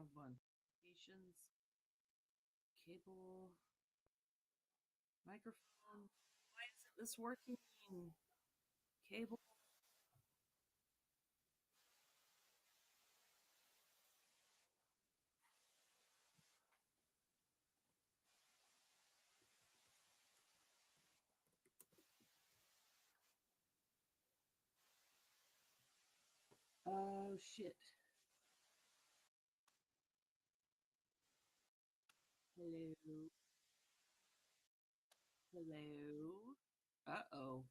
wrong one. Stations, cable, microphone. Why isn't this working? Cable. Oh shit. Hello. Hello. Uh-oh.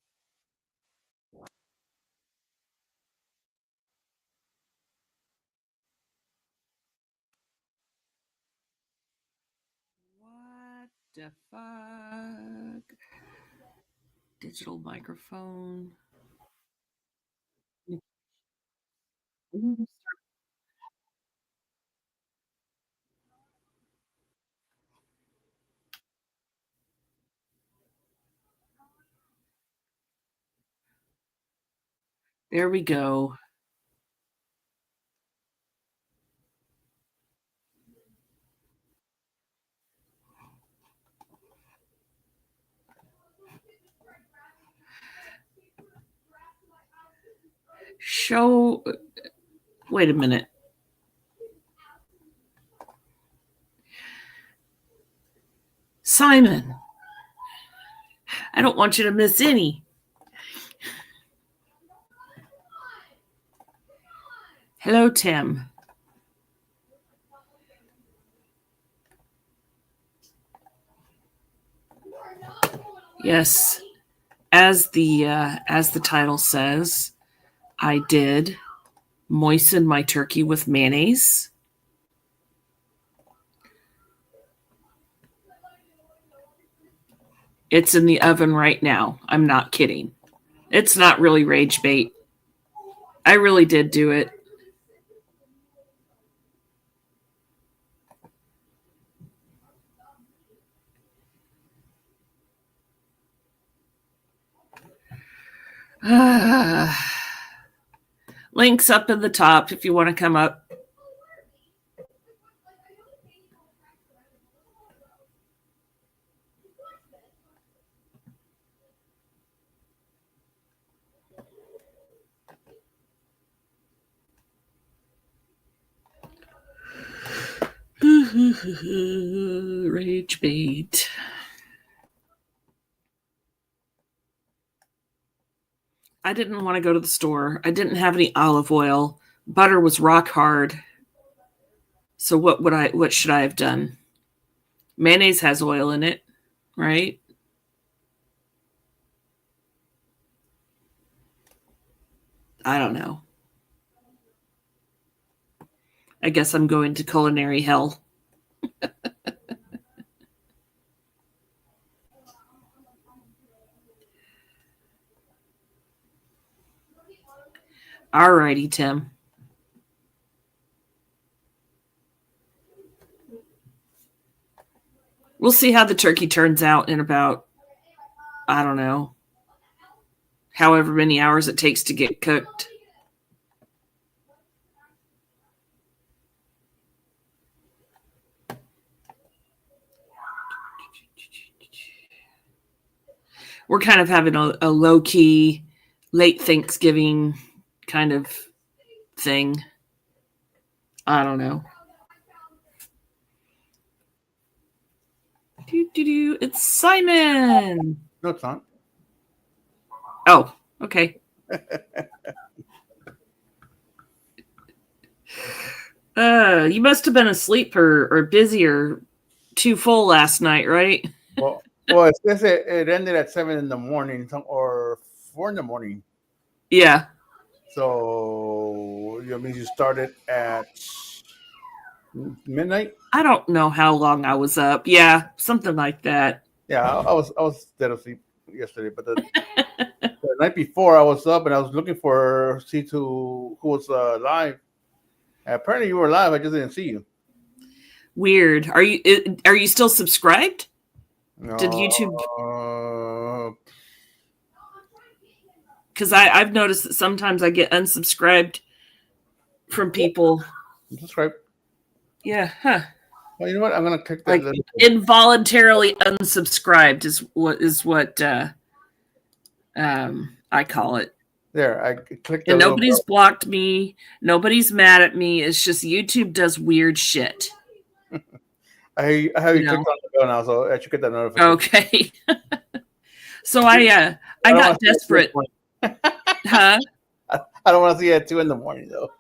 What the fuck? Digital microphone. There we go. Show. Wait a minute. Simon, I don't want you to miss any. Hello, Tim. Yes, as the title says, I did moisten my turkey with mayonnaise. It's in the oven right now. I'm not kidding. It's not really rage bait. I really did do it. Links up in the top if you want to come up. Rage bait. I didn't want to go to the store. I didn't have any olive oil. Butter was rock hard. So what should I have done? Mayonnaise has oil in it, right? I don't know. I guess I'm going to culinary hell. Alrighty, Tim. We'll see how the turkey turns out in about, I don't know, however many hours it takes to get cooked. We're kind of having a low key, late Thanksgiving kind of thing. I don't know. It's Simon. No, it's not. Oh, okay. You must have been asleep or busy or too full last night, right? Well, it says it ended at 7 in the morning or 4 in the morning. Yeah. So you mean you started at midnight? I don't know how long I was up. Yeah, something like that. Yeah, I was dead asleep yesterday, but the night before I was up and I was looking for who was live. And apparently you were live. I just didn't see you. Weird. Are you still subscribed? No. Did YouTube? Because I've noticed that sometimes I get unsubscribed from people. Subscribe. Yeah, huh. Well, you know what? I'm gonna click that Like little. involuntarily unsubscribed is what I call it. There, I clicked the And little nobody's bell. blocked me. Nobody's mad at me. It's just YouTube does weird shit. I have You you clicked know. on the bell now, so I should get that notification. Okay. So See, I I don't got want to see it at 2 in desperate. the morning. Huh? I don't want to see it at 2 in the morning though.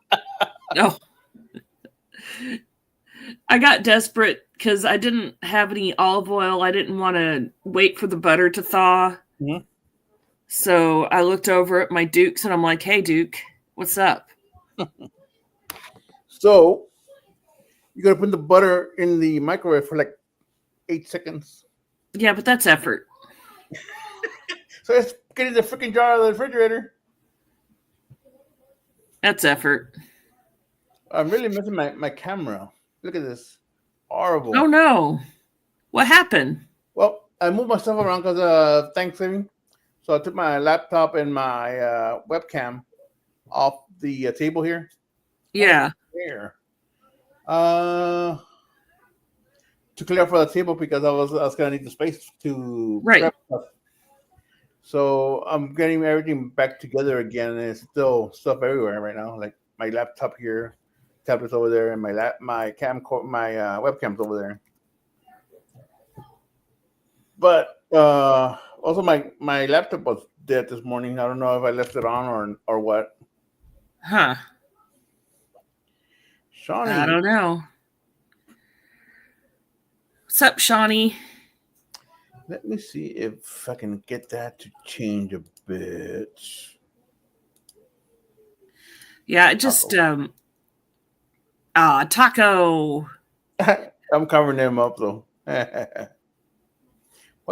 No. I got desperate because I didn't have any olive oil. I didn't want to wait for the butter to thaw. Mm-hmm. So I looked over at my Dukes and I'm like, hey, Duke, what's up? So you gotta put the butter in the microwave for like 8 seconds. Yeah, but that's effort. So let's get in the freaking jar of the refrigerator. That's effort. I'm really missing my camera. Look at this. Horrible. Oh, no. What happened? Well, I moved my stuff around because Thanksgiving. So I took my laptop and my webcam off the table here. Yeah. Here. To clear for the table because I was gonna need the space to prep stuff. So I'm getting everything back together again, and it's still stuff everywhere right now. Like my laptop here, tablet's over there, and my webcam's over there. But also my laptop was dead this morning. I don't know if I left it on or what. Huh. Shawnee. I don't know. What's up, Shawnee? Let me see if I can get that to change a bit. Yeah, it just taco. I'm covering him up though. Why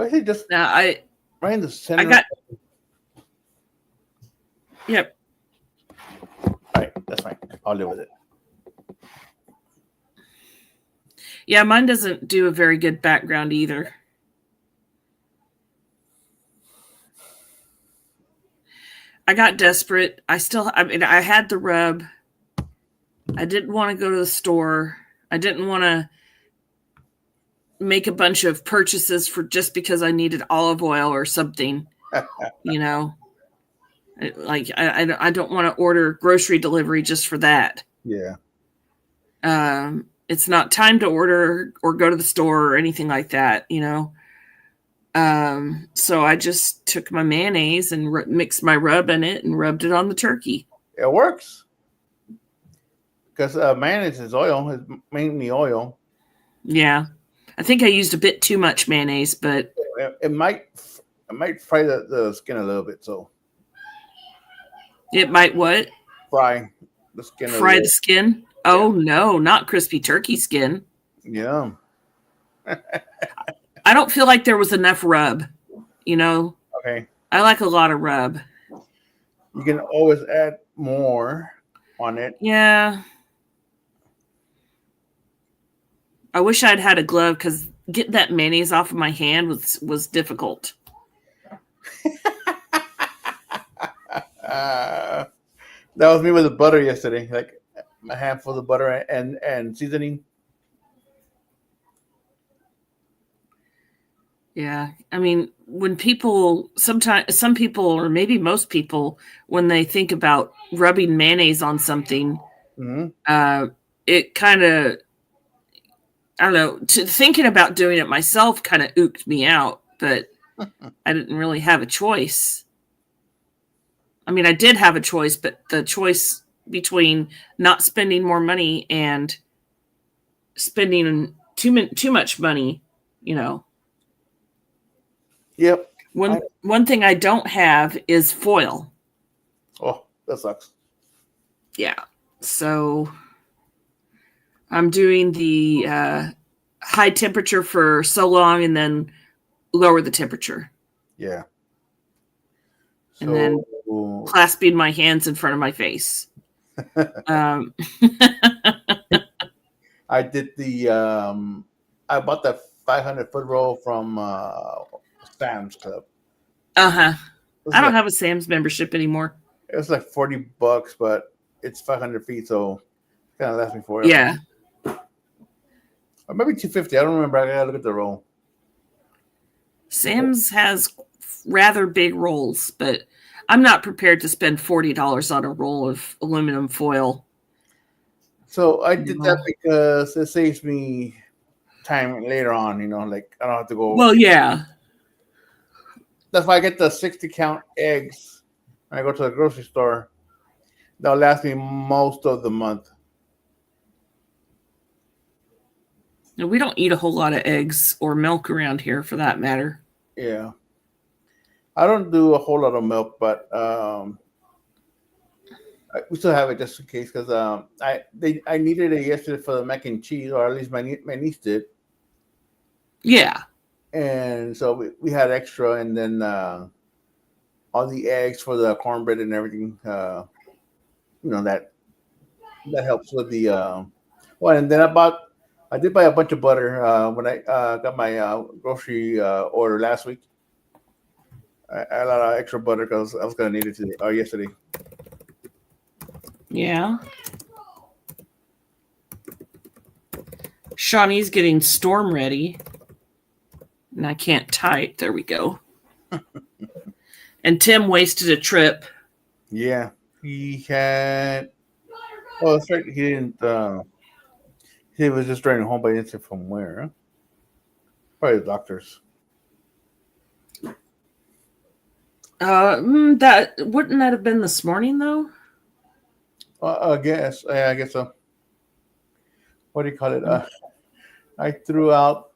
is he just right in the center? I got. Yep. All right, that's fine. I'll live with it. Yeah, mine doesn't do a very good background either. I got desperate. I had the rub. I didn't want to go to the store. I didn't want to make a bunch of purchases for just because I needed olive oil or something. You know, like I don't want to order grocery delivery just for that. Yeah. It's not time to order or go to the store or anything like that, you know. So I just took my mayonnaise and mixed my rub in it and rubbed it on the turkey. It works. Because mayonnaise is oil. It's mainly oil. Yeah. I think I used a bit too much mayonnaise, but it might fry the skin a little bit. So it might what? Fry the skin. Fry the skin? Yeah. Oh no, not crispy turkey skin. Yeah. I don't feel like there was enough rub, you know. Okay. I like a lot of rub. You can always add more on it. Yeah. I wish I'd had a glove because getting that mayonnaise off of my hand was difficult. That was me with the butter yesterday. Like a handful of butter and seasoning. Yeah. I mean, when some people, or maybe most people, when they think about rubbing mayonnaise on something, it kind of, I don't know, thinking about doing it myself kind of ooked me out, but I didn't really have a choice. I mean, I did have a choice, but the choice between not spending more money and spending too much money, you know. Yep. One thing I don't have is foil. Oh, that sucks. Yeah. So I'm doing the high temperature for so long and then lower the temperature. Yeah. And then clasping my hands in front of my face. I did I bought that 500-foot roll from Sam's Club. I don't have a Sam's membership anymore. It was like $40, but it's 500 feet, so kind of lasts me forever. Yeah. Or maybe $2.50. I don't remember. I gotta look at the roll. Sam's has rather big rolls, but I'm not prepared to spend $40 on a roll of aluminum foil. So I did that because it saves me time later on. Like I don't have to go. Well, yeah. That's why I get the 60 count eggs when I go to the grocery store. That'll last me most of the month. No, we don't eat a whole lot of eggs or milk around here, for that matter. Yeah, I don't do a whole lot of milk, but we still have it just in case because I needed it yesterday for the mac and cheese, or at least my niece did. Yeah. And so we had extra, and then all the eggs for the cornbread and everything. That helps with the. Well, and then I did buy a bunch of butter when I got my grocery order last week. I had a lot of extra butter because I was gonna need it today or yesterday. Yeah. Shawnee's getting storm ready. And I can't type. There we go. And Tim wasted a trip. Yeah. He had. Oh, that's right. He didn't. He was just driving home, but he didn't say from where. Huh? Probably the doctor's. That wouldn't that have been this morning though? I guess. Yeah, I guess so. What do you call it? I threw out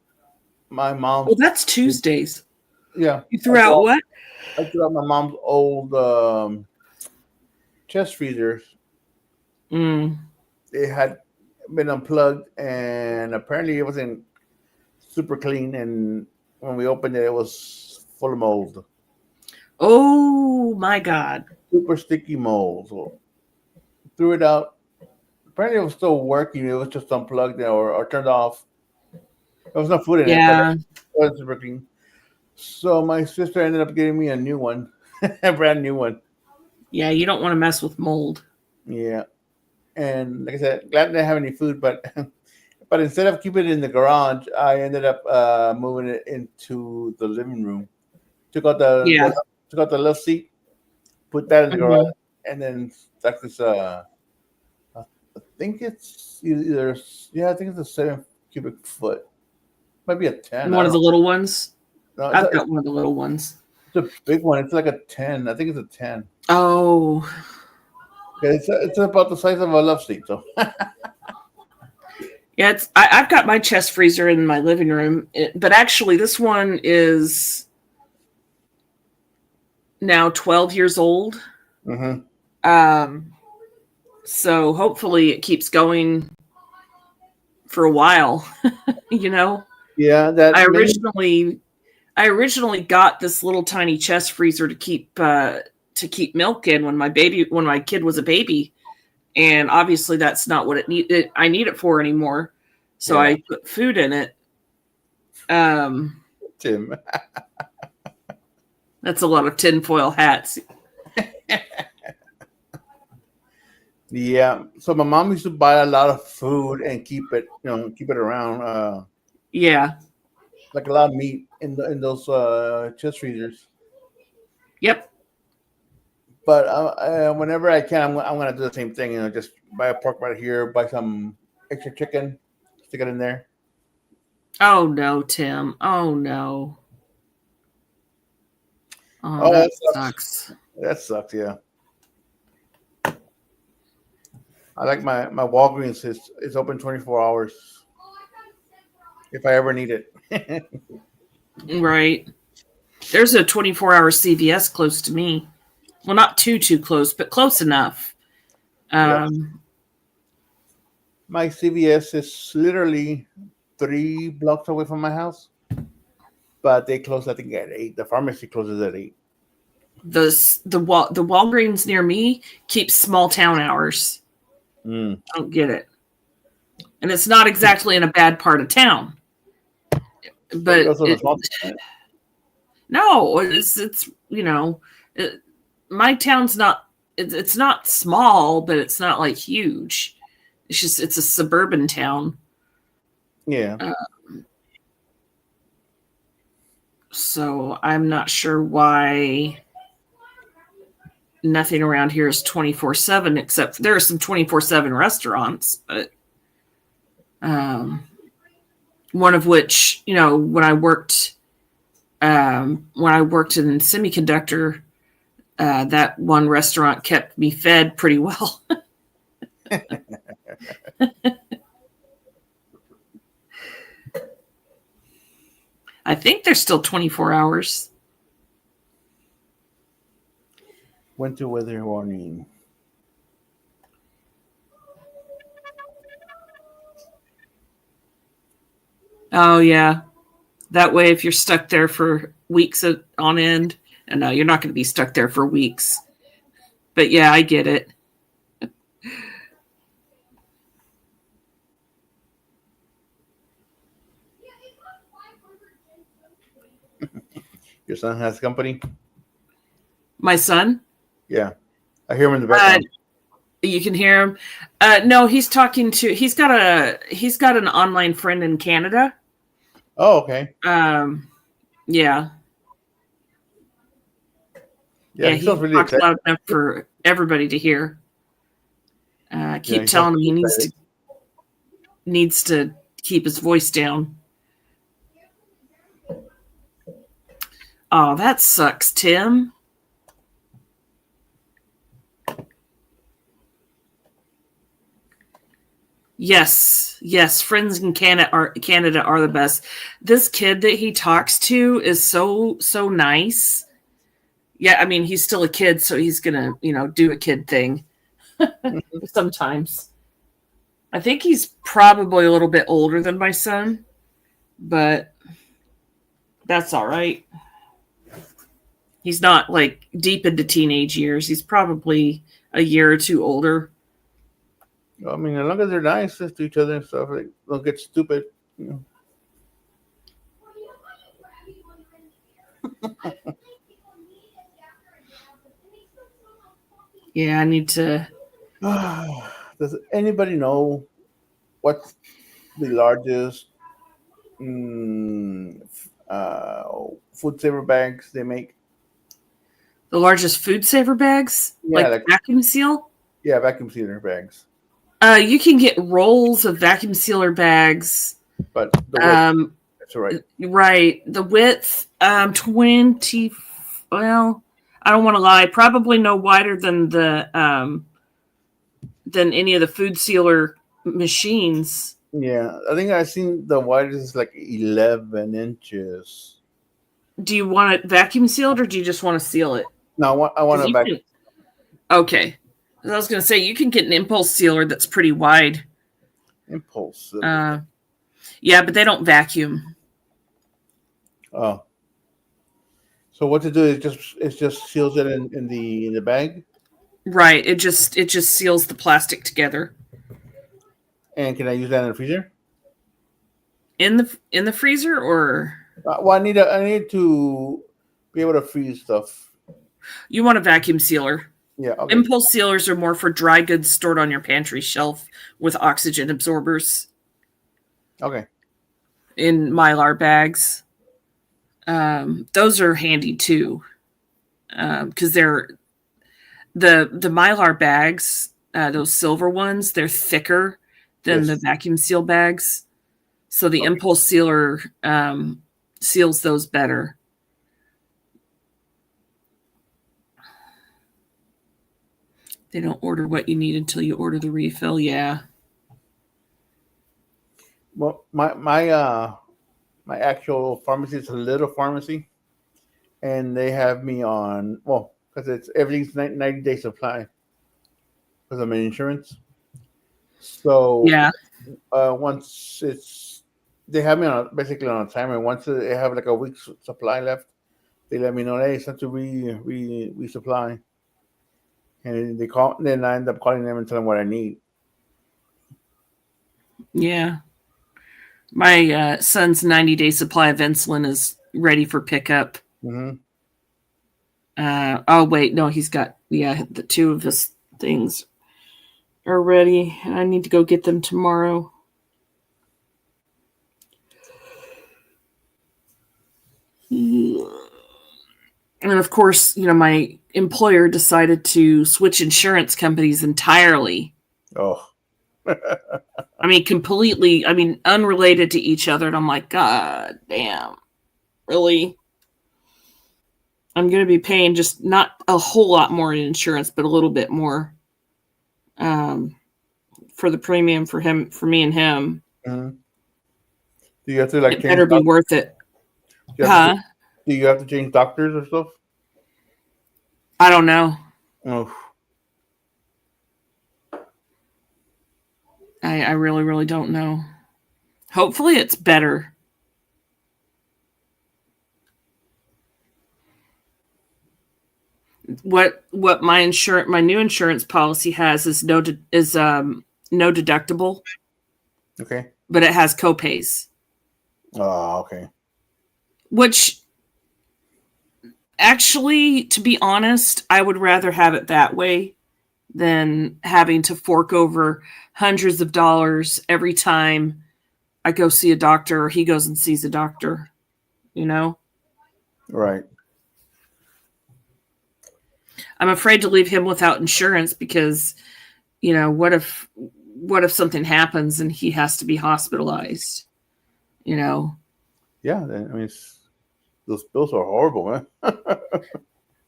my mom's. Well, that's Tuesdays. Yeah. You threw out what? I threw out my mom's old chest freezers. It had been unplugged, and apparently it wasn't super clean. And when we opened it, it was full of mold. Oh my God! Super sticky mold. So threw it out. Apparently, it was still working. It was just unplugged or turned off. There was no food in it, but it wasn't super clean. So my sister ended up getting me a new one, a brand new one. Yeah, you don't want to mess with mold. Yeah, and like I said, glad I didn't have any food, but instead of keeping it in the garage, I ended up moving it into the living room. Took out the left seat, put that in the garage, and then stuck this. I think it's either I think it's a 7 cubic foot, might be a 10. One of the little ones. No, I've got one of the little ones. It's a big one. It's like a 10. I think it's a 10. Oh. Okay, it's about the size of a love seat. So. Yeah, I've got my chest freezer in my living room, but actually this one is now 12 years old. Mm-hmm. So hopefully it keeps going for a while. Yeah, that I originally got this little tiny chest freezer to keep milk in when my kid was a baby, and obviously that's not what I need it for anymore. So I put food in it. Tim. That's a lot of tinfoil hats. Yeah. So my mom used to buy a lot of food and keep it around. Yeah. Like a lot of meat in those chest freezers. Yep. But whenever I can, I'm gonna do the same thing. Just buy a pork right here, buy some extra chicken, stick it in there. Oh no, Tim. Oh no. Oh, that sucks. That sucks. Yeah. I like my Walgreens is open 24 hours. If I ever need it. Right. There's a 24-hour CVS close to me. Well, not too close, but close enough. My CVS is literally 3 blocks away from my house, but they close, I think, at 8. The pharmacy closes at 8. The Walgreens near me keeps small town hours. I don't get it. And it's not exactly in a bad part of town. But no, it's my town's not, it's not small, but it's not like huge. It's a suburban town. Yeah. So I'm not sure why nothing around here is 24/7, except there are some 24/7 restaurants, but one of which, when I worked in semiconductor, that one restaurant kept me fed pretty well. I think they're still 24 hours. Winter weather warning. Oh, yeah. That way, if you're stuck there for weeks on end, and no, you're not going to be stuck there for weeks. But yeah, I get it. Your son has company? My son? Yeah. I hear him in the background. You can hear him. No, he's talking to. He's got an online friend in Canada. Oh, okay. Yeah. Yeah, He sounds really talks excited. loud enough for everybody to hear. Keep telling him he needs to keep his voice down. Oh, that sucks, Tim. Yes, friends in Canada are the best. This kid that he talks to is so nice. Yeah, I mean, he's still a kid, so he's gonna, do a kid thing sometimes. I think he's probably a little bit older than my son, but that's all right. He's not like deep into teenage years. He's probably a year or two older. I mean, as long as they're nice to each other and stuff, like, don't get stupid. Yeah, I need to. Does anybody know what's the largest food saver bags they make? The largest food saver bags? Yeah, like vacuum seal? Yeah, vacuum sealer bags. You can get rolls of vacuum sealer bags. But the width, that's right. Right. The width, 20, well, I don't want to lie, probably no wider than than any of the food sealer machines. Yeah, I think I've seen the widest is like 11 inches. Do you want it vacuum sealed or do you just want to seal it? No, I want a vacuum. Okay. I was going to say, you can get an impulse sealer that's pretty wide. Impulse. Yeah, but they don't vacuum. Oh. So what to do is just seals it in the bag? Right. It just seals the plastic together. And can I use that in the freezer? In the freezer or? Well, I need to be able to freeze stuff. You want a vacuum sealer. Yeah. Okay. Impulse sealers are more for dry goods stored on your pantry shelf with oxygen absorbers. Okay. In Mylar bags. Those are handy too. Because they're the Mylar bags, those silver ones, they're thicker than the vacuum seal bags. So the impulse sealer seals those better. They don't order what you need until you order the refill. Yeah. Well, my actual pharmacy is a little pharmacy, and they have me on because it's everything's 90-day supply because I'm in insurance. So yeah, once they have me basically on a timer. Once they have like a week's supply left, they let me know, hey, it's time to resupply. And they call. Then I end up calling them and telling them what I need. Yeah. My son's 90-day supply of insulin is ready for pickup. Mm-hmm. Oh, wait. No, he's got, the two of his things are ready. I need to go get them tomorrow. And of course, my employer decided to switch insurance companies entirely. Oh. Completely, unrelated to each other. And I'm like, God damn, really? I'm going to be paying just not a whole lot more in insurance, but a little bit more for the premium for me and him. Mm-hmm. Do you have to it better be worth it. Do you have to change doctors or stuff? I don't know. Oh. I really, really don't know. Hopefully it's better. What my new insurance policy has is no deductible. Okay. But it has copays. Oh, okay. Which, actually, to be honest, I would rather have it that way than having to fork over hundreds of dollars every time I go see a doctor or he goes and sees a doctor, Right. I'm afraid to leave him without insurance because, what if something happens and he has to be hospitalized? Yeah, those bills are horrible, man.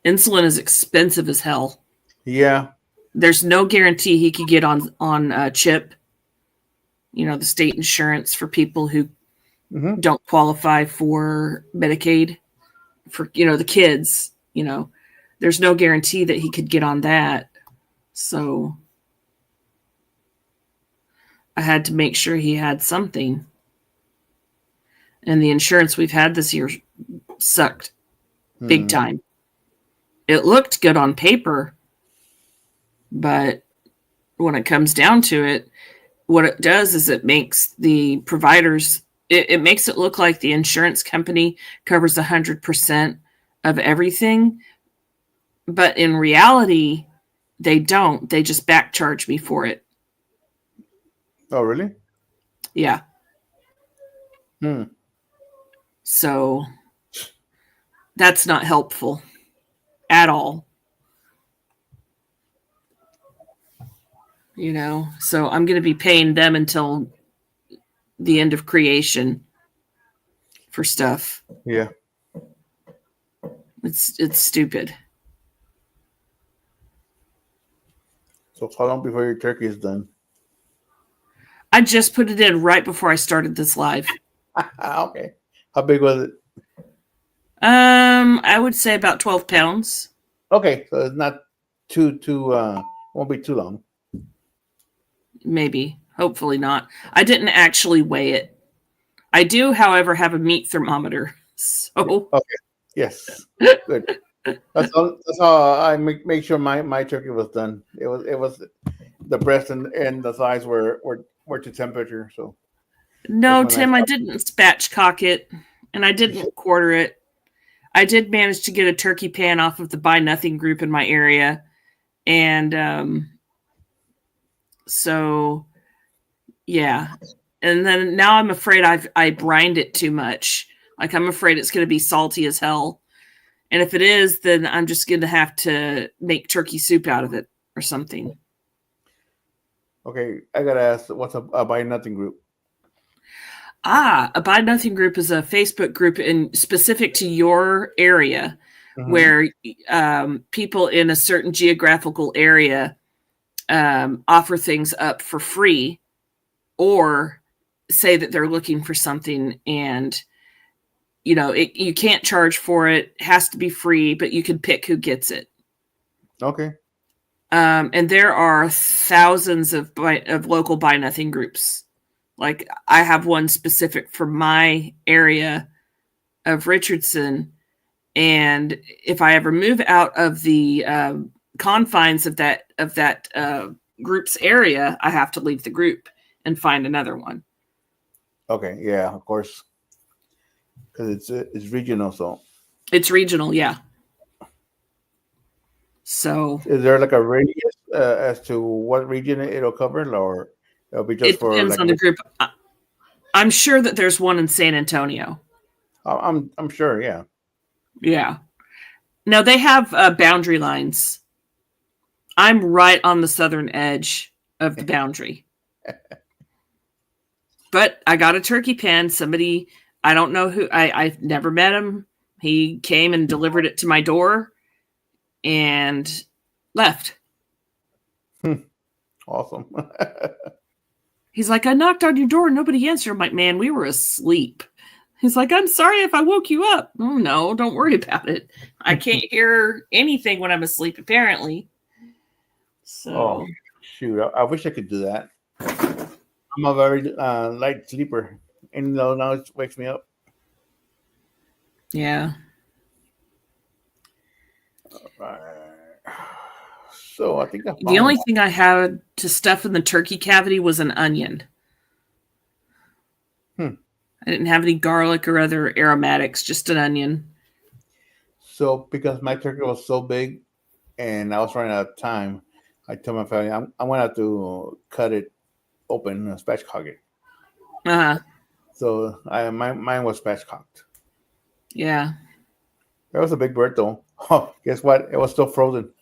Insulin is expensive as hell. Yeah. There's no guarantee he could get on CHIP, the state insurance for people who don't qualify for Medicaid, for, the kids, there's no guarantee that he could get on that. So I had to make sure he had something. And the insurance we've had this year sucked big time. It looked good on paper, but when it comes down to it, what it does is it makes the providers, it makes it look like the insurance company covers 100% of everything. But in reality, they don't. They just back charge me for it. Oh, really? Yeah. So that's not helpful at all. So I'm going to be paying them until the end of creation for stuff. Yeah. It's stupid. So how long before your turkey is done? I just put it in right before I started this live. Okay. How big was it? I would say about 12 pounds. Okay, so it's not too won't be too long. Maybe. Hopefully not. I didn't actually weigh it. I do, however, have a meat thermometer. So okay. Yes. Good. That's how I make sure my turkey was done. It was the breast and the thighs were to temperature. So no, Tim, I didn't spatchcock it, and I didn't quarter it. I did manage to get a turkey pan off of the Buy Nothing group in my area, and so yeah. And then now I'm afraid I brined it too much. Like, I'm afraid it's going to be salty as hell. And if it is, then I'm just going to have to make turkey soup out of it or something. Okay, I got to ask, what's a Buy Nothing group? A Buy Nothing group is a Facebook group specific to your area, where people in a certain geographical area offer things up for free or say that they're looking for something, and you can't charge for it. It has to be free, but you can pick who gets it. Okay. And there are thousands of local Buy Nothing groups. Like, I have one specific for my area of Richardson, and if I ever move out of the confines of that group's area, I have to leave the group and find another one. Okay, yeah, of course, because it's regional, so it's regional, yeah. So, is there like a radius as to what region it'll cover, or it'll be just for? It depends on the group. I'm sure that there's one in San Antonio. I'm sure, yeah. Yeah. No, they have boundary lines. I'm right on the southern edge of the boundary. But I got a turkey pan. Somebody, I don't know who, I've never met him. He came and delivered it to my door and left. Awesome. He's like, I knocked on your door. Nobody answered. I'm like, man, we were asleep. He's like, I'm sorry if I woke you up. Oh, no, don't worry about it. I can't hear anything when I'm asleep, apparently. So, oh, shoot. I wish I could do that. I'm a very light sleeper, and though now it wakes me up. Yeah. So I think the only thing I had to stuff in the turkey cavity was an onion. I didn't have any garlic or other aromatics, just an onion. So because my turkey was so big and I was running out of time, I told my family I'm going to have to cut it open and spatchcock it. Uh-huh. So mine was spatchcocked. Yeah. That was a big bird though. Oh, guess what? It was still frozen.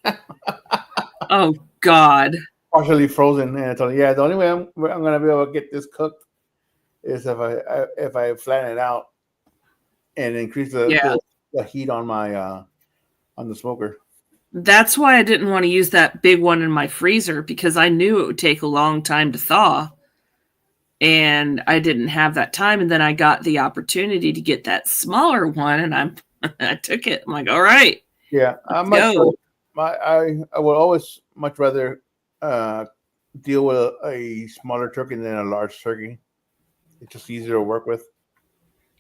Oh God. Partially frozen, and I told him, the only way I'm gonna be able to get this cooked is if I flatten it out and increase the heat on my on the smoker. That's why I didn't want to use that big one in my freezer, because I knew it would take a long time to thaw. And I didn't have that time. And then I got the opportunity to get that smaller one, and I took it. I'm like, all right. Yeah, I would always much rather deal with a smaller turkey than a large turkey. It's just easier to work with.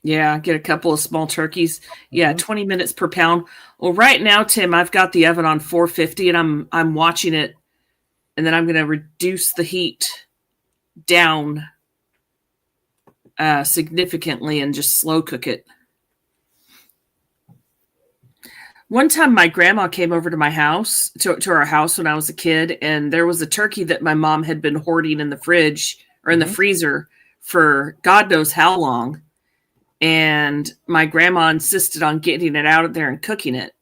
Yeah, get a couple of small turkeys. Yeah, 20 minutes per pound. Well, right now, Tim, I've got the oven on 450, and I'm watching it, and then I'm going to reduce the heat down significantly and just slow cook it. One time my grandma came over to my house, to our house when I was a kid, and there was a turkey that my mom had been hoarding in the fridge or in the freezer for God knows how long. And my grandma insisted on getting it out of there and cooking it,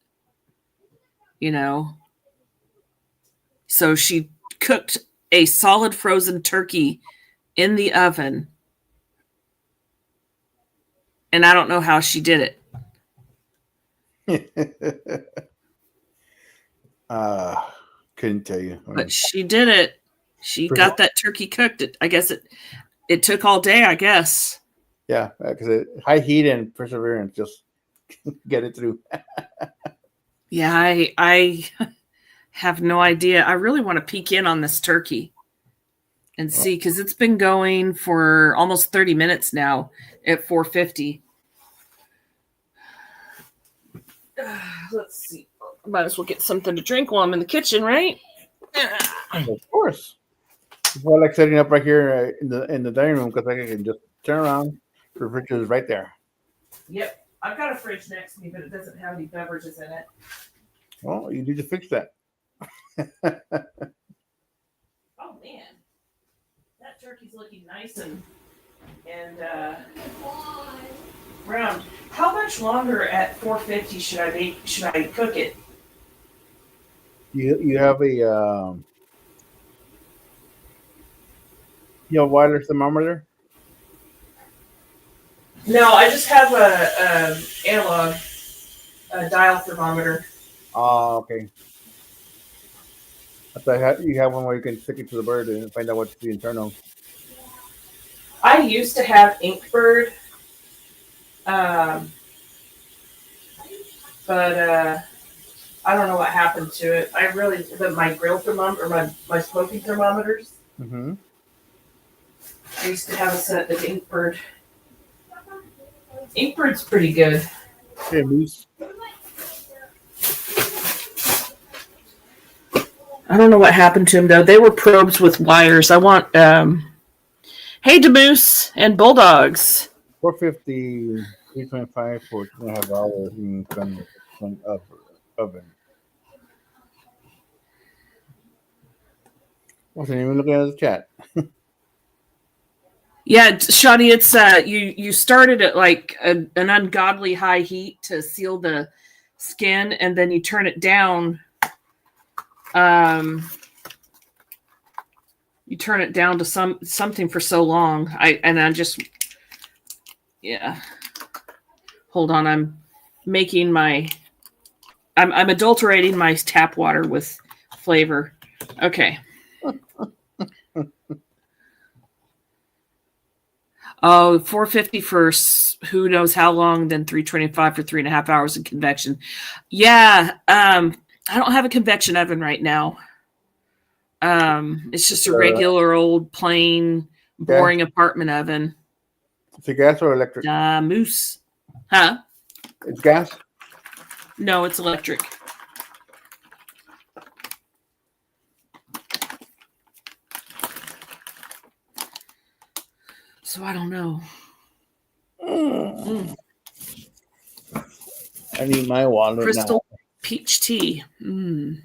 So she cooked a solid frozen turkey in the oven. And I don't know how she did it. Couldn't tell you. But she did it. She got that turkey cooked. I guess it took all day, I guess. Yeah, because high heat and perseverance just get it through. Yeah, I have no idea. I really want to peek in on this turkey and see, because it's been going for almost 30 minutes now at 450. Let's see. Might as well get something to drink while I'm in the kitchen, right? Of course. Well, like setting up right here in the dining room, because I can just turn around. The refrigerator is right there. Yep. I've got a fridge next to me, but it doesn't have any beverages in it. Well, you need to fix that. Oh, man. That turkey's looking nice and round. How much longer at 450 should I cook it? You have a wireless thermometer? No, I just have a analog dial thermometer. Oh, okay. I thought you have one where you can stick it to the bird and find out what's the internal. I used to have Inkbird, but I don't know what happened to it. My grill thermometer, my smoking thermometers. Mm-hmm. I used to have a set of Inkbird. Inkbird's pretty good. Hey, Moose. I don't know what happened to him, though. They were probes with wires. I want, hey, Demoose and Bulldogs. 450, 325 for 2.5 hours in front of oven. Wasn't even looking at the chat. Yeah, Shadi, it's you started at like an ungodly high heat to seal the skin, and then you turn it down. You turn it down to something for so long. Hold on, I'm adulterating my tap water with flavor. Okay. Oh, 450 for who knows how long, then 325 for 3.5 hours in convection. Yeah, I don't have a convection oven right now. It's just a regular old plain boring apartment oven. It's a gas or electric? Moose. Huh? It's gas? No, it's electric. So I don't know. I need my wallet Crystal now. Peach tea. And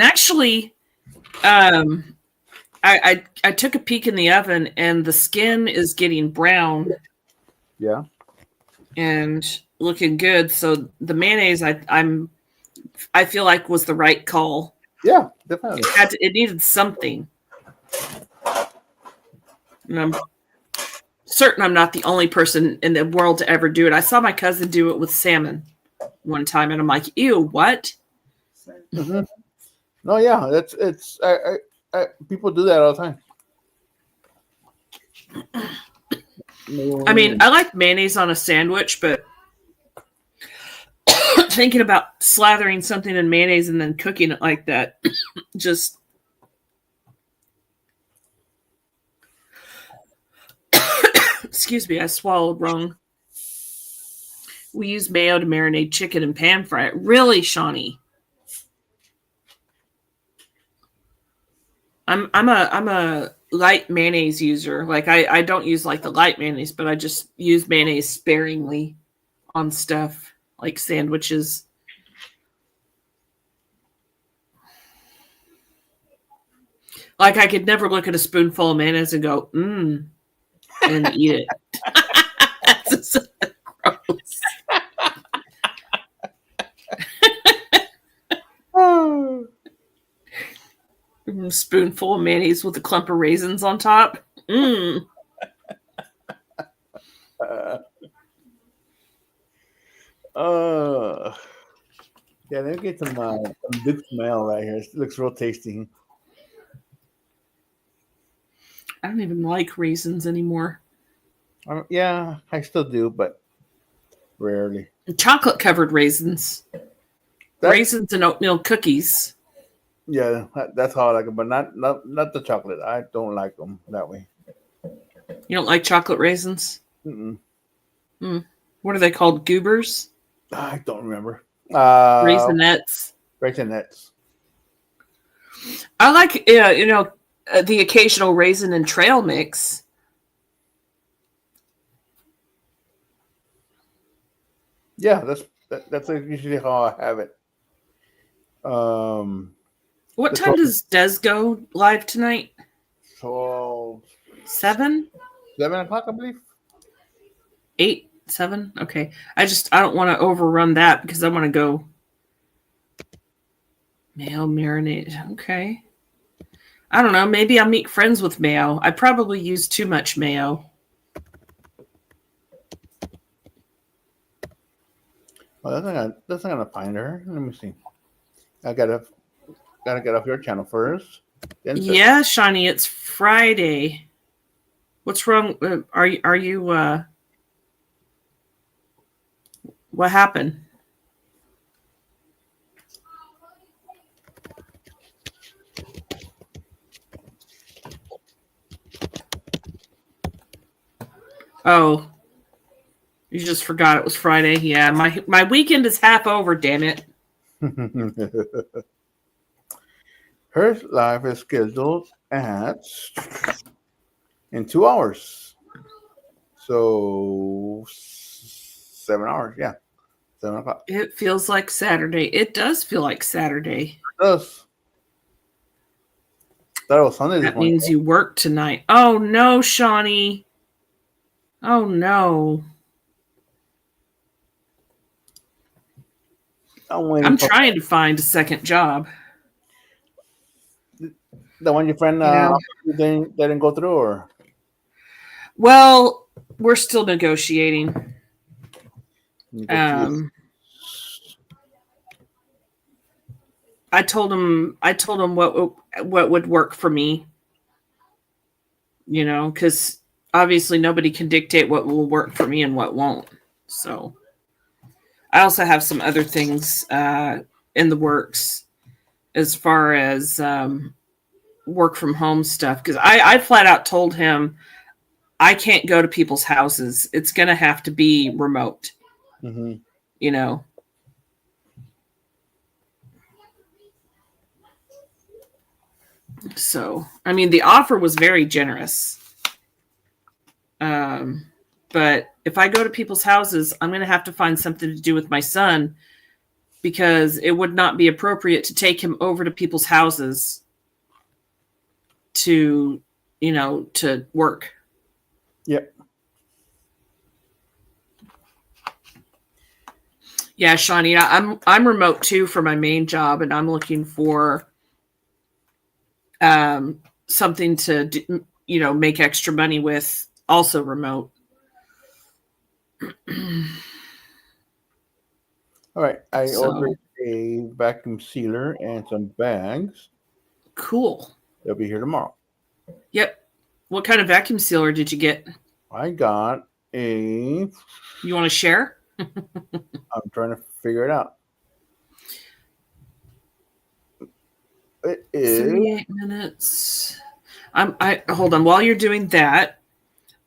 actually, I took a peek in the oven, and the skin is getting brown. Yeah. And looking good. So the mayonnaise, I feel like was the right call. Yeah, definitely. It needed something. And I'm certain I'm not the only person in the world to ever do it. I saw my cousin do it with salmon one time, and I'm like, ew, what? Mm-hmm. No, yeah, it's people do that all the time. I mean, I like mayonnaise on a sandwich, but thinking about slathering something in mayonnaise and then cooking it like that, just... Excuse me, I swallowed wrong. We use mayo to marinate chicken and pan fry it. Really, Shawnee? I'm a light mayonnaise user. Like I don't use like the light mayonnaise, but I just use mayonnaise sparingly on stuff like sandwiches. Like I could never look at a spoonful of mayonnaise and go, and eat it. That's so gross. A spoonful of mayonnaise with a clump of raisins on top. Yeah, let me get some Duke's mail right here. It looks real tasty. I don't even like raisins anymore. Yeah, I still do, but rarely. Chocolate covered raisins. Raisins and oatmeal cookies. Yeah, that's how I like them, but not the chocolate. I don't like them that way. You don't like chocolate raisins? Mm-mm. What are they called? Goobers? I don't remember. Raisinets. Raisinets. I like, the occasional raisin and trail mix. Yeah, that's usually how I have it. What time does Des go live tonight? So 7? 7 o'clock, I believe. 8, 7? Okay. I don't want to overrun that because I want to go mayo marinade. Okay. I don't know. Maybe I'll make friends with mayo. I probably use too much mayo. Well, that's not gonna find her. Let me see. I gotta get off your channel first. Yeah, Shawnee, it's Friday. What's wrong? Are you? What happened? Oh, you just forgot it was Friday. Yeah, my weekend is half over. Damn it. Her live is scheduled in 2 hours. So 7 hours. Yeah, 7 o'clock. It feels like Saturday. It does feel like Saturday. It does. That was Sunday. That means you work tonight. Oh no, Shawnee. Oh no. I'm trying to find a second job. The one your friend didn't go through, or? Well, we're still negotiating. I told him what would work for me. Because obviously nobody can dictate what will work for me and what won't. So I also have some other things in the works as far as work from home stuff. Because I flat out told him I can't go to people's houses. It's going to have to be remote. Mm-hmm. So, I mean, the offer was very generous. But if I go to people's houses, I'm going to have to find something to do with my son, because it would not be appropriate to take him over to people's houses to work. Yep. Yeah, Shawnee, I'm remote too for my main job, and I'm looking for something to make extra money with, also remote. All right, I ordered a vacuum sealer and some bags. Cool. They'll be here tomorrow. Yep. What kind of vacuum sealer did you get? I got a... You want to share? I'm trying to figure it out. It is 38 minutes. I hold on. While you're doing that,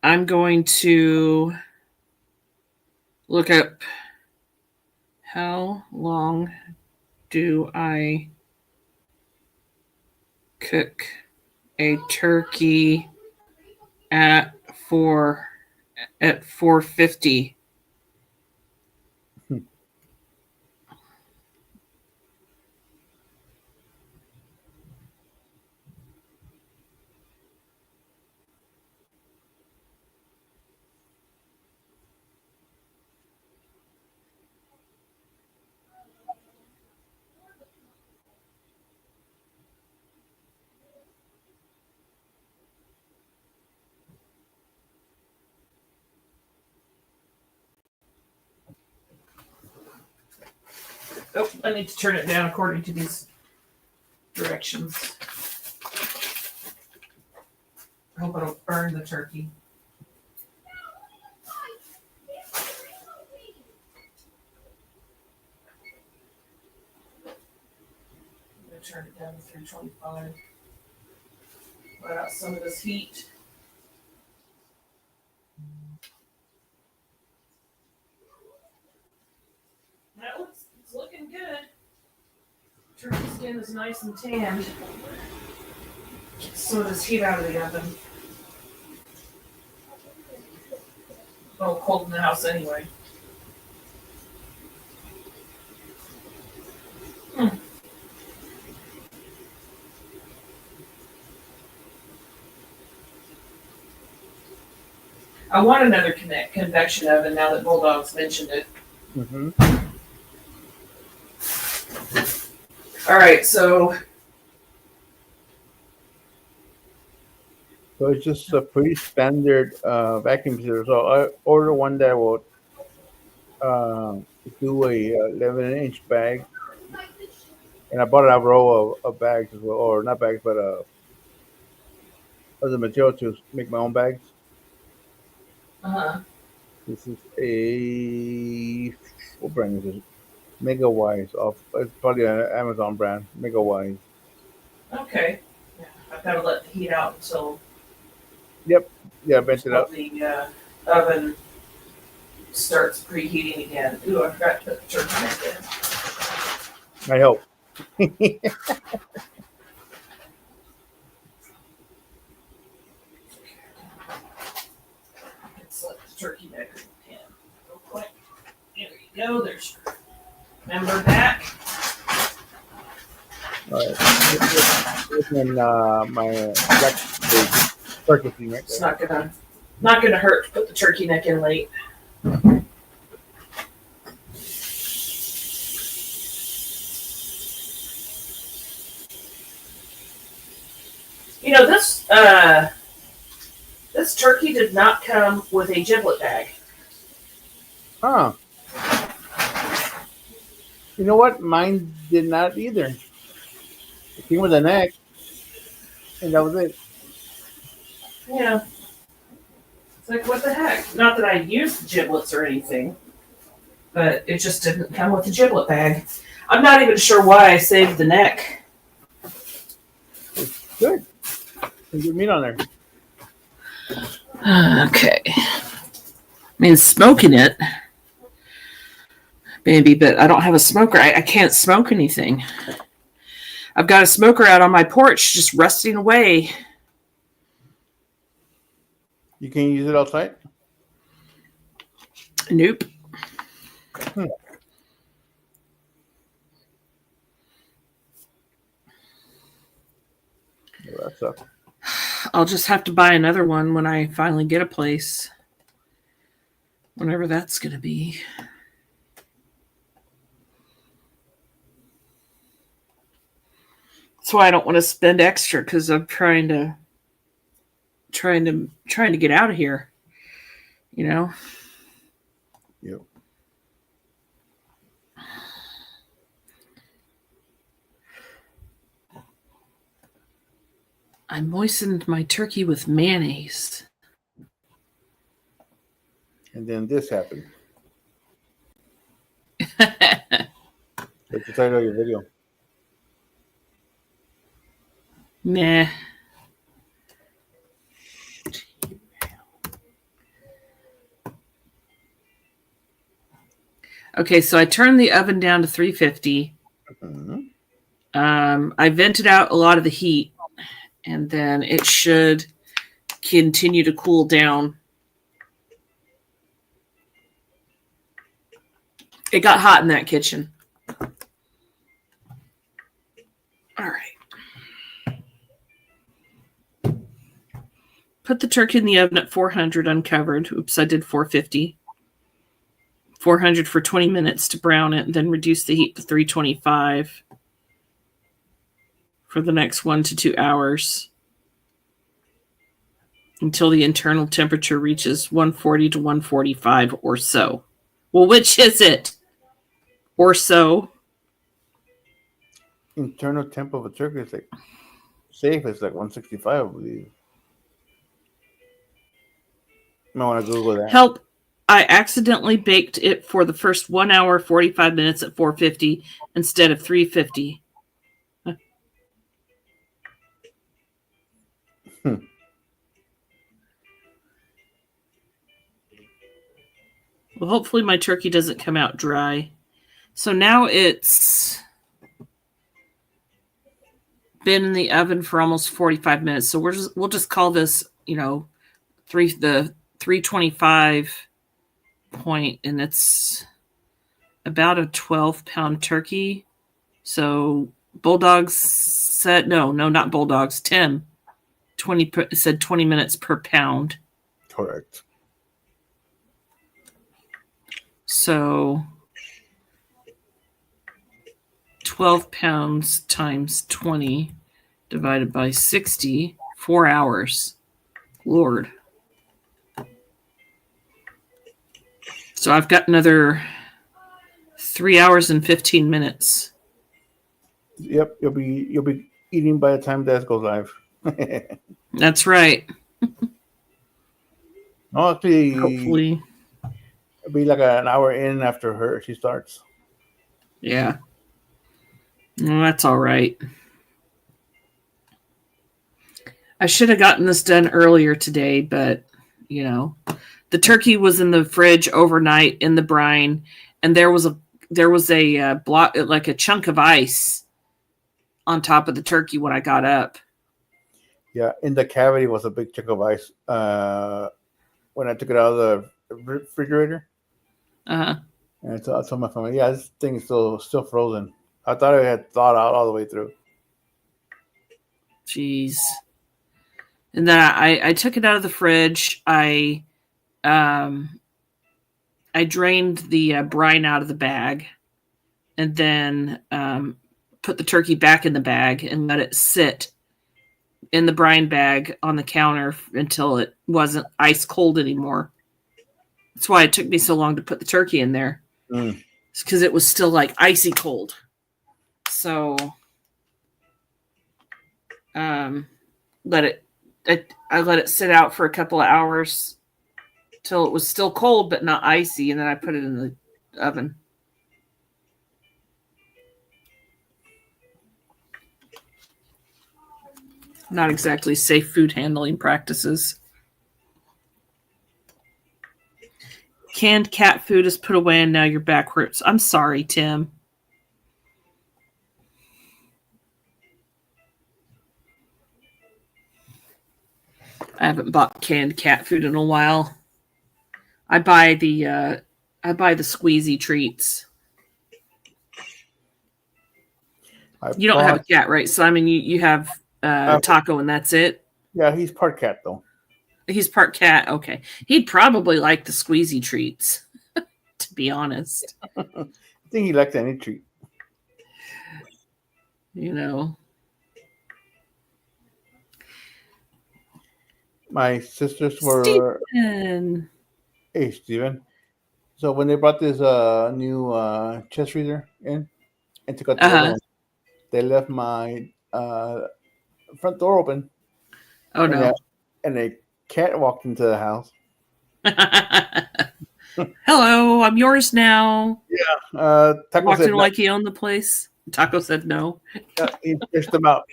I'm going to look up how long do I cook a turkey at 450. Oh, I need to turn it down according to these directions. I hope I don't burn the turkey. I'm going to turn it down to 325. Let out some of this heat. It's looking good. Turkey skin is nice and tanned. Get some of this heat out of the oven. Oh, cold in the house anyway. I want another convection oven now that Bulldog's mentioned it. Mm-hmm. All right, so it's just a pretty standard vacuum sealer. So I ordered one that will do a 11-inch bag, and I bought a row of bags as well, or not bags, but other material to make my own bags. This is what brand is it? Mega Wise. It's probably an Amazon brand. Mega Wise. Okay. Yeah, I've got to let the heat out until. Yep. Yeah, vent it up. The oven starts preheating again. Ooh, I forgot to put the turkey neck in. I hope. Let's let the turkey neck in the pan real quick. There you go. There's your member back. All right. And my turkey thing right It's there. not gonna hurt to put the turkey neck in late. This turkey did not come with a giblet bag. Huh. You know what? Mine did not either. It came with a neck, and that was it. Yeah. It's like, what the heck? Not that I used giblets or anything, but it just didn't come with a giblet bag. I'm not even sure why I saved the neck. It's good. There's good meat on there. Okay. I mean, smoking it, maybe, but I don't have a smoker. I can't smoke anything. I've got a smoker out on my porch just rusting away. You can use it outside? Nope. Yeah, that sucks. I'll just have to buy another one when I finally get a place. Whenever that's going to be. That's why I don't want to spend extra, because I'm trying to get out of here. You know? Yep. I moistened my turkey with mayonnaise. And then this happened. That's the title of your video. Nah. Okay, so I turned the oven down to 350. Mm-hmm. I vented out a lot of the heat, and then it should continue to cool down. It got hot in that kitchen. All right. Put the turkey in the oven at 400 uncovered. Oops, I did 450. 400 for 20 minutes to brown it, and then reduce the heat to 325 for the next 1 to 2 hours until the internal temperature reaches 140 to 145 or so. Well, which is it? Or so. Internal temp of a turkey is like safe. It's like 165, I believe. I want to Google that. Help. I accidentally baked it for the first 1 hour, 45 minutes at 450 instead of 350. Well, hopefully my turkey doesn't come out dry. So now it's been in the oven for almost 45 minutes. So we'll just call this, the 325 point, and it's about a 12-pound turkey. So Bulldogs said not Bulldogs. Tim 20 said 20 minutes per pound. Correct. So 12 pounds times 20 divided by 60, 4 hours. Lord. So I've got another 3 hours and 15 minutes. Yep, you'll be eating by the time this goes live. That's right. No, actually, hopefully it'll be like an hour in after she starts. Yeah. Well, that's all right. I should have gotten this done earlier today, but the turkey was in the fridge overnight in the brine, and there was a block, like a chunk of ice on top of the turkey when I got up. Yeah, in the cavity was a big chunk of ice when I took it out of the refrigerator. Uh-huh. And I told my family, yeah, this thing is still frozen. I thought it had thawed out all the way through. Jeez. And then I took it out of the fridge. I drained the brine out of the bag, and then put the turkey back in the bag and let it sit in the brine bag on the counter until it wasn't ice cold anymore. That's why it took me so long to put the turkey in there. It's because it was still like icy cold. So I let it sit out for a couple of hours till it was still cold but not icy, and then I put it in the oven. Not exactly safe food handling practices. Canned cat food is put away and now your back hurts. I'm sorry, Tim. I haven't bought canned cat food in a while. I buy the squeezy treats. You don't have a cat, right? So I mean, you have Taco, and that's it. Yeah, he's part cat though. He's part cat. Okay, he'd probably like the squeezy treats. To be honest, I think he likes any treat. You know. My sisters were. Steven. Hey, Steven. So when they brought this new chest freezer in and took out the other one, they left my front door open. Oh no! And a cat walked into the house. Hello, I'm yours now. Yeah. Taco walked in like he owned the place. Taco said no. Yeah, he fished them out.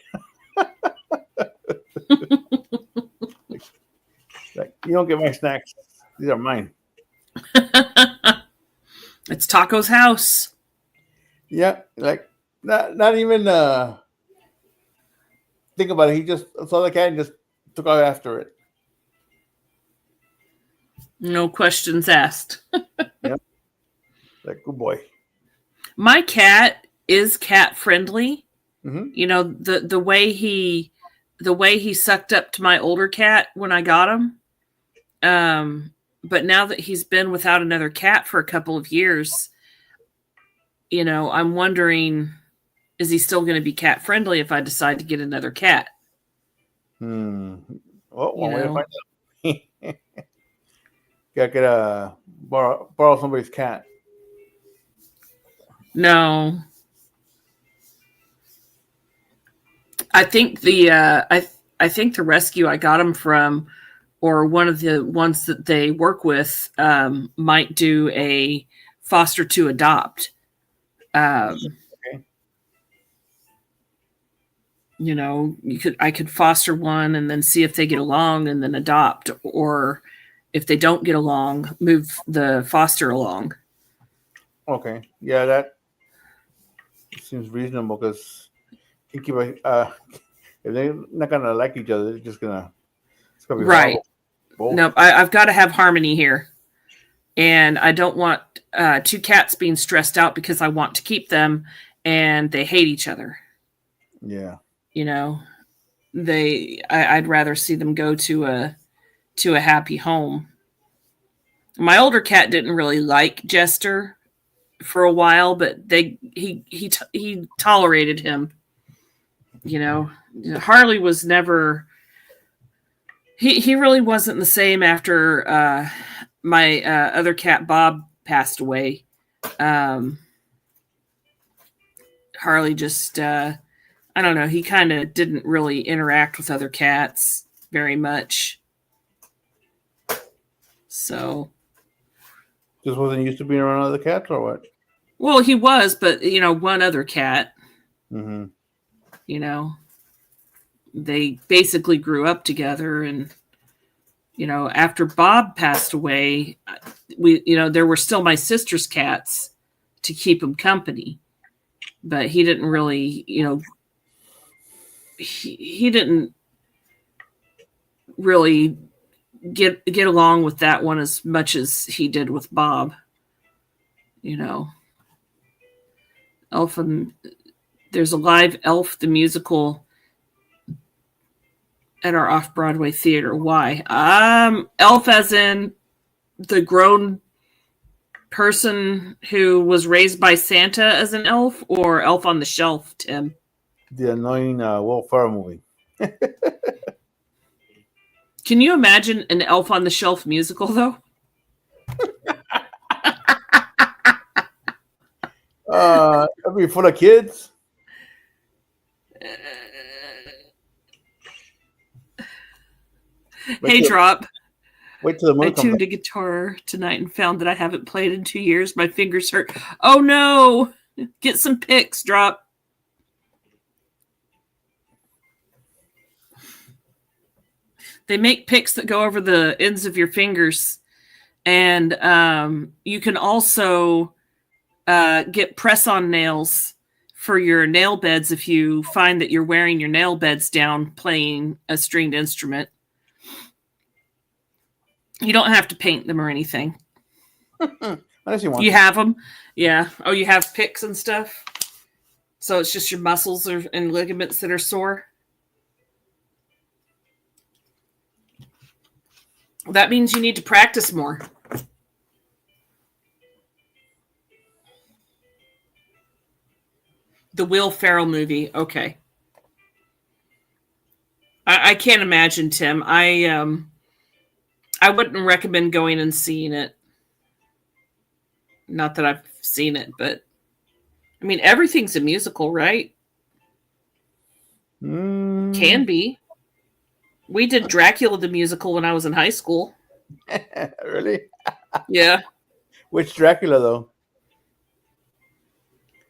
Like, you don't get my snacks. These are mine. It's Taco's house. Yeah, like not even think about it. He just saw the cat and just took out after it. No questions asked. Yep. Like, good boy. My cat is cat friendly. Mm-hmm. You know, the way he sucked up to my older cat when I got him. But now that he's been without another cat for a couple of years, you know, I'm wondering, is he still going to be cat friendly if I decide to get another cat? Well, one way to find out. Gotta borrow somebody's cat. No. I think I think the rescue I got him from, or one of the ones that they work with, might do a foster to adopt. Okay. You know, I could foster one and then see if they get along and then adopt, or if they don't get along, move the foster along. Okay. Yeah, that seems reasonable because if they're not gonna like each other, it's gonna be right. Nope. I've got to have harmony here, and I don't want two cats being stressed out because I want to keep them and they hate each other. Yeah. You know, I'd rather see them go to a happy home. My older cat didn't really like Jester for a while, but he tolerated him. You know, Harley was never. He really wasn't the same after my other cat Bob passed away. Harley just I don't know. He kind of didn't really interact with other cats very much. So. Just wasn't used to being around other cats, or what? Well, he was, but you know, one other cat. Mm-hmm. You know, they basically grew up together, and you know, after Bob passed away, there were still my sister's cats to keep him company, but he didn't really, you know, he didn't really get along with that one as much as he did with Bob. You know, there's a live Elf the musical at our off-Broadway theater. Why? Elf as in the grown person who was raised by Santa as an elf, or Elf on the Shelf, Tim? The annoying Will Ferrell movie. Can you imagine an Elf on the Shelf musical, though? It'll be full of kids. Hey, Drop. Wait till the movie I tuned a guitar tonight and found that I haven't played in 2 years. My fingers hurt. Oh, no. Get some picks, Drop. They make picks that go over the ends of your fingers. And you can also get press-on nails for your nail beds if you find that you're wearing your nail beds down playing a stringed instrument. You don't have to paint them or anything. Unless you want. You have them? Yeah. Oh, you have picks and stuff? So it's just your muscles and ligaments that are sore? That means you need to practice more. The Will Ferrell movie. Okay. I can't imagine, Tim. I wouldn't recommend going and seeing it. Not that I've seen it, but I mean, everything's a musical, right? Can be. We did Dracula the musical when I was in high school. Really? Yeah. Which Dracula though?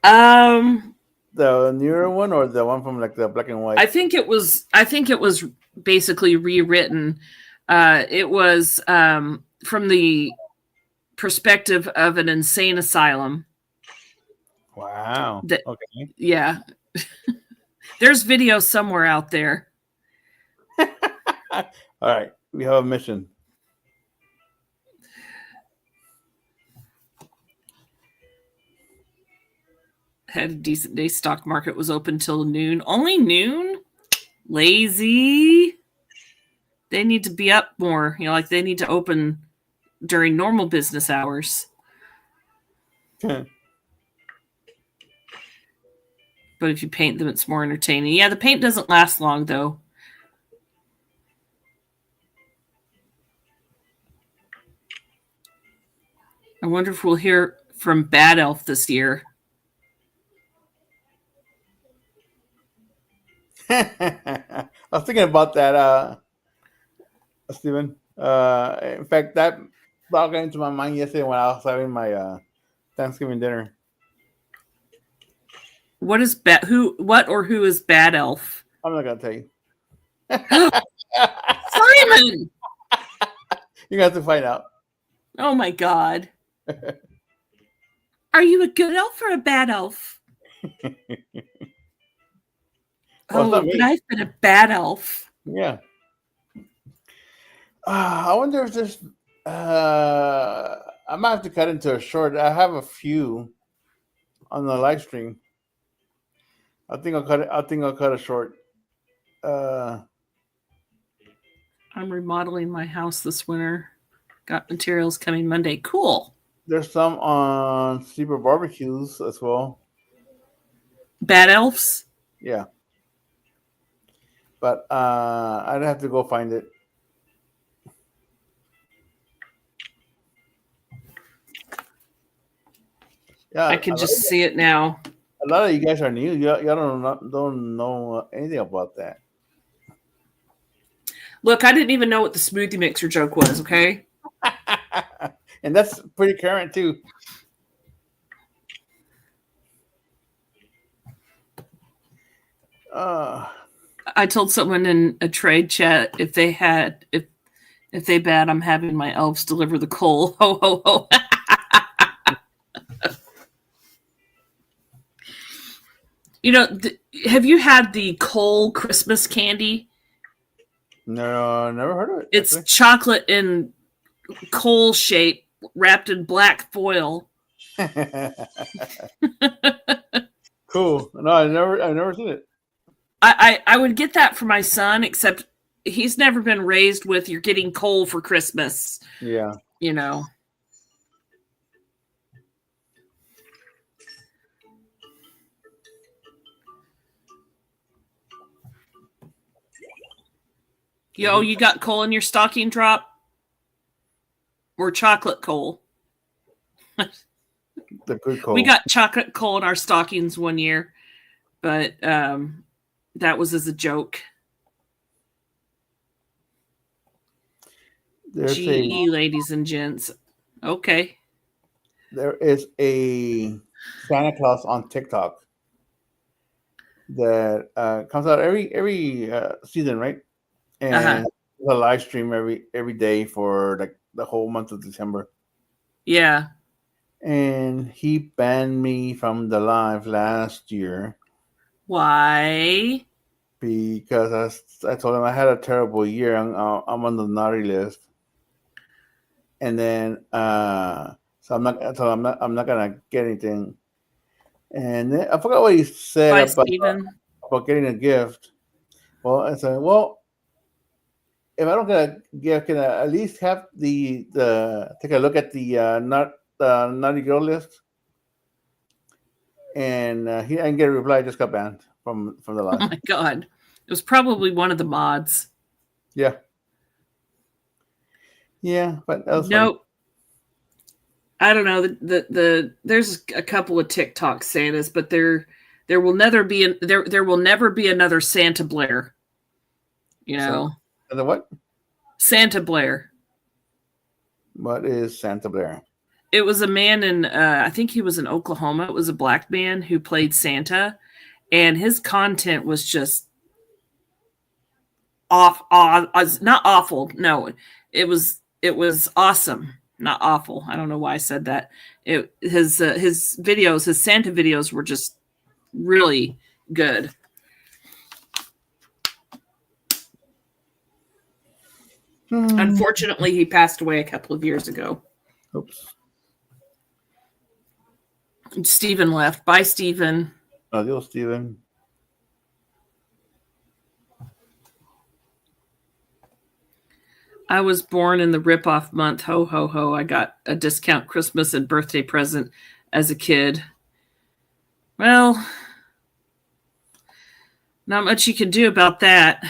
The newer one or the one from like the black and white? I think it was basically rewritten. It was from the perspective of an insane asylum. Wow. Okay. Yeah. There's video somewhere out there. All right. We have a mission. Had a decent day. Stock market was open till noon. Only noon? Lazy. They need to be up more. You know, like they need to open during normal business hours. But if you paint them, it's more entertaining. Yeah, the paint doesn't last long, though. I wonder if we'll hear from Bad Elf this year. I was thinking about that, Steven. In fact, that brought into my mind yesterday when I was having my Thanksgiving dinner. What is who is Bad Elf? I'm not gonna tell you. Simon! You're gonna have to find out. Oh my God. Are you a good elf or a bad elf? Well, but I've been a bad elf. Yeah. I wonder if there's. I might have to cut into a short. I have a few on the live stream. I think I'll cut it. I think I'll cut it short. I'm remodeling my house this winter. Got materials coming Monday. Cool. There's some on Sleeper Barbecues as well. Bad elves? Yeah. But I'd have to go find it. Yeah, I can just see it now. A lot of you guys are new. Y'all don't know anything about that. Look, I didn't even know what the smoothie mixer joke was, okay? And that's pretty current, too. I told someone in a trade chat if they bad, I'm having my elves deliver the coal. Ho, ho, ho. You know, have you had the coal Christmas candy? No, never heard of it. It's actually chocolate in coal shape, wrapped in black foil. Cool. No, I've never seen it. I would get that for my son, except he's never been raised with you're getting coal for Christmas. Yeah. You know. Yo, you got coal in your stocking drop? Or chocolate coal? The good coal. We got chocolate coal in our stockings one year, but that was as a joke. There's GE, ladies and gents. Okay. There is a Santa Claus on TikTok that comes out every season, right? And a live stream every day for like the whole month of December. Yeah. And he banned me from the live last year. Why? Because I told him I had a terrible year. I'm on the naughty list, and then so I'm not gonna get anything. And then, I forgot what he said about getting a gift. Well, I said, well, if I don't get a gift, can I at least have the take a look at the naughty girl list? And he didn't get a reply. Just got banned from the live. Oh my god, it was probably one of the mods. Yeah. Yeah, but that was nope. Funny. I don't know. There's a couple of TikTok Santas, but there will never be there will never be another Santa Blair. You know. The what? Santa Blair. What is Santa Blair? It was a man in I think he was in Oklahoma. It was a black man who played Santa, and his content was just not awful. No, it was awesome. Not awful. I don't know why I said that. His videos, his Santa videos were just really good. Unfortunately, he passed away a couple of years ago. Oops. Stephen left. Bye, Stephen. Adios, Stephen. I was born in the ripoff month. Ho, ho, ho. I got a discount Christmas and birthday present as a kid. Well, not much you can do about that.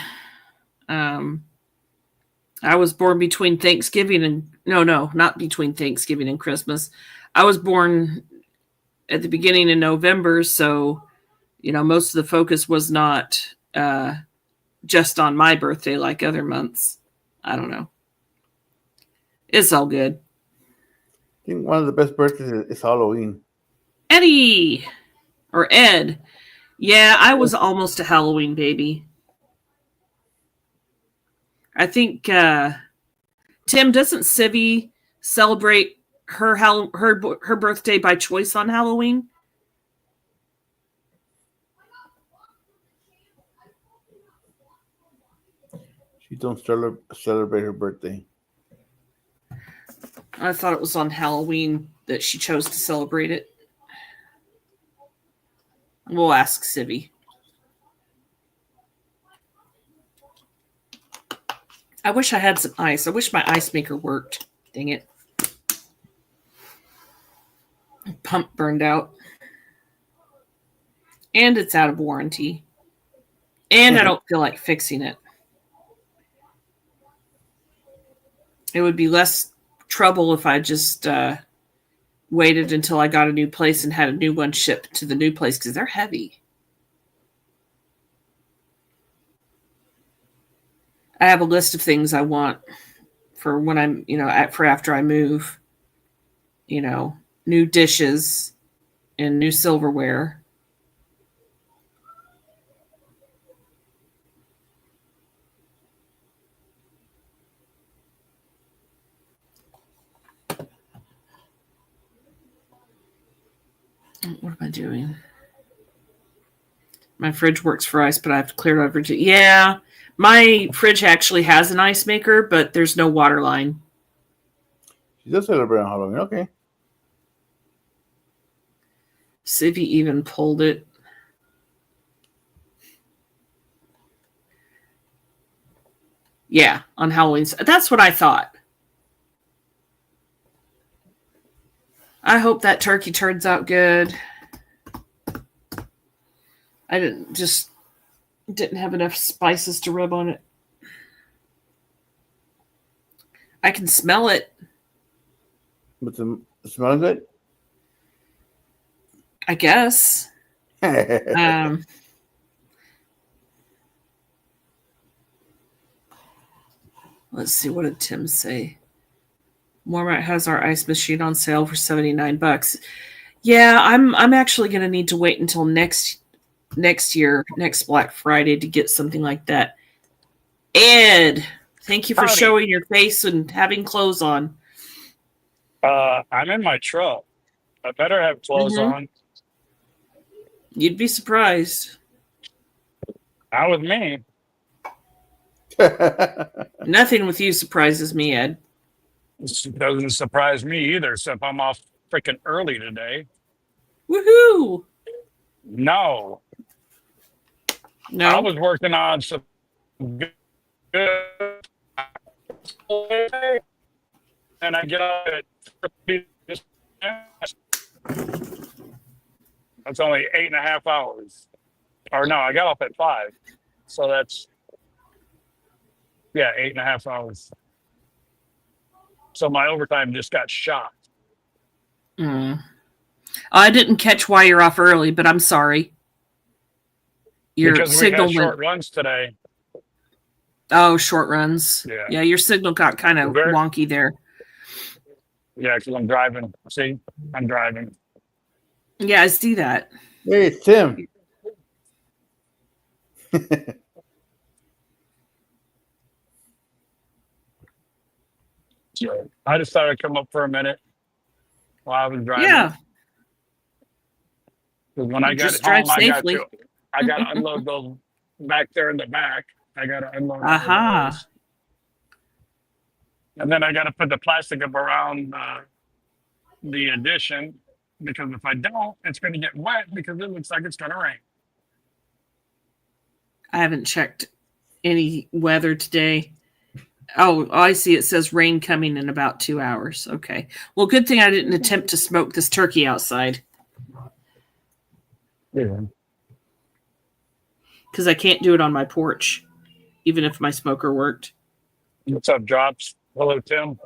I was born between Thanksgiving and... No, not between Thanksgiving and Christmas. I was born at the beginning of November, so, most of the focus was not just on my birthday like other months. I don't know. It's all good. I think one of the best birthdays is Halloween. Eddie! Or Ed. Yeah, I was almost a Halloween baby. I think, Tim, doesn't Civvy celebrate her birthday by choice on Halloween? She don't celebrate her birthday. I thought it was on Halloween that she chose to celebrate it. We'll ask Civvy. I wish I had some ice. I wish my ice maker worked. Dang it. Pump burned out. And it's out of warranty. And I don't feel like fixing it. It would be less trouble if I just waited until I got a new place and had a new one shipped to the new place, because they're heavy. I have a list of things I want for when I'm, for after I move. New dishes and new silverware. What am I doing? My fridge works for ice, but I have to clear it over to... Yeah, my fridge actually has an ice maker, but there's no water line. She does celebrate on Halloween. Okay. Civvy even pulled it. Yeah, on Halloween. That's what I thought. I hope that turkey turns out good. I didn't have enough spices to rub on it. I can smell it. But the smelling good? I guess. Let's see. What did Tim say? Walmart has our ice machine on sale for $79. Yeah, I'm actually going to need to wait until next year, next Black Friday, to get something like that. Ed, thank you for showing your face and having clothes on. I'm in my truck. I better have clothes on. You'd be surprised. Not with me. Nothing with you surprises me, Ed. It doesn't surprise me either, except I'm off freaking early today. Woohoo! No. I was working on some good, and I get up at that's only 8.5 hours. Or no, I got up at 5. So that's 8.5 hours. So my overtime just got shot. I didn't catch why you're off early, but I'm sorry. Because we had short runs today. Oh, short runs. Yeah, your signal got kind of wonky there. Yeah, because I'm driving. See, I'm driving. Yeah, I see that. Hey, it's Tim. I just thought I'd come up for a minute while I was driving. Yeah. Because when I got home, I got to unload those back there in the back. I got to unload those. And then I got to put the plastic up around the addition, because if I don't, it's going to get wet because it looks like it's going to rain. I haven't checked any weather today. Oh, I see. It says rain coming in about 2 hours. Okay. Well, good thing I didn't attempt to smoke this turkey outside. Yeah. Because I can't do it on my porch, even if my smoker worked. What's up, Drops? Hello, Tim.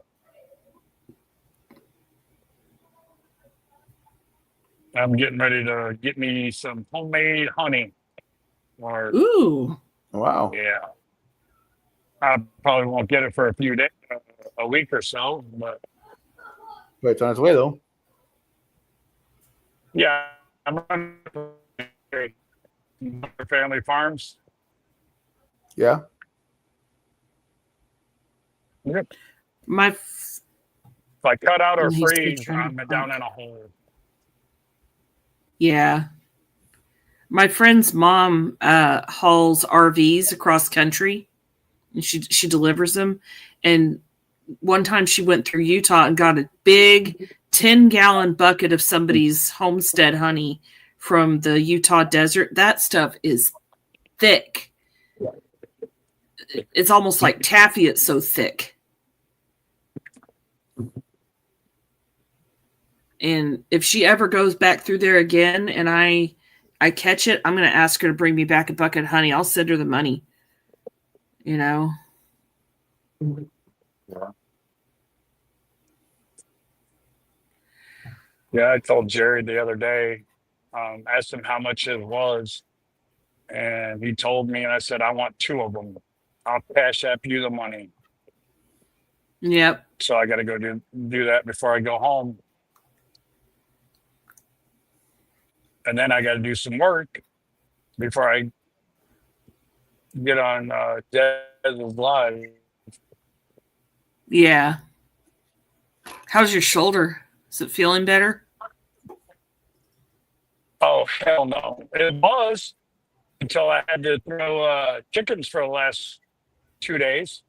I'm getting ready to get me some homemade honey. Ooh. Wow. Yeah. I probably won't get it for a few days, a week or so, but it's on its way, though. Yeah, I'm running family farms. Yeah. Yep. If I cut out or freeze, I'm down in a hole. Yeah. My friend's mom hauls RVs across country, and she delivers them. And one time she went through Utah and got a big 10-gallon bucket of somebody's homestead honey from the Utah desert. That stuff is thick. It's almost like taffy. It's so thick. And if she ever goes back through there again and I catch it, I'm going to ask her to bring me back a bucket of honey. I'll send her the money. You know? Yeah, I told Jerry the other day, asked him how much it was. And he told me, and I said, I want 2 of them. I'll cash app you the money. Yep. So I got to go do that before I go home. And then I got to do some work before I get on Dez's Live. Yeah. How's your shoulder? Is it feeling better? Oh, hell no. It was until I had to throw chickens for the last 2 days.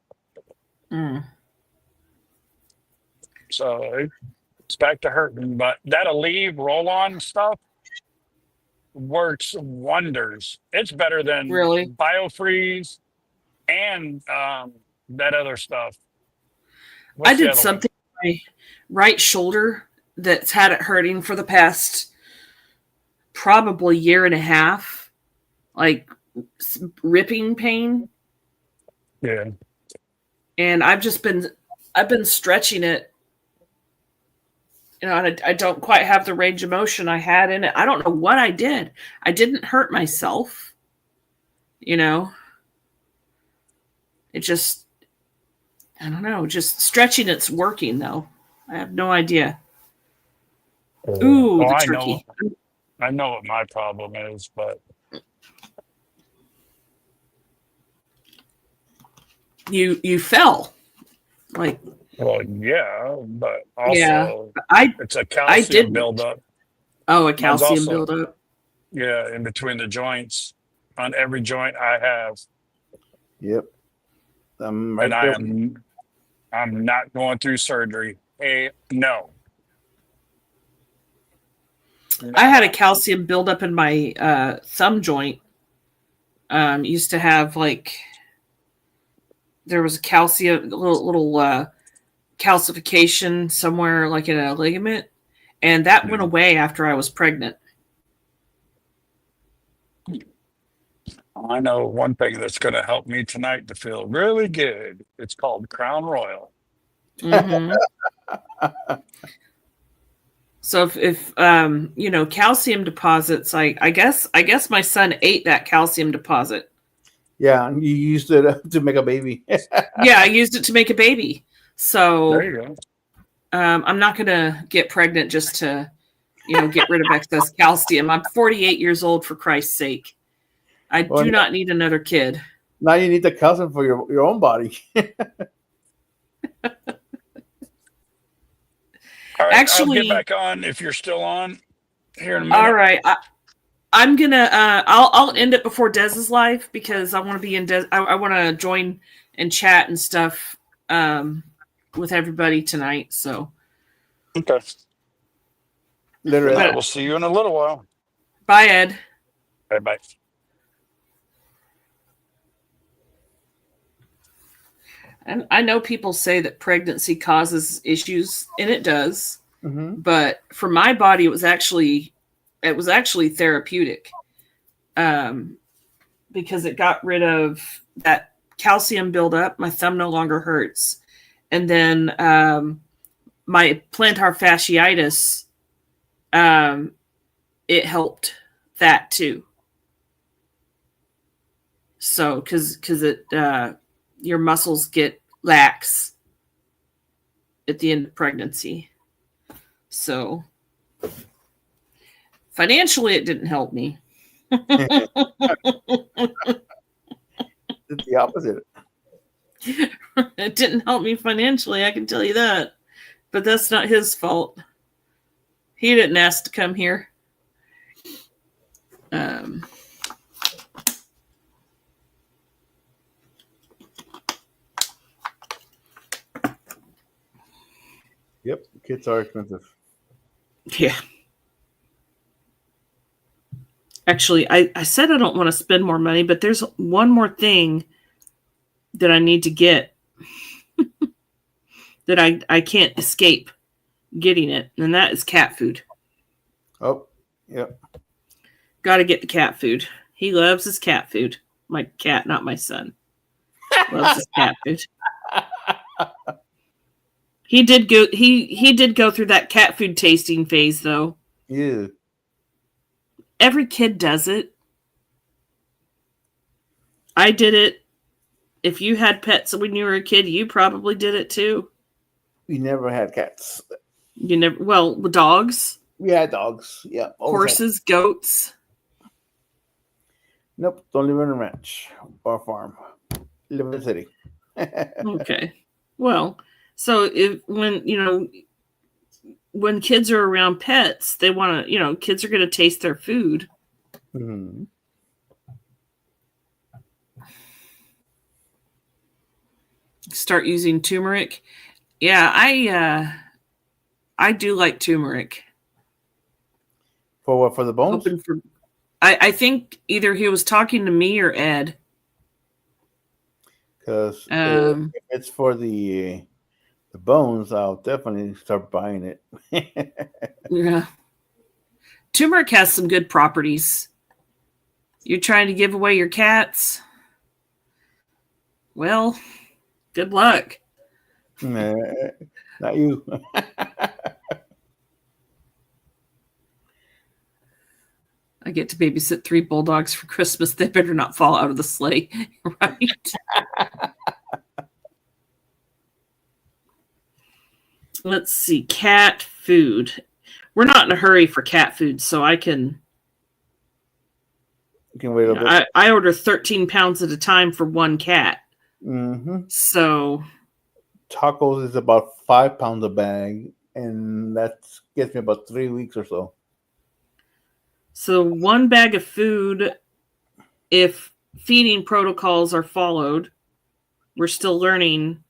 So it's back to hurting. But that Aleve roll-on stuff works wonders. It's better than BioFreeze and that other stuff. I did something with my right shoulder that's had it hurting for the past probably year and a half, like ripping pain. Yeah. And I've just been I've been stretching it. And I don't quite have the range of motion I had in it. I don't know what I did. I didn't hurt myself. It just, I don't know, just stretching it's working, though. I have no idea. Ooh, the turkey. I know what my problem is, but... You fell. Well, yeah, but also it's a calcium buildup. Oh, a calcium buildup. Yeah, in between the joints. On every joint I have. Yep. I'm not going through surgery. No. I had a calcium buildup in my thumb joint. Used to have there was a little calcification somewhere in a ligament, and that went away after I was pregnant. I know one thing that's going to help me tonight to feel really good. It's called Crown Royal. Mm-hmm. So if calcium deposits, I guess my son ate that calcium deposit. Yeah, you used it to make a baby. Yeah, I used it to make a baby. So there you go. I'm not going to get pregnant just to, get rid of excess calcium. I'm 48 years old, for Christ's sake. I do not need another kid. Now you need the calcium for your own body. All right, actually, I'll get back on if you're still on here in a minute. All right. I'm gonna I'll end it before Dez's live because I want to be in I want to join and chat and stuff with everybody tonight. So okay. Literally, we'll see you in a little while. Bye, Ed. Bye. And I know people say that pregnancy causes issues, and it does. Mm-hmm. But for my body, it was actually therapeutic, because it got rid of that calcium buildup. My thumb no longer hurts, and then my plantar fasciitis, it helped that too. So, because it your muscles get lax at the end of pregnancy. So financially, it didn't help me. It's the opposite. It didn't help me financially, I can tell you that. But that's not his fault. He didn't ask to come here. Yep, kits are expensive. Yeah. Actually, I said I don't want to spend more money, but there's one more thing that I need to get that I can't escape getting it, and that is cat food. Oh, yep. Got to get the cat food. He loves his cat food. My cat, not my son. Loves his cat food. He did go. He did go through that cat food tasting phase, though. Yeah. Every kid does it. I did it. If you had pets when you were a kid, you probably did it too. We never had cats. You never. Well, dogs. We had dogs. Yeah. Horses, goats. Nope. Don't live on a ranch or a farm. Live in the city. Okay. Well. So when kids are around pets, they want to, kids are going to taste their food. Mm-hmm. Start using turmeric. Yeah, I do like turmeric. For what? For the bones? I think either he was talking to me or Ed. Because if it's for the bones, I'll definitely start buying it. Yeah. Turmeric has some good properties. You're trying to give away your cats? Well, good luck. Nah, not you. I get to babysit 3 bulldogs for Christmas. They better not fall out of the sleigh, right? Let's see. Cat food. We're not in a hurry for cat food, so I can... You can wait a bit. I order 13 pounds at a time for one cat. Mm-hmm. So... Tacos is about 5 pounds a bag, and that gets me about 3 weeks or so. So one bag of food, if feeding protocols are followed, we're still learning,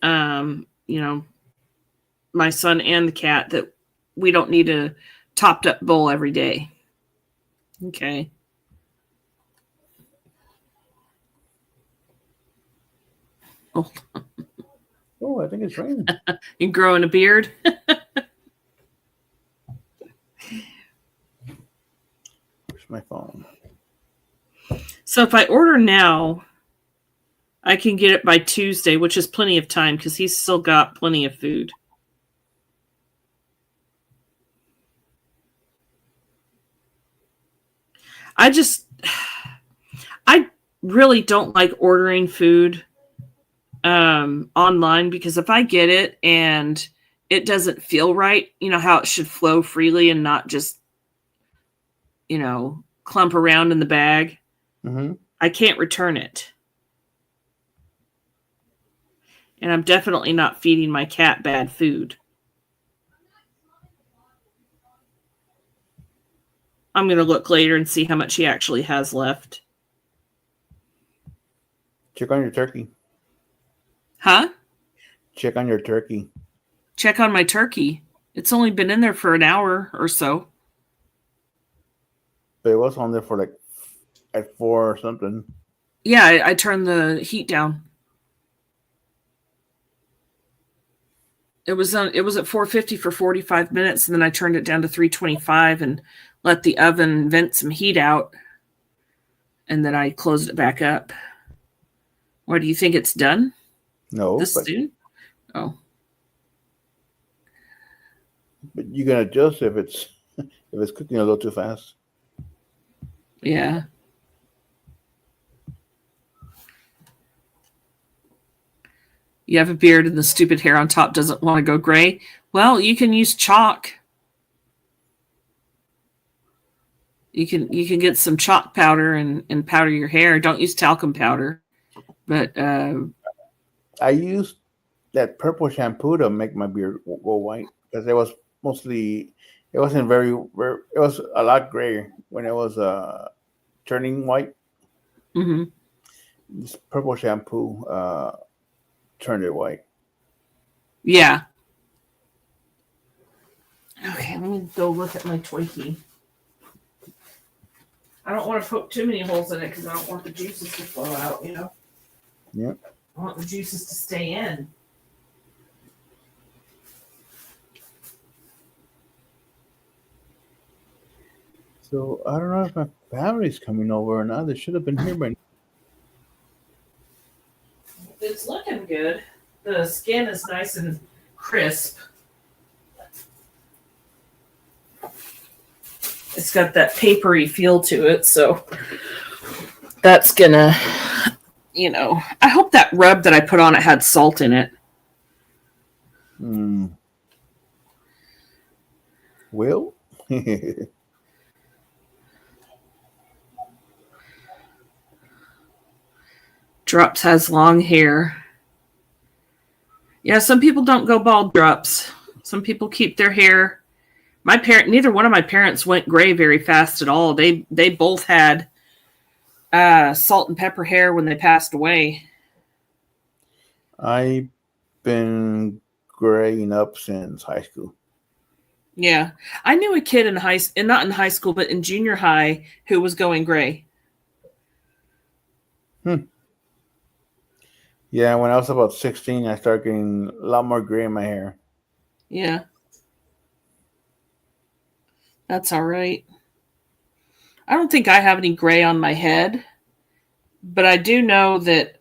my son and the cat, that we don't need a topped up bowl every day. Okay. Oh, I think it's raining. You growing a beard? Where's my phone? So if I order now, I can get it by Tuesday, which is plenty of time because he's still got plenty of food. I really don't like ordering food online, because if I get it and it doesn't feel right, how it should flow freely and not just, clump around in the bag, Mm-hmm. I can't return it. And I'm definitely not feeding my cat bad food. I'm going to look later and see how much he actually has left. Check on your turkey. Huh? Check on your turkey. Check on my turkey. It's only been in there for an hour or so. But it was on there for at 4 or something. Yeah, I turned the heat down. It was at 450 for 45 minutes, and then I turned it down to 325 and let the oven vent some heat out, and then I closed it back up. What, do you think it's done? No. This soon? Oh. But you can adjust if it's cooking a little too fast. Yeah. You have a beard and the stupid hair on top doesn't want to go gray. Well, you can use chalk. You can get some chalk powder and powder your hair. Don't use talcum powder. But I used that purple shampoo to make my beard go white, because it was mostly, it wasn't very, it was a lot grayer when it was turning white. Mm-hmm. This purple shampoo turned it white. Yeah. Okay, let me go look at my toy key. I don't want to poke too many holes in it because I don't want the juices to flow out, Yep. I want the juices to stay in. So I don't know if my family's coming over or not. They should have been here by now. It's looking good. The skin is nice and crisp. It's got that papery feel to it, so that's gonna, I hope that rub that I put on it had salt in it. Will? Drops has long hair. Yeah, some people don't go bald, Drops. Some people keep their hair. Neither one of my parents went gray very fast at all. They both had salt and pepper hair when they passed away. I've been graying up since high school. Yeah, I knew a kid not in high school, but in junior high, who was going gray. Yeah, when I was about 16, I started getting a lot more gray in my hair. Yeah. That's all right. I don't think I have any gray on my head, but I do know that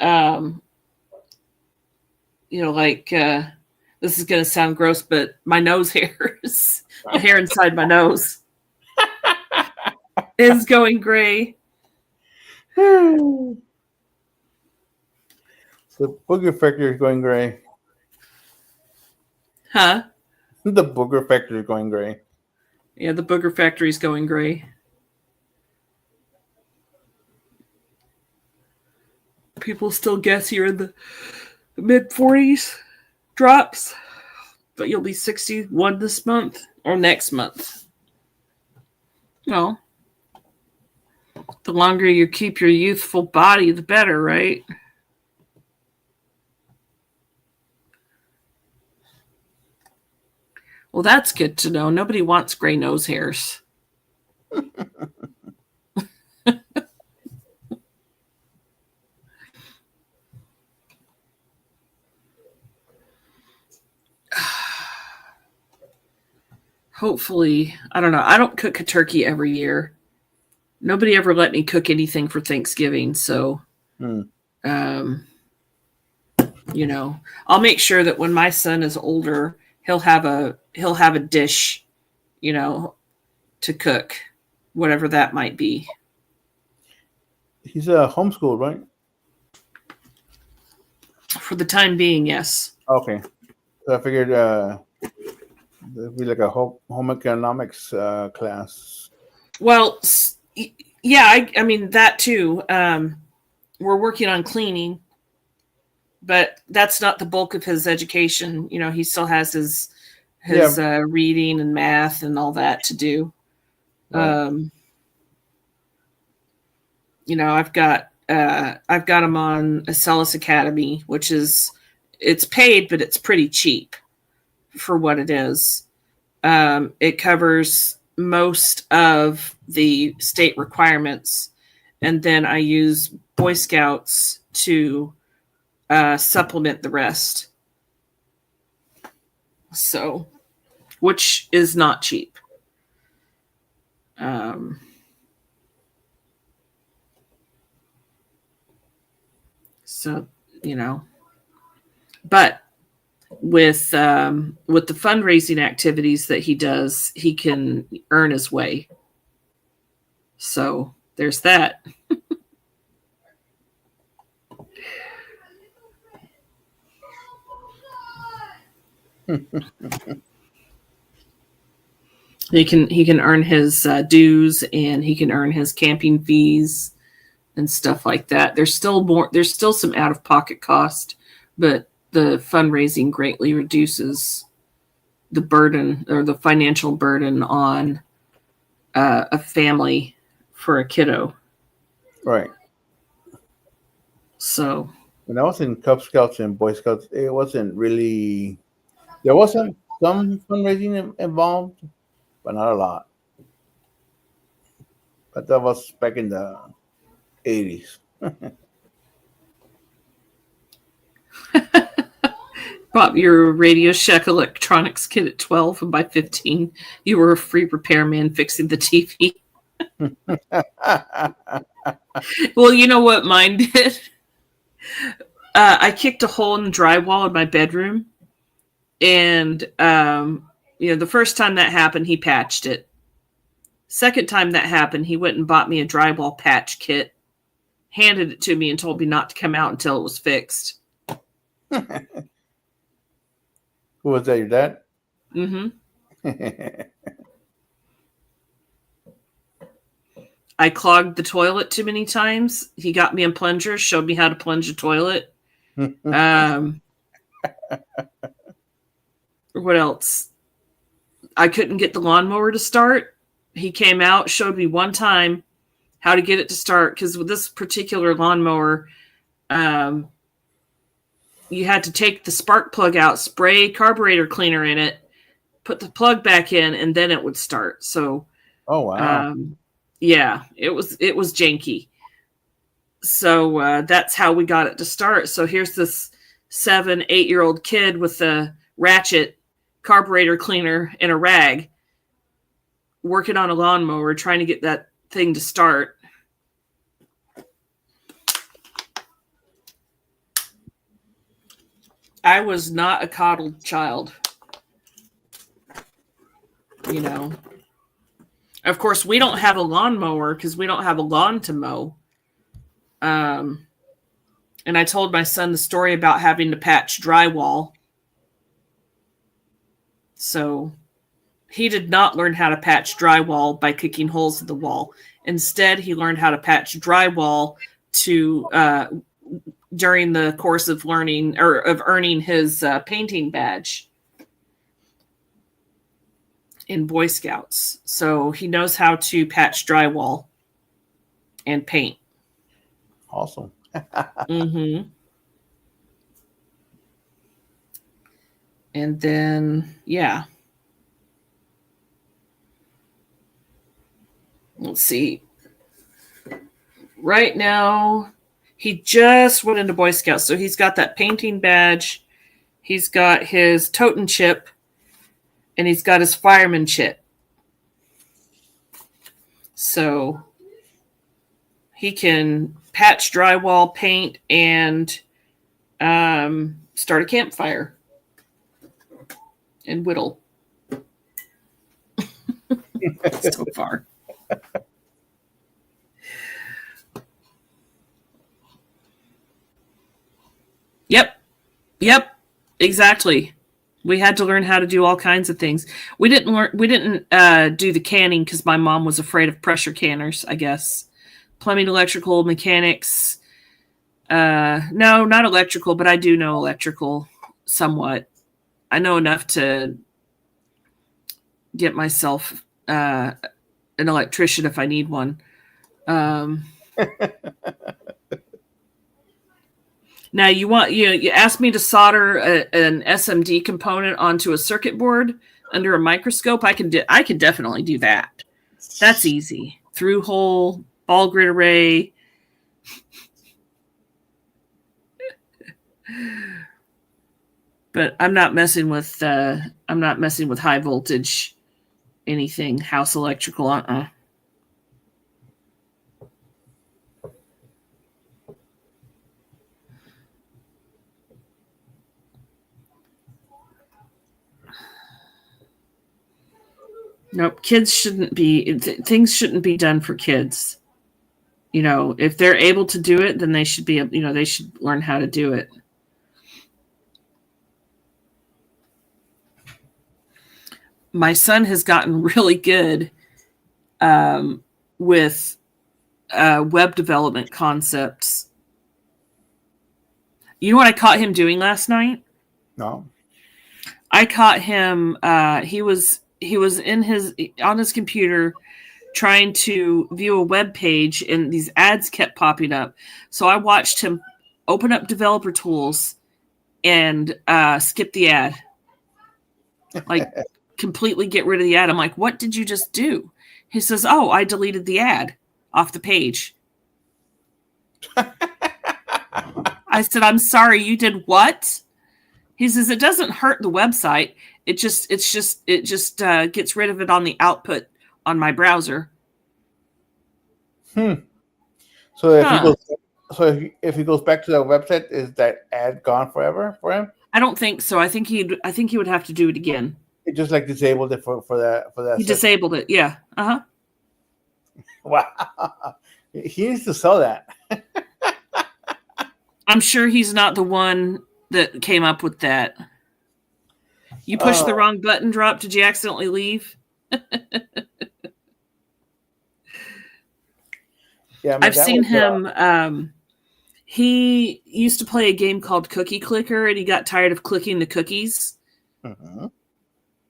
like this is going to sound gross, but my nose hairs, the hair inside my nose is going gray. The booger factor is going gray. Huh? The booger factor is going gray. Yeah, the booger factory is going gray. People still guess you're in the mid 40s drops, but you'll be 61 this month or next month. Well, the longer you keep your youthful body, the better, right? Well, that's good to know. Nobody wants gray nose hairs. Hopefully, I don't know. I don't cook a turkey every year. Nobody ever let me cook anything for Thanksgiving, so I'll make sure that when my son is older, he'll have a dish, to cook, whatever that might be. He's homeschooled, right? For the time being, yes. Okay, so I figured it'd be like a home economics class. Well, yeah, I mean that too. We're working on cleaning, but that's not the bulk of his education. He still has his reading and math and all that to do. Right. I've got him on Acellus Academy, which it's paid, but it's pretty cheap for what it is. It covers most of the state requirements, and then I use Boy Scouts to supplement the rest. So, which is not cheap. But with the fundraising activities that he does, he can earn his way. So there's that. He can earn his dues, and he can earn his camping fees and stuff like that. There's still some out-of-pocket cost, but the fundraising greatly reduces the burden or the financial burden on a family for a kiddo. Right. So when I was in Cub Scouts and Boy Scouts, it wasn't really. There was some fundraising involved, but not a lot. But that was back in the 80s. Bought your Radio Shack electronics kit at 12, and by 15, you were a free repairman fixing the TV. Well, you know what mine did? I kicked a hole in the drywall in my bedroom, and the first time that happened, he patched it. Second time that happened, he went and bought me a drywall patch kit, handed it to me, and told me not to come out until it was fixed. Who was that, your dad? Mm-hmm. I clogged the toilet too many times. He got me a plunger, showed me how to plunge a toilet. What else? I couldn't get the lawnmower to start. He came out, showed me one time how to get it to start, because with this particular lawnmower, you had to take the spark plug out, spray carburetor cleaner in it, put the plug back in, and then it would start. So, oh wow, yeah, it was janky. So that's how we got it to start. So here's this 7-8-year-old kid with a ratchet, carburetor cleaner, and a rag, working on a lawnmower, trying to get that thing to start. I was not a coddled child. You know. Of course, we don't have a lawnmower because we don't have a lawn to mow. And I told my son the story about having to patch drywall. So he did not learn how to patch drywall by kicking holes in the wall. Instead, he learned how to patch drywall during the course of learning or of earning his painting badge in Boy Scouts. So he knows how to patch drywall and paint. Awesome. Mm-hmm. And then, yeah. Let's see. Right now, he just went into Boy Scouts. So he's got that painting badge. He's got his totem chip. And he's got his fireman chip. So he can patch drywall, paint, and start a campfire. And whittle. So far. Yep. Exactly. We had to learn how to do all kinds of things. We didn't do the canning because my mom was afraid of pressure canners, I guess. Plumbing, electrical, mechanics. No, not electrical, but I do know electrical somewhat. I know enough to get myself an electrician if I need one. Now you asked me to solder an SMD component onto a circuit board under a microscope. I can definitely do that. That's easy. Through hole, ball grid array. But I'm not messing with high voltage anything, house electrical. Nope, things shouldn't be done for kids. You know, if they're able to do it, then they should learn how to do it. My son has gotten really good with web development concepts. You know what I caught him doing last night? No. I caught him. He was on his computer trying to view a web page, and these ads kept popping up. So I watched him open up developer tools and skip the ad. Like completely get rid of the ad. I'm like, what did you just do? He says, oh, I deleted the ad off the page. I said, I'm sorry, you did what? He says, it doesn't hurt the website. It just gets rid of it on the output on my browser. So if he goes back to the website, is that ad gone forever for him? I don't think so. I think he would have to do it again. It just like disabled it for that. He disabled it. Yeah. Wow. He needs to sell that. I'm sure he's not the one that came up with that. You pushed the wrong button, Drop. Did you accidentally leave? Yeah, I've seen him. He used to play a game called Cookie Clicker, and he got tired of clicking the cookies. Uh-huh.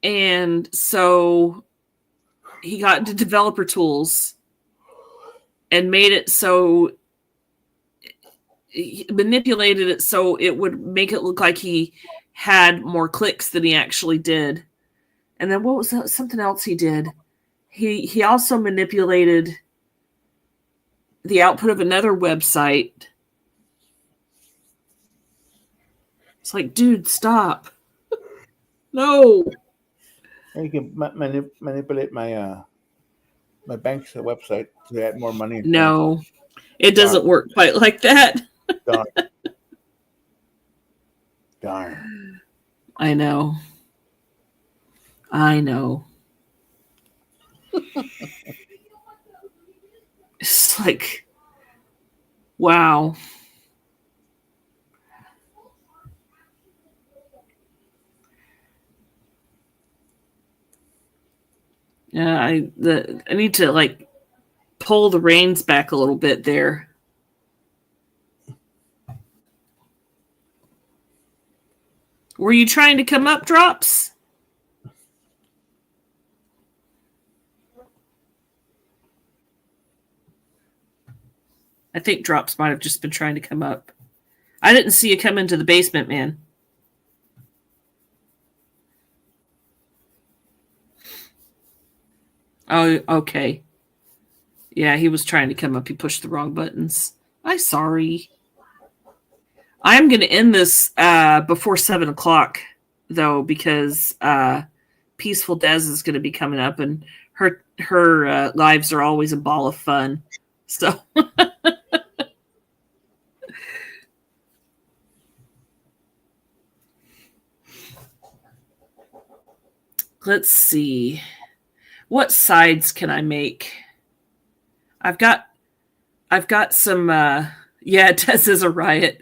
And so he got into developer tools and made it so he manipulated it so it would make it look like he had more clicks than he actually did. And then what was that? Something else he did? He also manipulated the output of another website. It's like, dude, stop. No. You can manipulate my my bank's website to add more money. No, it doesn't work quite like that. Darn. I know. It's like, wow. Yeah, I need to like pull the reins back a little bit there. Were you trying to come up, Drops? I think Drops might have just been trying to come up. I didn't see you come into the basement, man. Oh, okay. Yeah, he was trying to come up. He pushed the wrong buttons. I'm sorry. I'm going to end this before 7 o'clock, though, because Peaceful Des is going to be coming up, and her lives are always a ball of fun. So let's see. What sides can I make? I've got some yeah, Des is a riot.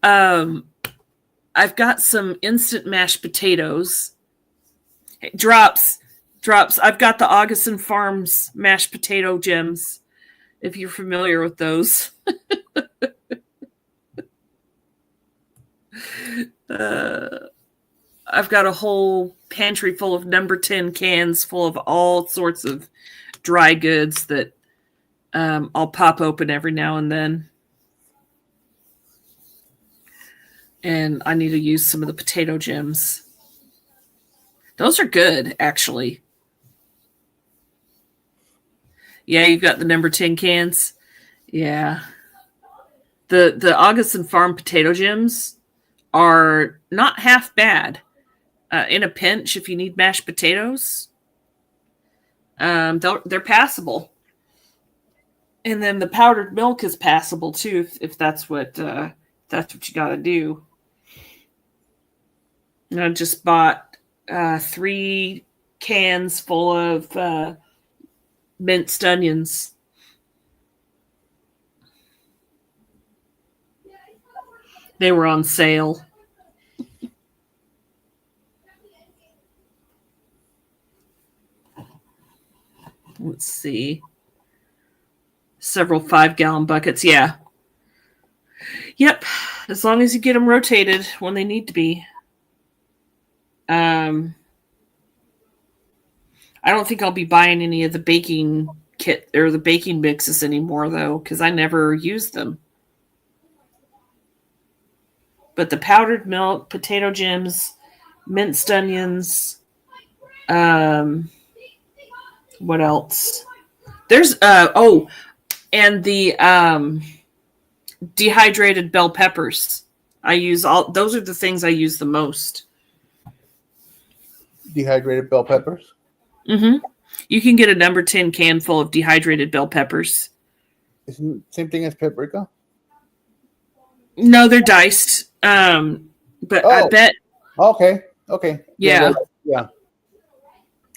I've got some instant mashed potatoes. Hey, Drops. I've got the Augustin Farms mashed potato gems, if you're familiar with those. I've got a whole pantry full of number 10 cans full of all sorts of dry goods that I'll pop open every now and then. And I need to use some of the potato gems. Those are good, actually. Yeah, you've got the number 10 cans. Yeah. The Augustin Farm potato gems are not half bad. In a pinch, if you need mashed potatoes, they're passable. And then the powdered milk is passable too, if that's what you got to do. And I just bought 3 cans full of minced onions. They were on sale. Let's see. Several 5-gallon buckets. Yeah. Yep. As long as you get them rotated when they need to be. I don't think I'll be buying any of the baking kit or the baking mixes anymore, though, because I never use them. But the powdered milk, potato gems, minced onions. What else? There's and the dehydrated bell peppers. I use all those are the things I use the most. Dehydrated bell peppers? Mm-hmm. You can get a number 10 can full of dehydrated bell peppers. Isn't it the same thing as paprika? No, they're diced. But I bet. Okay. Yeah. Yeah.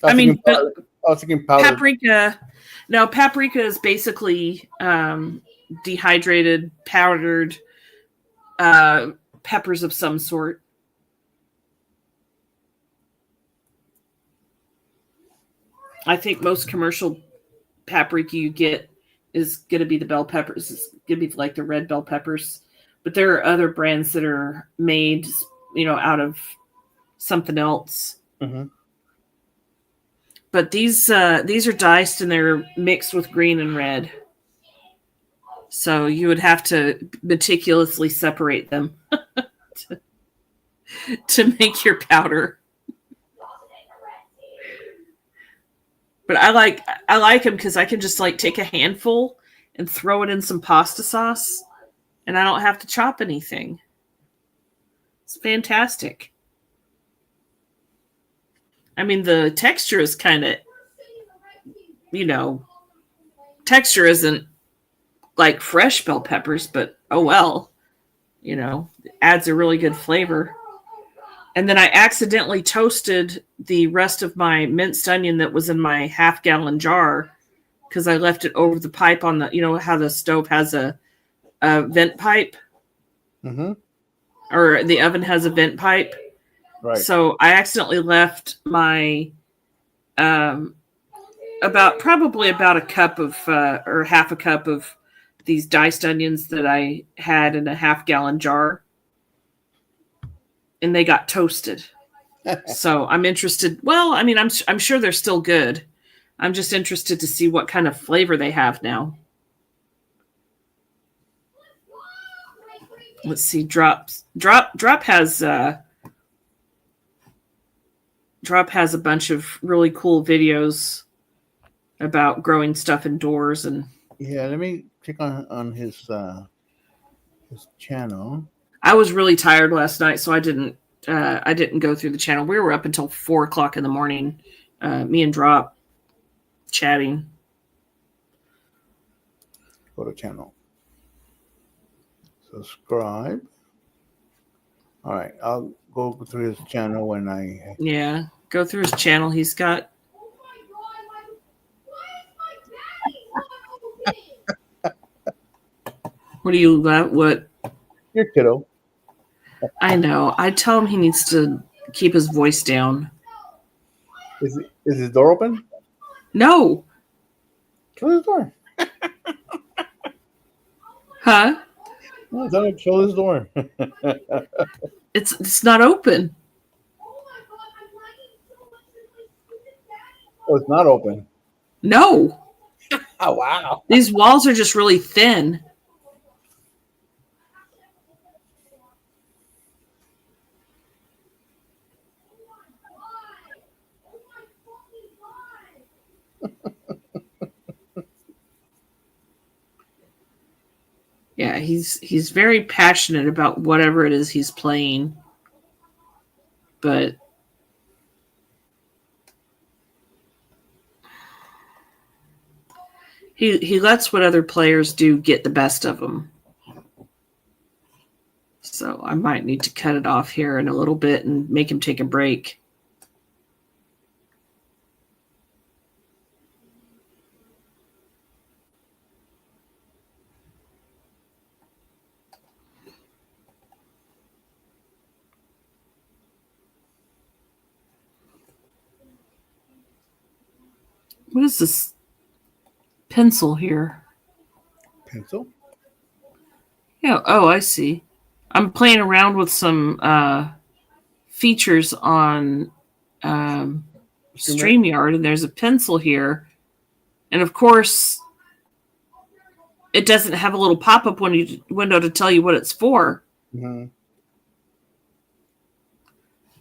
I was thinking powder. Paprika. No, paprika is basically dehydrated, powdered peppers of some sort. I think most commercial paprika you get is going to be the bell peppers. It's going to be like the red bell peppers. But there are other brands that are made, out of something else. Mm-hmm. But these are diced and they're mixed with green and red. So you would have to meticulously separate them to make your powder. But I like them because I can just take a handful and throw it in some pasta sauce, and I don't have to chop anything. It's fantastic. I mean, the texture is kind of, texture isn't like fresh bell peppers, but oh well, it adds a really good flavor. And then I accidentally toasted the rest of my minced onion that was in my half-gallon jar because I left it over the pipe on the, you know how the stove has a vent pipe? Mm-hmm. Or the oven has a vent pipe. Right. So I accidentally left my probably about a cup of or half a cup of these diced onions that I had in a half-gallon jar, and they got toasted. So I'm interested. Well, I mean, I'm sure they're still good. I'm just interested to see what kind of flavor they have now. Let's see. Drop has Drop has a bunch of really cool videos about growing stuff indoors. And yeah, let me check on his channel. I was really tired last night, so I didn't go through the channel. We were up until 4:00 in the morning, me and Drop chatting. Go to channel. Subscribe. All right, I'll go through his channel when I. Yeah, go through his channel. He's got. What do you what? Your kiddo. I know. I tell him he needs to keep his voice down. Is his door open? No. Close his door. Huh? No, tell him to close his door. It's not open. Oh, it's not open. No. Oh, wow. These walls are just really thin. Yeah, he's very passionate about whatever it is he's playing. But he lets what other players do get the best of him. So I might need to cut it off here in a little bit and make him take a break. What is this pencil here? Pencil? Yeah. Oh, I see. I'm playing around with some features on StreamYard, and there's a pencil here. And of course, it doesn't have a little pop-up window to tell you what it's for. Mm-hmm.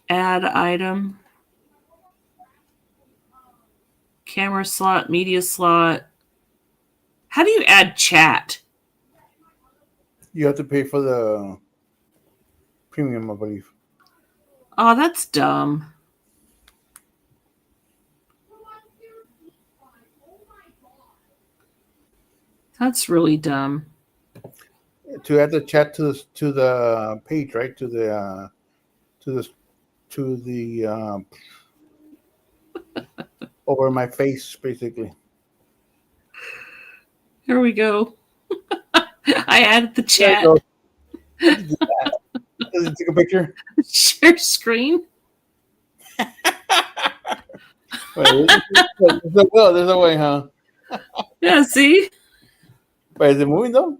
Add item. Camera slot, media slot. How do you add chat? You have to pay for the premium, I believe. Oh, that's dumb. That's really dumb. To add the chat to the page, right? To the over my face, basically. Here we go. I added the chat. Does it take a picture? Share screen. Wait, there's a way, huh? Yeah, see? Wait, is it moving though?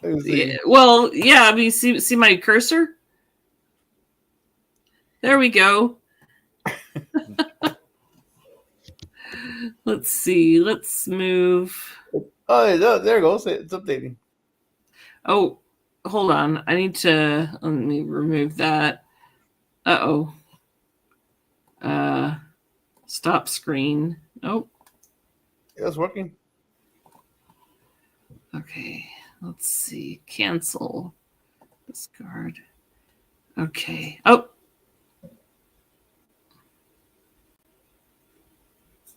Yeah, well, yeah, I mean, see my cursor? There we go. Let's see. Let's move. Oh, there it goes. It's updating. Oh, hold on. Let me remove that. Uh-oh. Stop screen. Oh. Yeah, it's working. Okay. Let's see. Cancel. Discard. Okay. Oh.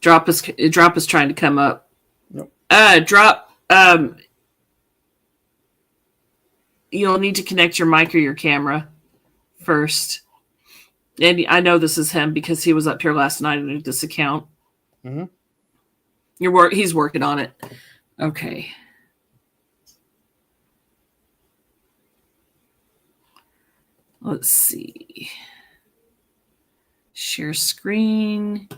Drop is trying to come up. Nope. Drop. You'll need to connect your mic or your camera first. And I know this is him because he was up here last night in this account. Mm-hmm. He's working on it. Okay. Let's see. Share screen.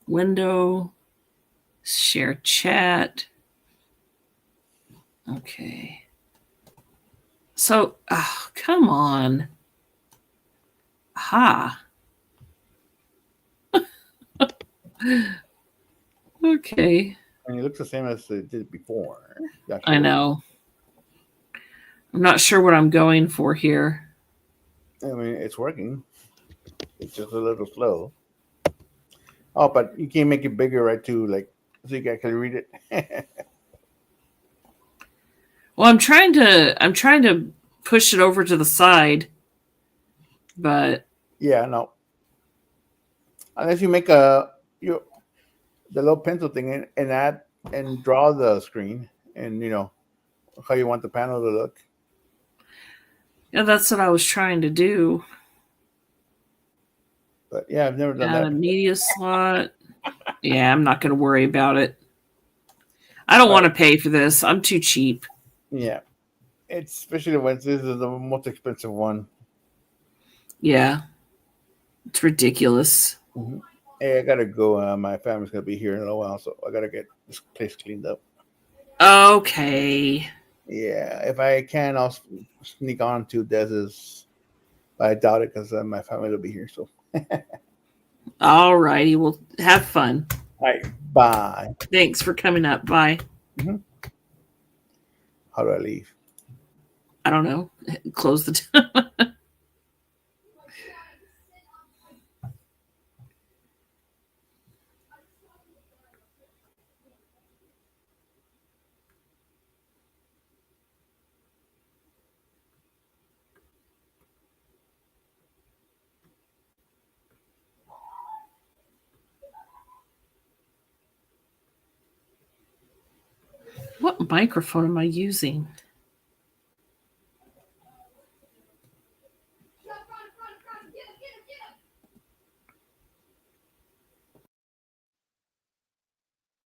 Window. Share chat. Okay. So, come on. Ha. Okay. And it looks the same as it did before. I know. I'm not sure what I'm going for here. I mean, it's working. It's just a little slow. Oh, but you can make it bigger, right? Too, like so you can actually read it. Well, I'm trying to push it over to the side, but yeah, no. Unless you make the little pencil thing and add and draw the screen and how you want the panel to look. Yeah, that's what I was trying to do. But yeah, I've never done Add that. a media slot. Yeah, I'm not going to worry about it. I don't want to pay for this. I'm too cheap. Yeah, it's especially when this is the most expensive one. Yeah, it's ridiculous. Mm-hmm. Hey, I gotta go. My family's gonna be here in a while, so I gotta get this place cleaned up. Okay. Yeah, if I can, I'll sneak on to Dez's. But I doubt it because my family will be here. So. All righty. Well, have fun. All right. Bye. Thanks for coming up. Bye. Mm-hmm. How do I leave? I don't know. Close the. What microphone am I using?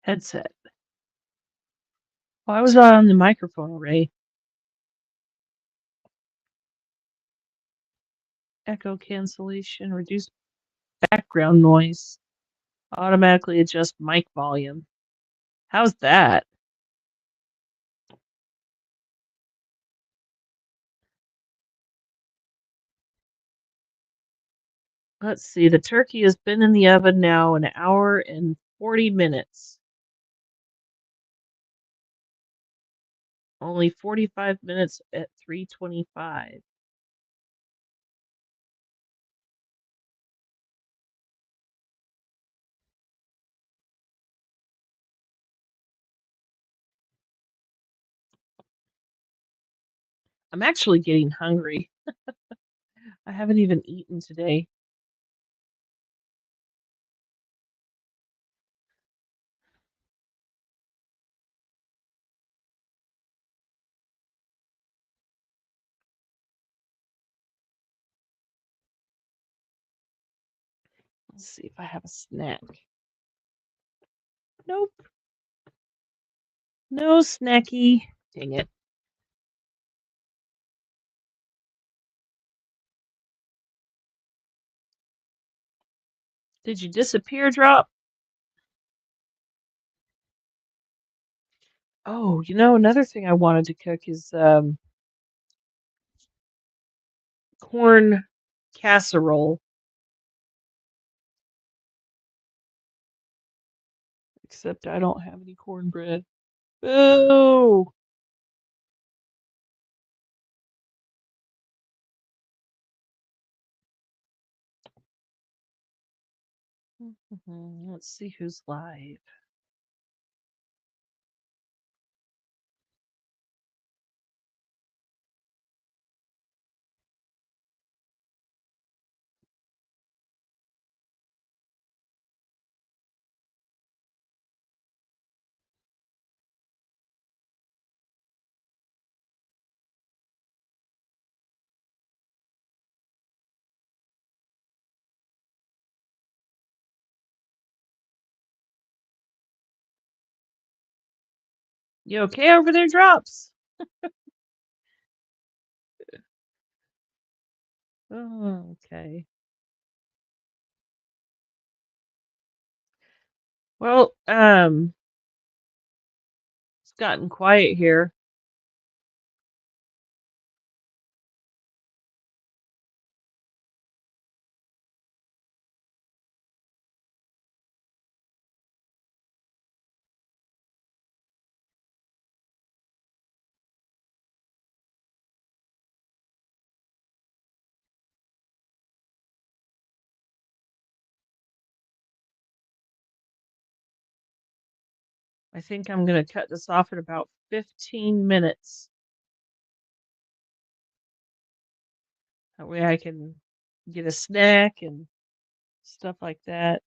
Headset. Why was I on the microphone array? Echo cancellation, reduce background noise, automatically adjust mic volume. How's that? Let's see. The turkey has been in the oven now an hour and 40 minutes. Only 45 minutes at 325. I'm actually getting hungry. I haven't even eaten today. Let's see if I have a snack. Nope. No snacky. Dang it. Did you disappear, Drop? Oh, another thing I wanted to cook is corn casserole. Except I don't have any cornbread. Boo! Let's see who's live. You okay over there, Drops? Oh, okay. Well, it's gotten quiet here. I think I'm going to cut this off at about 15 minutes. That way I can get a snack and stuff like that.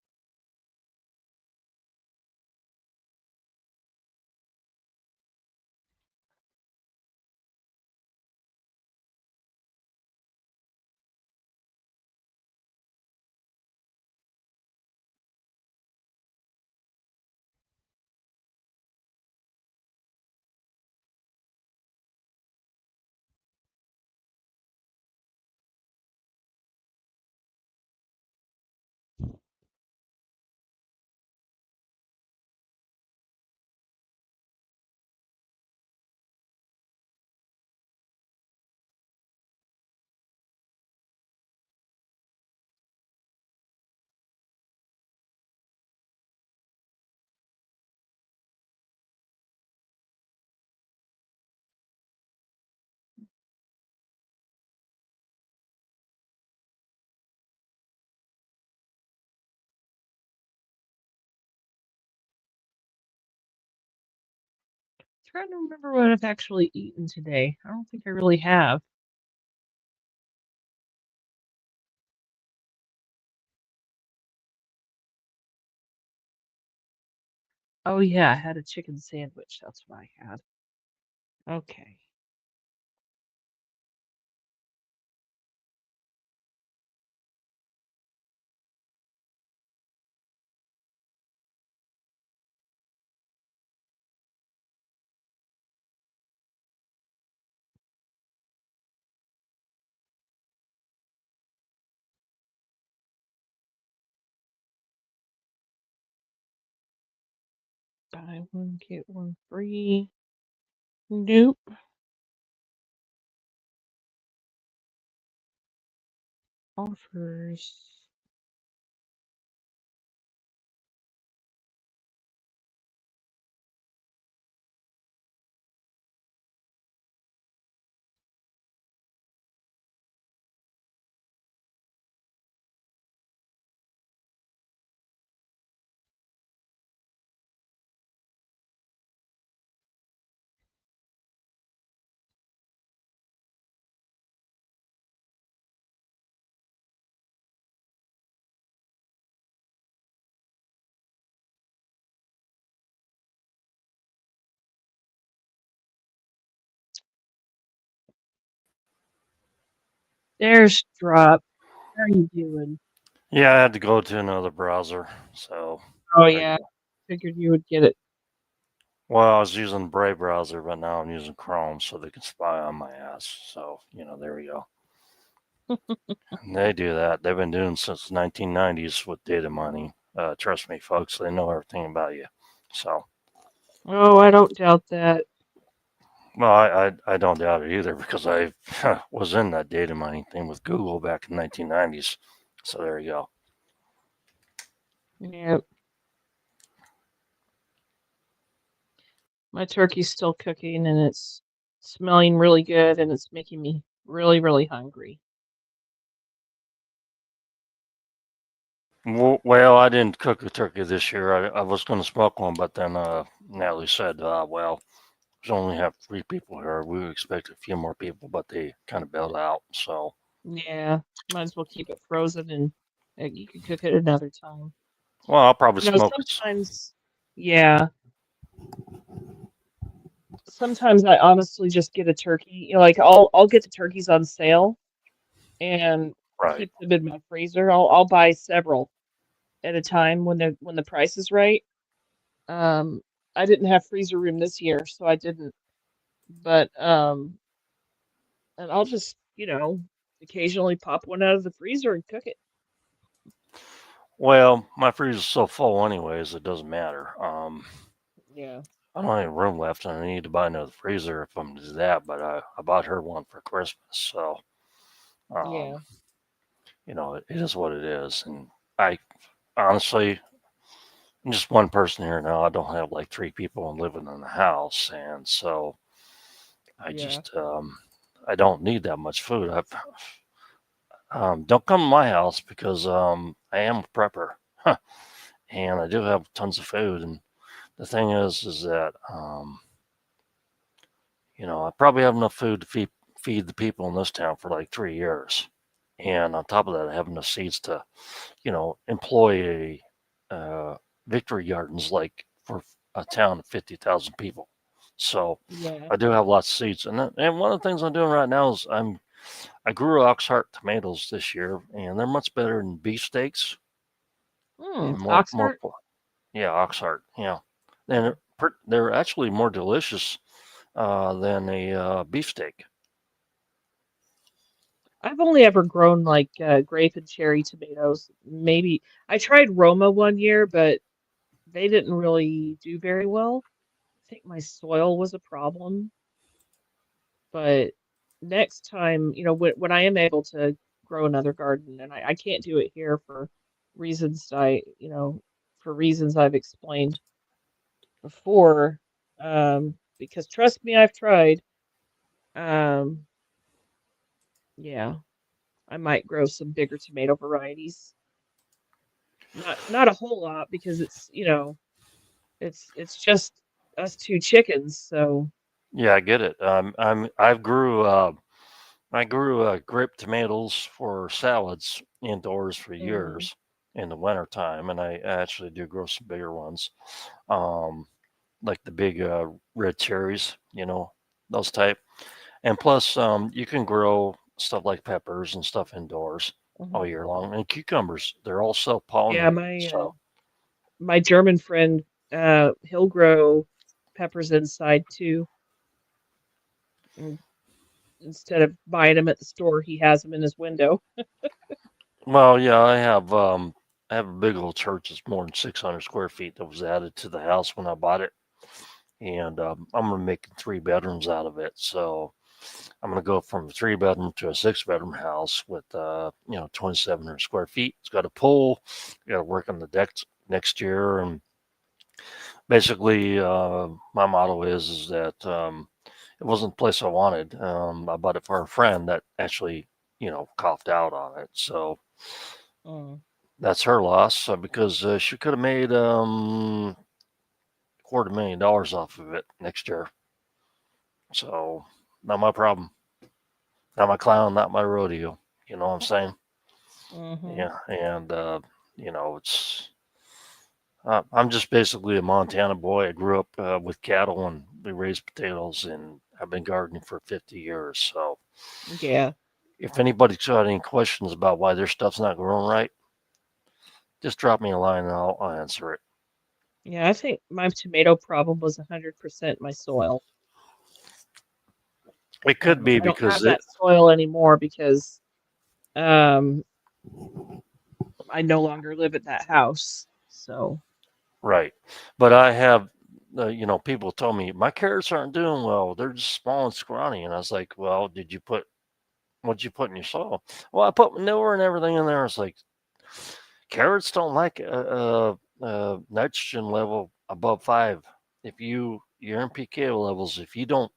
Trying to remember what I've actually eaten today. I don't think I really have. Oh yeah, I had a chicken sandwich. That's what I had. Okay. Buy one, get one free. Nope. Offers. There's Drop. How are you doing? Yeah, I had to go to another browser. So. Oh yeah, figured you would get it. Well, I was using Brave browser, but now I'm using Chrome, so they can spy on my ass. So there we go. They do that. They've been doing since the 1990s with data mining. Trust me, folks. They know everything about you. So. Oh, I don't doubt that. Well, I don't doubt it either because I was in that data mining thing with Google back in the 1990s. So there you go. Yep. My turkey's still cooking and it's smelling really good and it's making me really, really hungry. Well, I didn't cook a turkey this year. I was going to smoke one, but then Natalie said, well, we only have 3 people here. We expect a few more people, but they kind of bailed out. So yeah, might as well keep it frozen and you can cook it another time. Well, I'll probably smoke. Sometimes, yeah. Sometimes I honestly just get a turkey. Like I'll get the turkeys on sale and keep them in my freezer. I'll buy several at a time when the price is right. I didn't have freezer room this year, so I didn't. But and I'll just, occasionally pop one out of the freezer and cook it. Well, my freezer's so full anyways, it doesn't matter. Yeah. I don't have any room left, and I need to buy another freezer if I'm to do that. But I bought her one for Christmas, so Yeah. it is what it is. And I honestly, I'm just one person here now. I don't have like 3 people living in the house, and so I Yeah. just I don't need that much food. Don't come to my house because I am a prepper, and I do have tons of food. And the thing is that I probably have enough food to feed the people in this town for like 3 years. And on top of that, I have enough seeds to, employ a victory gardens like for a town of 50,000 people. So Yeah. I do have lots of seeds. And one of the things I'm doing right now is I grew Oxheart tomatoes this year, and they're much better than beefsteaks and more Oxford? yeah, Oxheart, yeah. And they're actually more delicious than a beefsteak. I've only ever grown like grape and cherry tomatoes. Maybe I tried Roma one year, but they didn't really do very well. I think my soil was a problem. But next time, when I am able to grow another garden, and I can't do it here for reasons for reasons I've explained before, because trust me, I've tried. Um, yeah, I might grow some bigger tomato varieties. Not a whole lot because it's just us 2 chickens, so Yeah, I get it. I grew grape tomatoes for salads indoors for mm, years in the winter time, and I actually do grow some bigger ones, um, like the big red cherries, those type. And plus, you can grow stuff like peppers and stuff indoors all mhm. year long, and cucumbers. They're all Yeah, self-pollinated. my So my German friend, he'll grow peppers inside too. And instead of buying them at the store, he has them in his window. well, yeah, I have a big old church that's more than 600 square feet that was added to the house when I bought it, and I'm gonna make 3 bedrooms out of it. So I'm gonna go from a 3 bedroom to a 6 bedroom house with 2,700 square feet. It's got a pool. Got to work on the deck next year, and basically my motto is that it wasn't the place I wanted. I bought it for a friend that actually coughed out on it. So Mm. that's her loss because she could have made $250,000 off of it next year. So not my problem, not my clown, not my rodeo. You know what I'm saying? Mhm. Yeah, and it's. I'm just basically a Montana boy. I grew up with cattle and we raised potatoes, and I've been gardening for 50 years. So Yeah. if anybody's got any questions about why their stuff's not growing right, just drop me a line and I'll answer it. Yeah, I think my tomato problem was 100% my soil. It could be I don't have because that soil anymore because um I no longer live at that house. So, right. But I have, people told me my carrots aren't doing well. They're just small and scrawny. And I was like, well, what'd you put in your soil? Well, I put manure and everything in there. It's like, carrots don't like a nitrogen level above 5. If your NPK levels, if you don't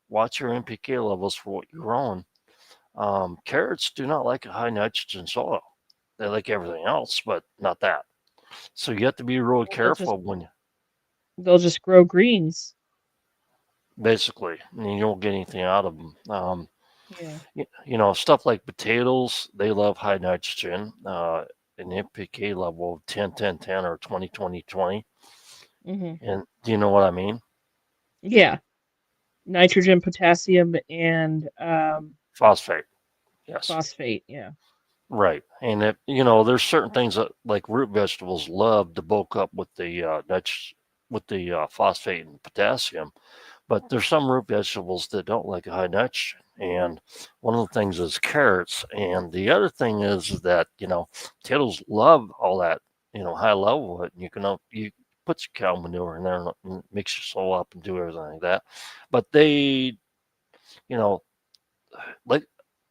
watch your NPK levels for what you're growing, carrots do not like a high nitrogen soil. They like everything else, but not that. So you have to be really well, they'll just careful when they'll just grow greens. basically, and you don't get anything out of them. Yeah. Stuff like potatoes, they love high nitrogen, an NPK level of 10, 10, 10 or 20, 20, 20. Mhm. And do you know what I mean? Yeah. Nitrogen, potassium, and Phosphate. Yes. phosphate. Yeah. Right. And there's certain things that like root vegetables love to bulk up with the with the phosphate and potassium. But there's some root vegetables that don't like high nitrogen, and one of the things is carrots, and the other thing is that potatoes love all that high level of it. And you put your cow manure in there and mix your soil up and do everything like that, but they like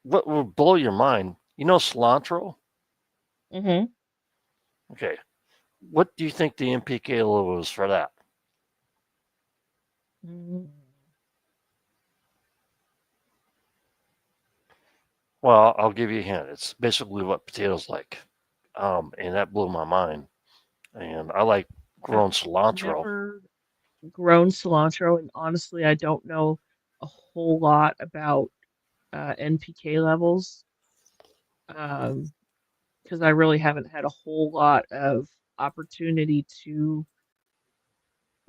what would blow your mind, cilantro. Mm-hmm. Okay, what do you think the NPK level is for that? Mm-hmm. Well, I'll give you a hint. It's basically what potatoes like, and that blew my mind. And I like growing cilantro. Never grown cilantro, and honestly, I don't know a whole lot about NPK levels because I really haven't had a whole lot of opportunity to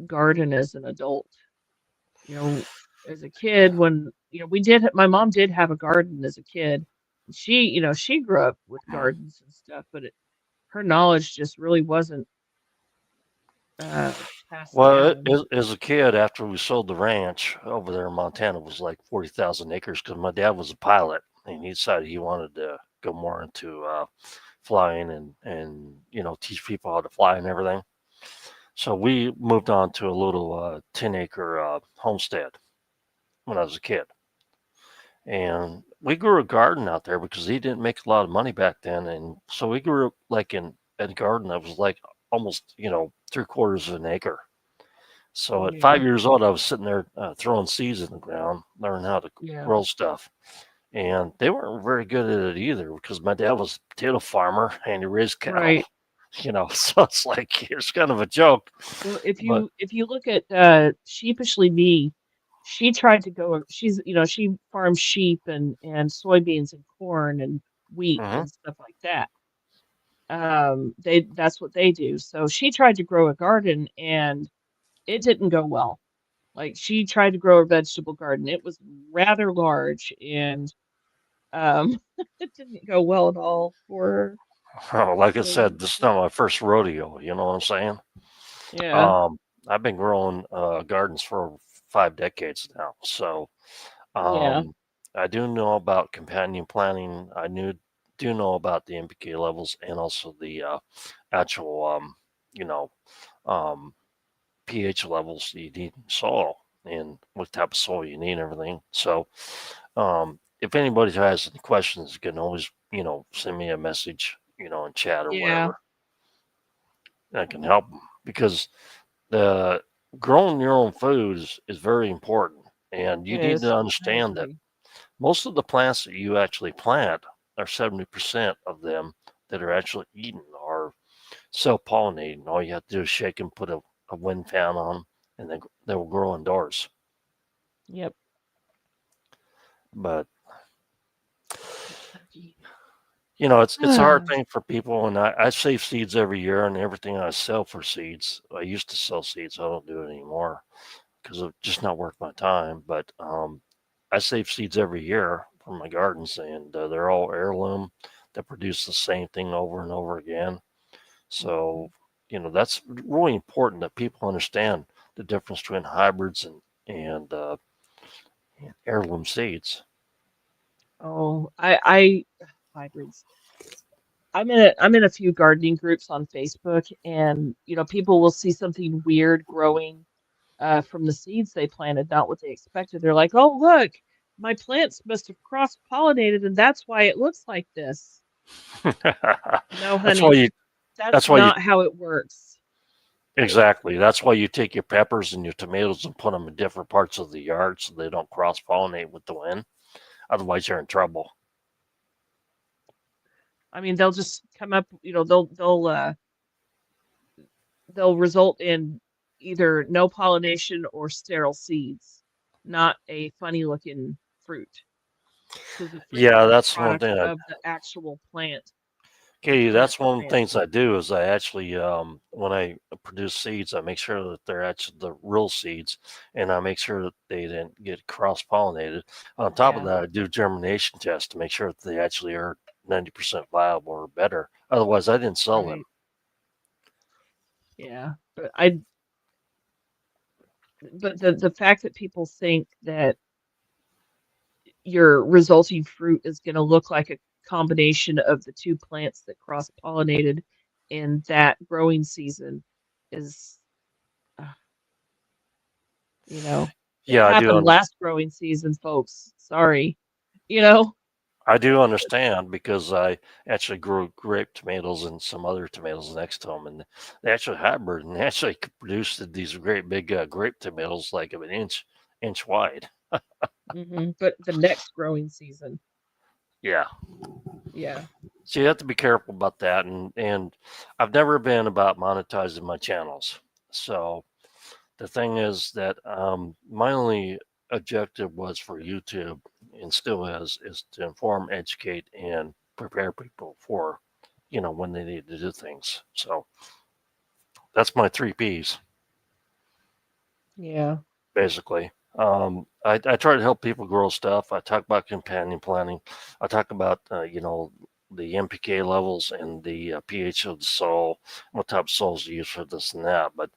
garden as an adult. As a kid, when my mom did have a garden as a kid. She grew up with gardens and stuff, but her knowledge just really wasn't passed Well, down. as a kid, after we sold the ranch over there in Montana, it was like 40,000 acres because my dad was a pilot and he decided he wanted to go more into flying and teach people how to fly and everything. So we moved on to a little 10-acre homestead when I was a kid. And we grew a garden out there because he didn't make a lot of money back then. And so we grew up like in a garden that was like almost, 3/4 of an acre. So at 5 years old, I was sitting there throwing seeds in the ground, learning how to grow stuff. And they weren't very good at it either because my dad was a potato farmer and he raised cattle. Right. So it's like it's kind of a joke. Well, if you look at sheepishly me, she tried to go. She farms sheep and soybeans and corn and wheat and stuff like that. That's what they do. So she tried to grow a garden and it didn't go well. Like she tried to grow a vegetable garden. It was rather large and it didn't go well at all for her. Like I said, this is not my first rodeo. You know what I'm saying? Yeah. I've been growing gardens for 5 decades now. So Yeah. I do know about companion planting. Do know about the NPK levels and also the actual, pH levels you need in soil and what type of soil you need and everything. So if anybody has any questions, you can always, send me a message, in chat or whatever. I can help them because the growing your own food is very important. And you need to understand that most of the plants that you actually plant are 70% of them that are actually eaten are self-pollinating. All you have to do is shake them, put a wind fan on them, and they will grow indoors. Yep. But it's a hard thing for people, and I save seeds every year, and everything I sell for seeds. I used to sell seeds. I don't do it anymore because it's just not worth my time. But I save seeds every year for my gardens, and they're all heirloom that produce the same thing over and over again. So, that's really important that people understand the difference between hybrids and heirloom seeds. Oh, I hybrids. I'm in a few gardening groups on Facebook, and people will see something weird growing from the seeds they planted, not what they expected. They're like, "Oh, look, my plants must have cross-pollinated, and that's why it looks like this." No, honey, that's not how it works. Exactly. That's why you take your peppers and your tomatoes and put them in different parts of the yard so they don't cross-pollinate with the wind. Otherwise, you're in trouble. I mean, they'll just come up. They'll result in either no pollination or sterile seeds, not a funny-looking fruit. Yeah, that's one thing. Of the actual plant. Katie, that's one of the things I do is I actually, when I produce seeds, I make sure that they're actually the real seeds, and I make sure that they didn't get cross-pollinated. On top of that, I do germination tests to make sure that they actually are 90% viable or better. Otherwise, I didn't sell them. Yeah, but But the fact that people think that your resulting fruit is going to look like a combination of the two plants that cross-pollinated in that growing season is, uh, you know, it Yeah, I do. happened last growing season, folks. Sorry, you know. I do understand because I actually grew grape tomatoes and some other tomatoes next to them, and they actually hybrid and they actually produced these great big grape tomatoes, like of an inch wide. But the next growing season, Yeah. yeah. So you have to be careful about that, and I've never been about monetizing my channels. So the thing is that my only objective was for YouTube, and still is to inform, educate, and prepare people for, when they need to do things. So that's my 3 Ps, Yeah. basically. I try to help people grow stuff. I talk about companion planting. I talk about, the NPK levels and the pH of the soil, what type of soils to use for this and that. But,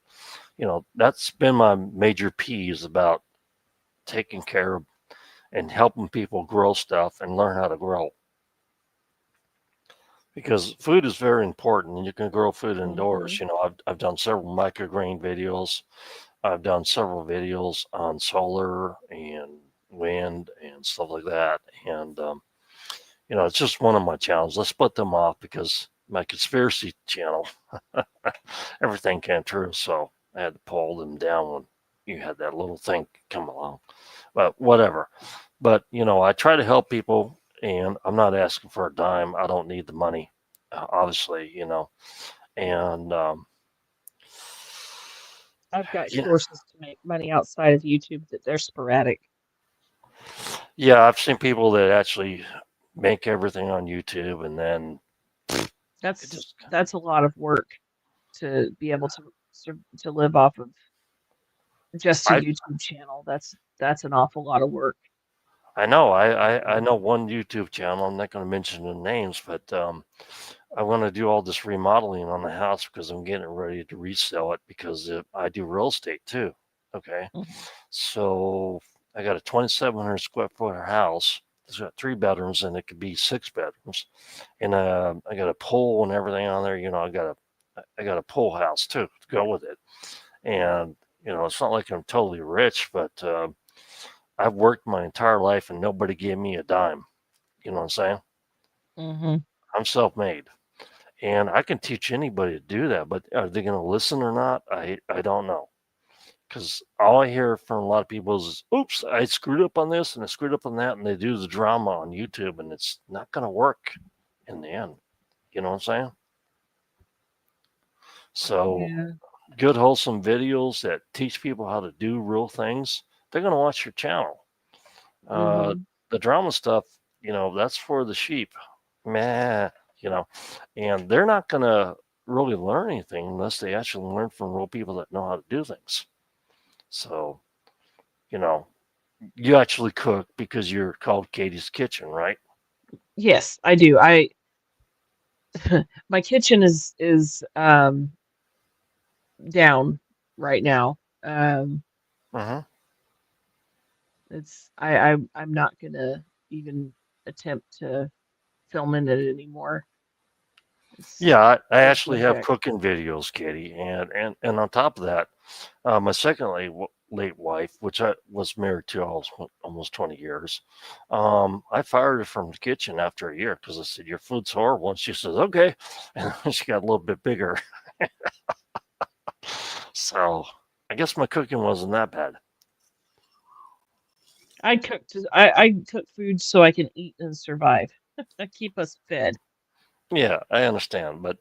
that's been my major Ps about taking care of and helping people grow stuff and learn how to grow. Because food is very important, and you can grow food indoors. I've done several microgreen videos. I've done several videos on solar and wind and stuff like that. And, it's just one of my channels. I split them off because my conspiracy channel, everything came true. So I had to pull them down when you had that little thing come along. But whatever. But, I try to help people, and I'm not asking for a dime. I don't need the money, obviously, and, I've got yeah. sources to make money outside of YouTube that they're sporadic. Yeah, I've seen people that actually make everything on YouTube, and then That's a lot of work to be able to live off of just a I YouTube channel. That's an awful lot of work. I know I know one YouTube channel. I'm not going to mention the names, but I want to do all this remodeling on the house because I'm getting ready to resell it because I do real estate too. Okay, Mhm. so I got a 2,700 square foot house. It's got 3 bedrooms, and it could be 6 bedrooms. And I got a pool and everything on there. I got a pool house too to go with it. And it's not like I'm totally rich, but I've worked my entire life and nobody gave me a dime. You know what I'm saying? Mhm. I'm self-made, and I can teach anybody to do that. But are they going to listen or not? I don't know. Because all I hear from a lot of people is, "Oops, I screwed up on this and I screwed up on that," and they do the drama on YouTube, and it's not going to work in the end. You know what I'm saying? So Yeah. good wholesome videos that teach people how to do real things, they're going to watch your channel. Mhm. The drama stuff, that's for the sheep. Meh, you know, and they're not going to really learn anything unless they actually learn from real people that know how to do things. So, you know, you actually cook because you're called Katie's Kitchen, right? Yes, I do. I my kitchen is down right now. Uh-huh. I'm not gonna even attempt to film in it anymore. It's Yeah, I dead actually have subject. cooking videos, Katie, and on top of that, my second late wife, which I was married to almost 20 years, I fired her from the kitchen after a year because I said, "Your food's horrible," and she says, "Okay," and she got a little bit bigger. So I guess my cooking wasn't that bad. I cook food so I can eat and survive. Keep us fed. Yeah, I understand, but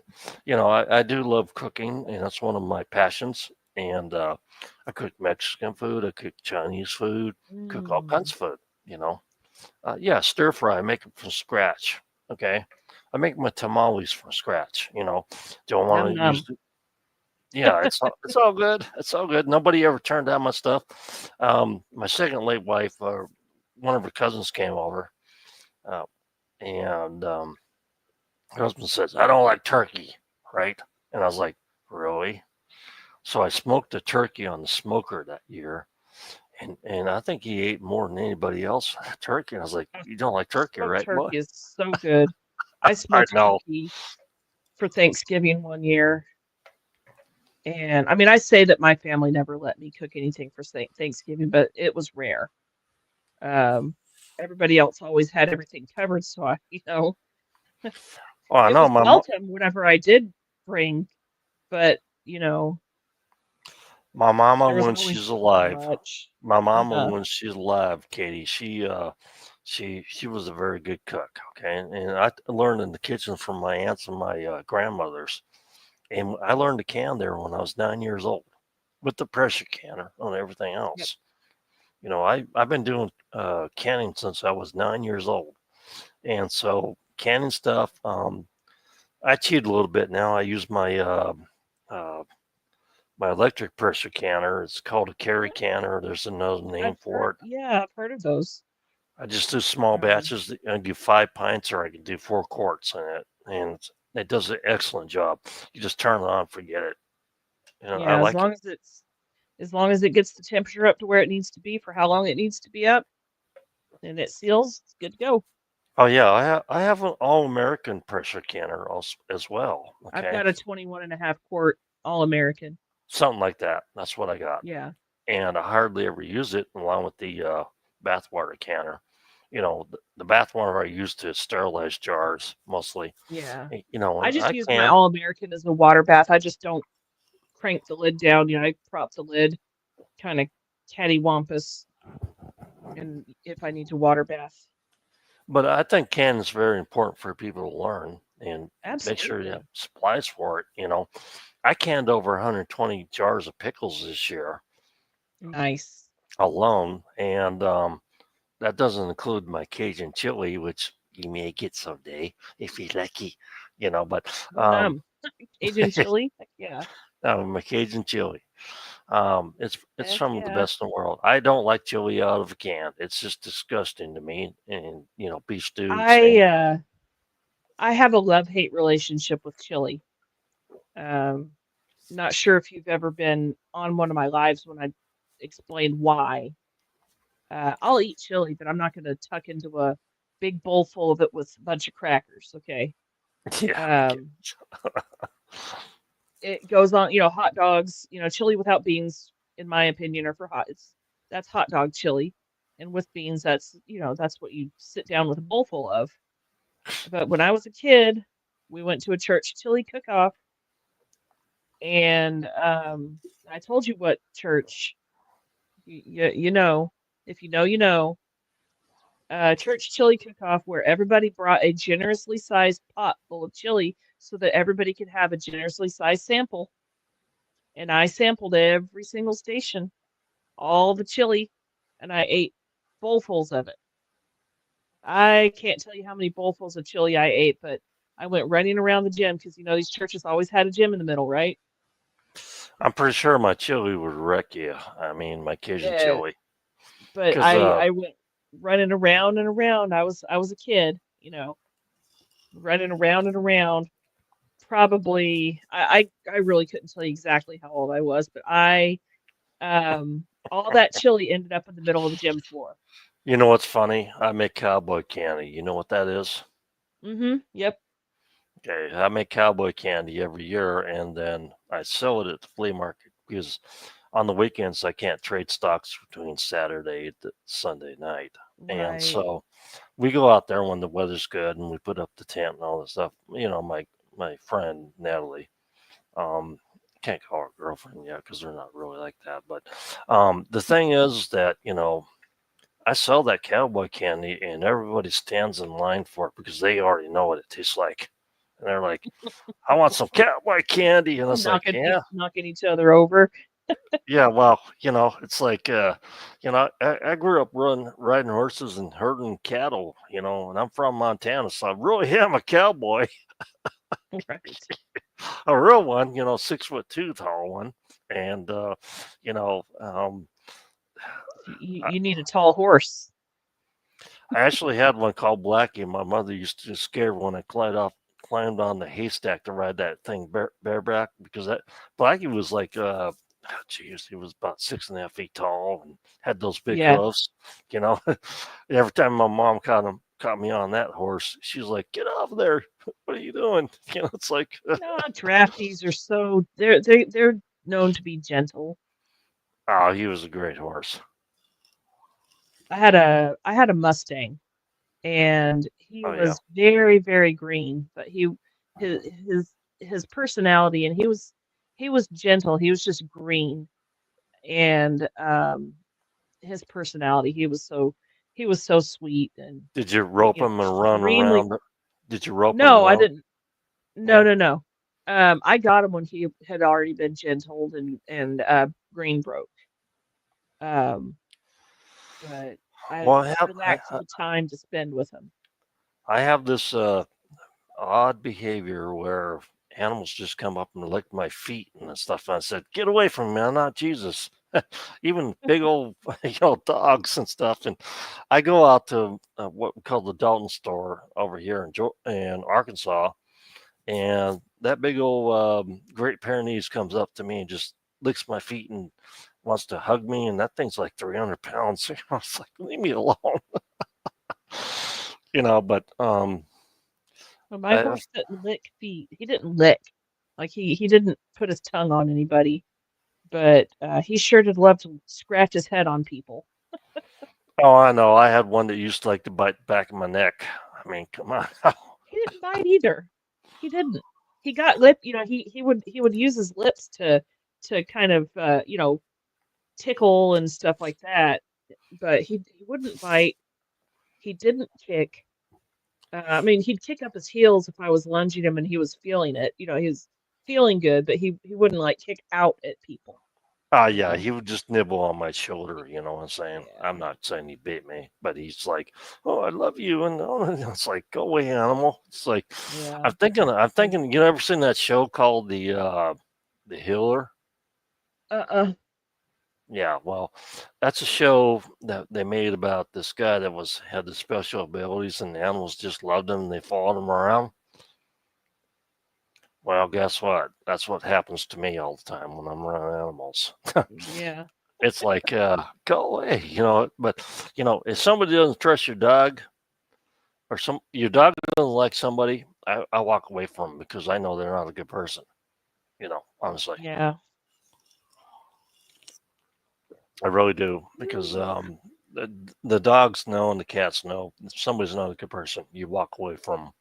I do love cooking, and that's one of my passions. And I cook Mexican food, I cook Chinese food, cook all kinds Mm, of food. Yeah, stir fry, I make it from scratch. Okay, I make my tamales from scratch. Don't num want to use. num. Yeah, it's all good. It's all good. Nobody ever turned down my stuff. My second late wife, one of her cousins came over, uh, and her husband says, "I don't like turkey," right? And I was like, "Really?" So I smoked a turkey on the smoker that year. And I think he ate more than anybody else turkey. I was like, you don't like turkey, Smoked right, boy? turkey is so good. I I smoked know. turkey for Thanksgiving one year. And I mean, I say that my family never let me cook anything for Thanksgiving, but it was rare. Um, Everybody else always had everything covered, so Well, I it know was welcome whenever I did bring, but my mama there was when always she's so alive. much. My mama Uh-huh. when she's alive, Katie, she was a very good cook. Okay, and I learned in the kitchen from my aunts and my grandmothers, and I learned to can there when I was 9 years old, with the pressure canner and everything Yep. else. I've been doing canning since I was 9 years old, and so canning stuff. I cheat a little bit now. I use uh, my electric pressure canner. It's called a carry canner. There's another name for it. Yeah, I've heard of those. I just do small Um, batches. I do 5 pints, or I can do 4 quarts in it, and it does an excellent job. You just turn it on, forget it. I yeah, like it. as long as it gets the temperature up to where it needs to be for how long it needs to be up, and it seals, it's good to go. Oh yeah, I have an all American pressure canner also, as well. I've Okay, got a 21.5 quart All American. something like that. That's what I got, Yeah. and I hardly ever use it along with the bathwater canner. The bathwater I use to sterilize jars mostly. Yeah. When I just I use my can, All American as a water bath. I just don't crank the lid down. I prop the lid kind of cattywampus, and if I need to water bath. but I think canning is very important for people to learn and make sure you have Absolutely. supplies for it. I canned over 120 jars of pickles this year Nice. alone, and that doesn't include my Cajun chili, which you may get someday if you're lucky. But um, Cajun chili? Heck yeah. my Cajun chili, it's Heck some of the yeah. best in the world. I don't like chili out of a can. It's just disgusting to me. And beef stew, I same. uh I have a love-hate relationship with chili. Um, Not sure if you've ever been on one of my lives when I explained why. I'll eat chili, but I'm not going to tuck into a big bowl full of it with a bunch of crackers. Okay. Yeah, okay. Um, it goes on, hot dogs, chili without beans, in my opinion, are for hot. That's hot dog chili. And with beans, that's what you sit down with a bowl full of. But when I was a kid, we went to a church chili cook-off, and I told you what church. You know, if you know, you know. Church chili cook-off where everybody brought a generously sized pot full of chili so that everybody could have a generously sized sample. And I sampled every single station, all the chili, and I ate bowlfuls of it. I can't tell you how many bowlfuls of chili I ate, but I went running around the gym because these churches always had a gym in the middle, right? I'm pretty sure my chili would wreck you. I mean, my Cajun Yeah. chili. But Because I went running around and around. I was a kid, running around and around. Probably I really couldn't tell you exactly how old I was, but I all that chili ended up in the middle of the gym floor. you know what's funny? I make cowboy candy. You know what that is? Yep. Okay, I make cowboy candy every year, and then I sell it at the flea market because on the weekends I can't trade stocks between Saturday to Sunday night, and Right. so we go out there when the weather's good and we put up the tent and all this stuff. My friend Natalie, um, can't call her girlfriend yet because they're not really like that. But the thing is that I sell that cowboy candy and everybody stands in line for it because they already know what it tastes like, and they're like, "I want some cowboy candy," and it's like, "Yeah, Knocking each other over. yeah." Well, it's like, I grew up riding horses and herding cattle, and I'm from Montana, so I really am a cowboy. Right. A real one, 6'2" tall one, and you know, um, You, I, you need a tall horse. I actually had one called Blackie. My mother used to scare when I climbed on the haystack to ride that thing bareback because that Blackie was like, geez, he was about 6.5 feet tall and had those big hooves. You know, every time my mom caught me on that horse, she was like, "Get off there! What are you doing?" You know, it's like no, drafties are so they're known to be gentle. Oh, he was a great horse. I had a Mustang, and he was very, very green, but his his personality, and he was gentle. He was just green, and his personality, he was so sweet, and Did you rope him and run extremely. around? Did you rope him No, I around? didn't. No, no, no. I got him when he had already been gentled and green broke. Um, but I Well, never lacked the time to spend with him. I have this odd behavior where animals just come up and lick my feet and stuff. And I said, "Get away from me! I'm not Jesus." Even big old dogs and stuff. And I go out to what we call the Dalton store over here in Arkansas, and that big old Great Pyrenees comes up to me and just licks my feet and wants to hug me. And that thing's like 300 pounds. I was like, "Leave me alone." But well, my horse didn't lick feet. He didn't lick. Like he didn't put his tongue on anybody, but he sure did love to scratch his head on people. Oh, I know. I had one that used to like to bite the back of my neck. I mean, come on. He didn't bite either. He didn't. He got lip. He would use his lips to kind of tickle and stuff like that, but he wouldn't bite. He didn't kick. I mean, he'd kick up his heels if I was lunging him and he was feeling it. He was feeling good, but he wouldn't like kick out at people. Yeah, he would just nibble on my shoulder. You know what I'm saying? Yeah. I'm not saying he bit me, but he's like, "Oh, I love you," and it's like, "Go away, animal." It's like, Yeah. I'm thinking. You ever seen that show called the Healer? Yeah, well, that's a show that they made about this guy that had the special abilities, and the animals just loved him. And they followed him around. Well, guess what? That's what happens to me all the time when I'm around animals. Yeah. It's like, go away, But if somebody doesn't trust your dog, or your dog doesn't like somebody, I walk away from them because I know they're not a good person. Honestly. Yeah. I really do, because the dogs know and the cats know if somebody's not a good person, you walk away from them,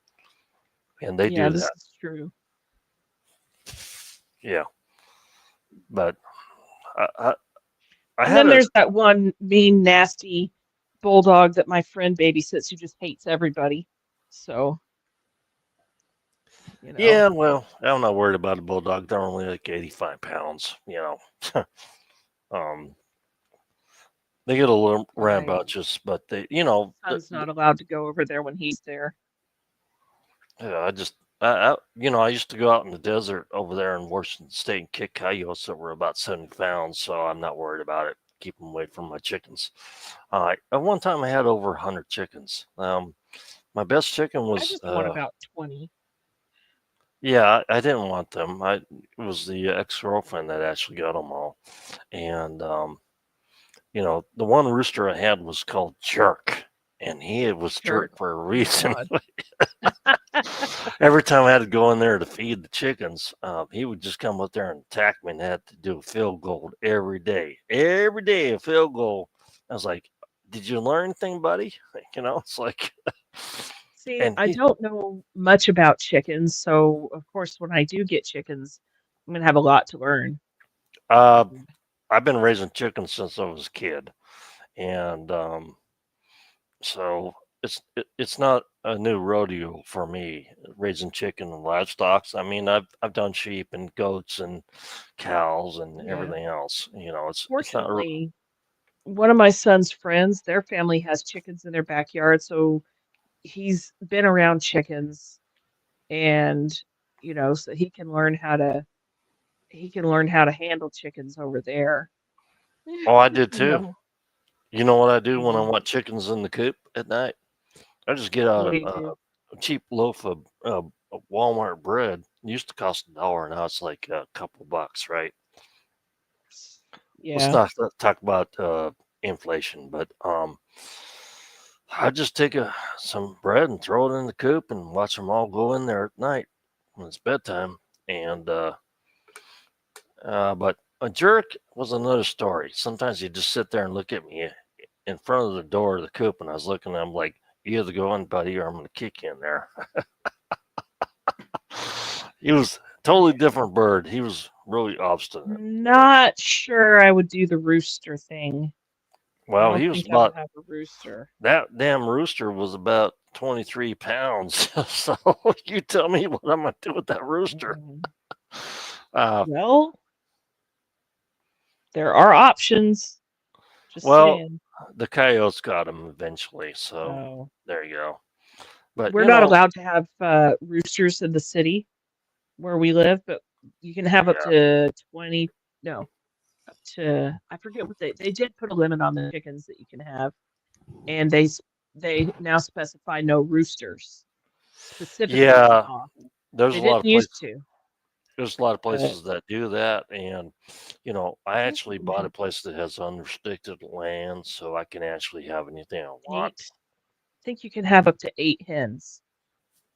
and they do this that. is true. Yeah, but and then there's that one mean, nasty bulldog that my friend babysits who just hates everybody. So, yeah, well, I'm not worried about a bulldog. They're only like 85 pounds. They get a little rambunctious, but they, Son's not allowed to go over there when he's there. Yeah, I used to go out in the desert over there in Washington State and kick coyotes that were about 70 pounds, so I'm not worried about it. Keep them away from my chickens. At one time, I had over 100 chickens. My best chicken was. I just want about 20. Yeah, I didn't want them. It was the ex-girlfriend that actually got them all, and the one rooster I had was called Jerk, and he was Jerk for a reason. Every time I had to go in there to feed the chickens, he would just come up there and attack me, and had to do a field goal every day. Every day, a field goal. I was like, "Did you learn anything, buddy?" It's like. See, I don't know much about chickens, so of course, when I do get chickens, I'm gonna have a lot to learn. I've been raising chickens since I was a kid, and so it's not a new rodeo for me raising chicken and livestock. I mean, I've done sheep and goats and cows and everything else. Fortunately, one of my son's friends, their family has chickens in their backyard, so he's been around chickens, and so he can learn how to handle chickens over there. Oh, I did too. You know what I do when I want chickens in the coop at night? I just get out a cheap loaf of Walmart bread used to cost $1. Now it's like a couple bucks, right? Let's Yeah. not talk about inflation, but I just take some bread and throw it in the coop and watch them all go in there at night when it's bedtime. And but a jerk was another story. Sometimes he'd just sit there and look at me in front of the door of the coop, and I was looking at him like, "You either go in, buddy, or I'm going to kick you in there." He was totally different bird. He was really obstinate. Not sure I would do the rooster thing. I Well, don't he was think I would about have a rooster. that damn rooster was about 23 pounds. So you tell me what I'm going to do with that rooster. Well, there are options. Just saying. The coyotes got him eventually. So Oh. there you go. But We're not allowed to have roosters in the city where we live, but you can have up to 20. No, up to, I forget what they did put a limit on the chickens that you can have, and they now specify no roosters specifically. Yeah, They didn't used to. There's a lot of places that do that, and I think actually you can bought a have place that has unrestricted land, so I can actually have anything I want. 8. I think you can have up to 8 hens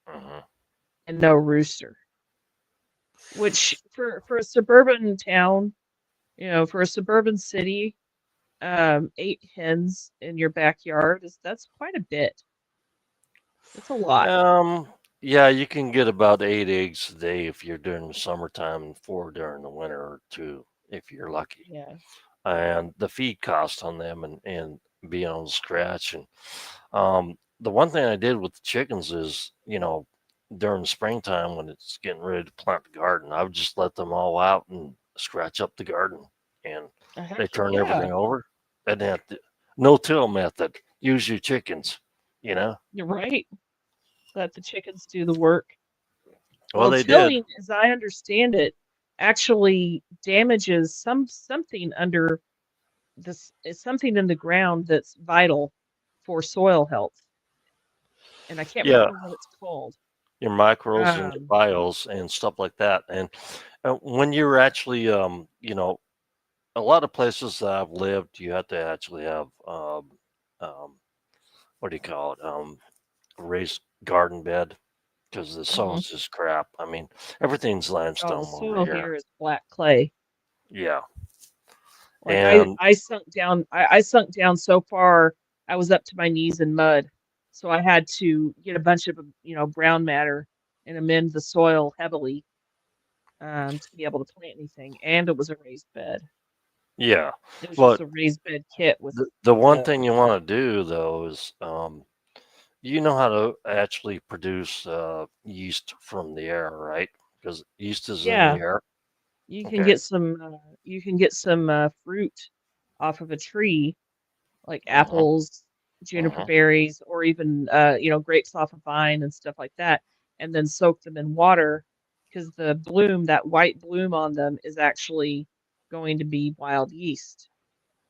and no rooster. Which for a suburban town, for a suburban city, 8 hens in your backyard that's quite a bit. That's a lot. Yeah, you can get about 8 eggs a day if you're during the summertime, and 4 during the winter, or 2 if you're lucky. Yeah. And the feed cost on them and being on the scratch. And the one thing I did with the chickens is, during the springtime when it's getting ready to plant the garden, I would just let them all out and scratch up the garden, and they turn everything over. And that no-till method. Use your chickens. You're right. Let the chickens do the work. Well, they tilling, did. as I understand it, actually damages something under this. Is something in the ground that's vital for soil health, and I can't remember what it's called. Your micros and your bios and stuff like that. And when you're actually, a lot of places that I've lived, you have to actually have, what do you call it? Raised garden bed, because the soil's just crap. I mean, everything's limestone the soil over here is black clay. Yeah. Like I sunk down. I sunk down so far. I was up to my knees in mud, so I had to get a bunch of brown matter and amend the soil heavily to be able to plant anything. And it was a raised bed. Yeah. It was just a raised bed kit with the one thing you want to do though is you know how to actually produce yeast from the air, right? Because yeast is in the air. You can get some. You can get some fruit off of a tree, like apples, juniper berries, or even grapes off a vine and stuff like that, and then soak them in water, because the bloom, that white bloom on them, is actually going to be wild yeast,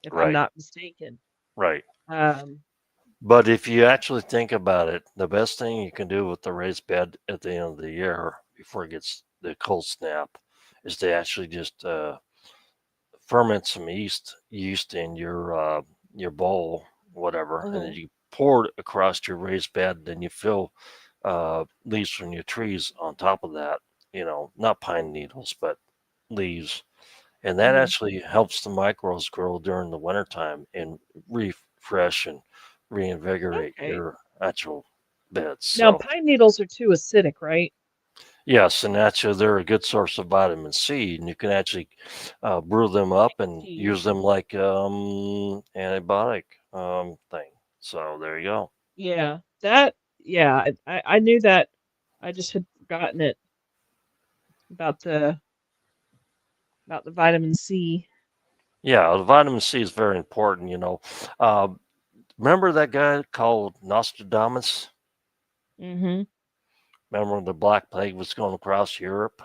if I'm not mistaken. Right. Um, But if you actually think about it, the best thing you can do with the raised bed at the end of the year before it gets the cold snap is to actually just ferment some yeast in your bowl, whatever, and then you pour it across your raised bed. Then you fill leaves from your trees on top of that. Not pine needles, but leaves, and that actually helps the microbes grow during the wintertime and refresh and reinvigorate your actual beds. Now, pine needles are too acidic, right? Yes, and actually they're a good source of vitamin C, and you can actually brew them up and use them like antibiotic thing. So there you go. Yeah, I knew that. I just had forgotten it about the vitamin C. Yeah, the vitamin C is very important. Remember that guy called Nostradamus? Mm-hmm. Remember when the Black Plague was going across Europe?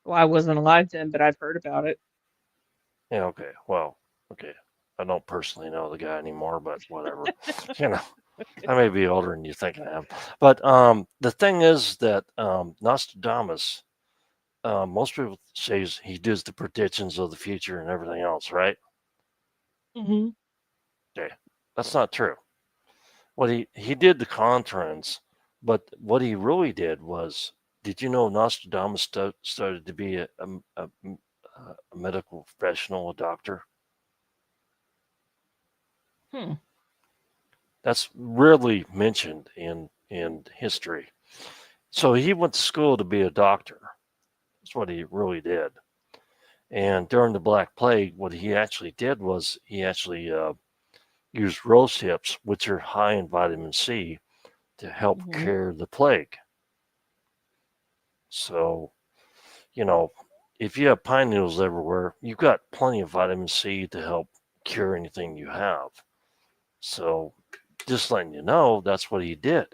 Well, I wasn't alive then, but I've heard about it. Yeah, okay. Well, okay. I don't personally know the guy anymore, but whatever. I may be older than you think I am. But the thing is that Nostradamus, most people say he does the predictions of the future and everything else, right? Mm-hmm. Okay, that's not true. What he did the conference, but what he really did was, did you know Nostradamus started to be a medical professional, a doctor? Hmm. That's rarely mentioned in history. So he went to school to be a doctor. That's what he really did. And during the Black Plague, what he actually did was he actually used rose hips, which are high in vitamin C, to help Mm-hmm. cure the plague. So, you know, if you have pine needles everywhere, you've got plenty of vitamin C to help cure anything you have. So, just letting you know, that's what he did.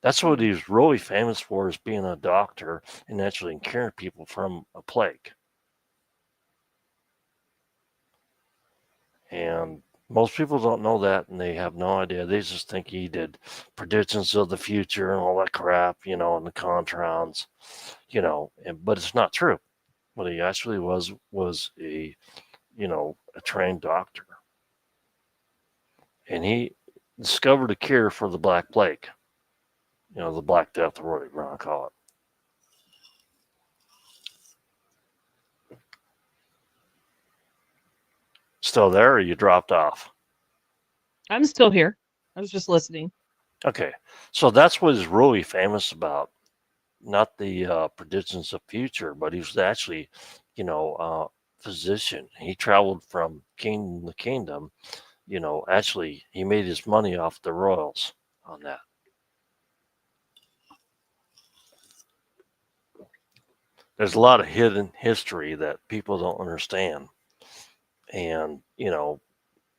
That's what he's really famous for, is being a doctor and actually curing people from a plague. And most people don't know that, and they have no idea. They just think he did predictions of the future and all that crap, and the contrans, but it's not true. What he actually was a trained doctor, and he discovered a cure for the Black Plague, the Black Death, or whatever you want to call it. Still there, or you dropped off? I'm still here. I was just listening. Okay, so that's what he's really famous about. Not the predictions of future, but he was actually, physician. He traveled from kingdom to kingdom. Actually, he made his money off the royals on that. There's a lot of hidden history that people don't understand, and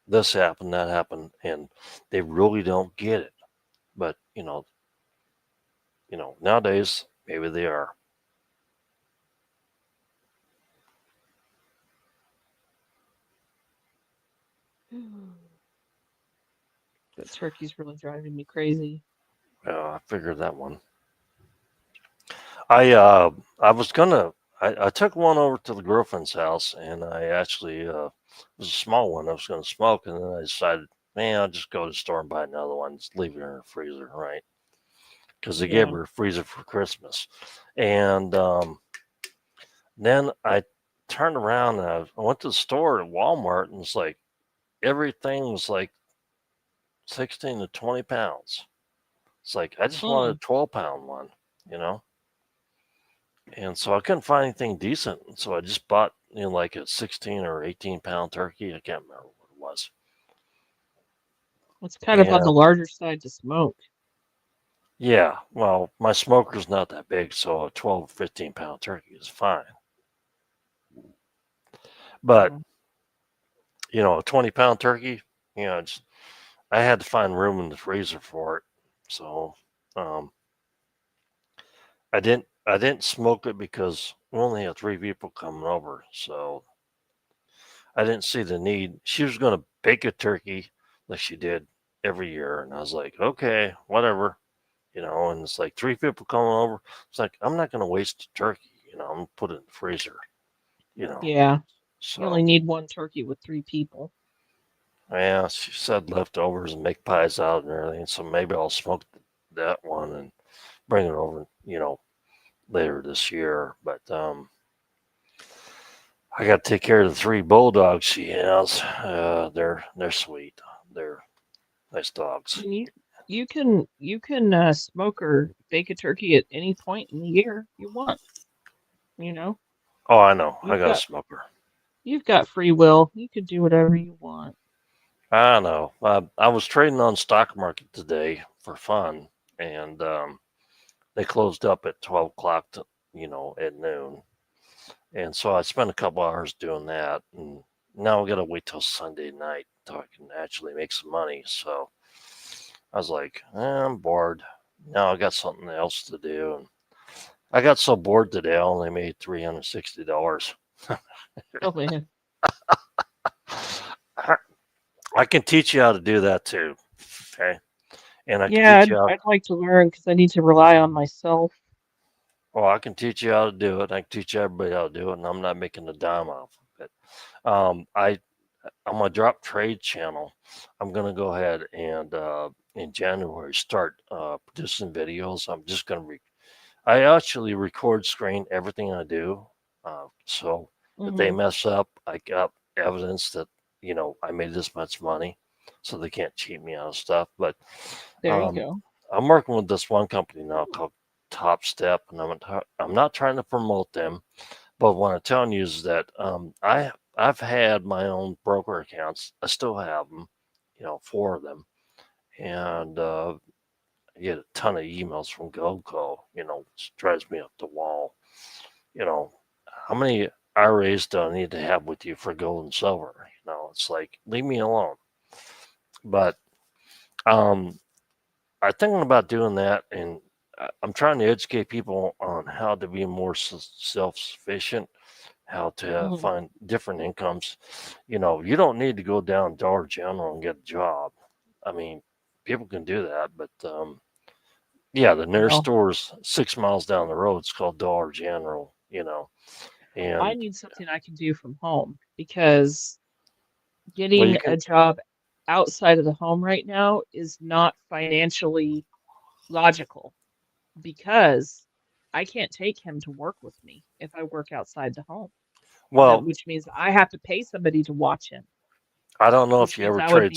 this happened, that happened, and they really don't get it. But nowadays maybe they are. That turkey's really driving me crazy. I figured that one. I was gonna. I took one over to the girlfriend's house, and I actually it was a small one. I was gonna smoke, and then I decided, man, I'll just go to the store and buy another one. Just leave it in her freezer, right? Because they gave her a freezer for Christmas, and then I turned around and I went to the store at Walmart, and it's like everything was like 16 to 20 pounds. It's like I just wanted a 12-pound one, you know. And so I couldn't find anything decent. So I just bought, like a 16 or 18-pound turkey. I can't remember what it was. It's kind of on the larger side to smoke. Yeah. Well, my smoker's not that big, so a 12, 15-pound turkey is fine. But, a 20-pound turkey, I had to find room in the freezer for it. So I didn't smoke it because we only had 3 people coming over. So I didn't see the need. She was going to bake a turkey like she did every year. And I was like, okay, whatever, and it's like 3 people coming over. It's like, I'm not going to waste a turkey, I'm going to put it in the freezer, Yeah. So you only need one turkey with 3 people. Yeah, she said leftovers and make pies out and everything. So maybe I'll smoke that one and bring it over, later this year. But I got to take care of the 3 bulldogs she has. They're sweet. They're nice dogs. You can smoke or bake a turkey at any point in the year you want. Oh, I know. I got a smoker. You've got free will. You can do whatever you want. I know. I was trading on stock market today for fun, and they closed up at 12 o'clock, at noon. And so I spent a couple hours doing that, and now we got to wait till Sunday night until I can actually make some money. So I was like, I'm bored. Now I got something else to do. And I got so bored today, I only made $360. Oh, man. I can teach you how to do that too. Okay. And I can Yeah, teach you how. I'd like to learn because I need to rely on myself. Well, I can teach you how to do it. I can teach everybody how to do it, and I'm not making a dime off of it. I'm gonna drop trade channel. I'm gonna go ahead and in January start producing videos. I'm just gonna I actually record screen everything I do. So if they Hmm. mess up, I got evidence that I made this much money, so they can't cheat me out of stuff. But There you um, go. I'm working with this one company now called Top Step, and I'm not trying to promote them, but what I'm telling you is that I've had my own broker accounts. I still have them, 4 of them, and I get a ton of emails from GoCo. It drives me up the wall. How many IRAs do I need to have with you for gold and silver? It's like leave me alone. But I'm thinking about doing that, and I'm trying to educate people on how to be more self-sufficient, how to Hmm. find different incomes. You don't need to go down Dollar General and get a job. I mean, people can do that, but yeah, the nearest Well, store is 6 miles down the road. It's called Dollar General. I And need something I can do from home because well, you getting can. a job outside of the home right now is not financially logical because I can't take him to work with me if I work outside the home. That Well, which means I have to pay somebody to watch him, I don't know if which you means ever trade.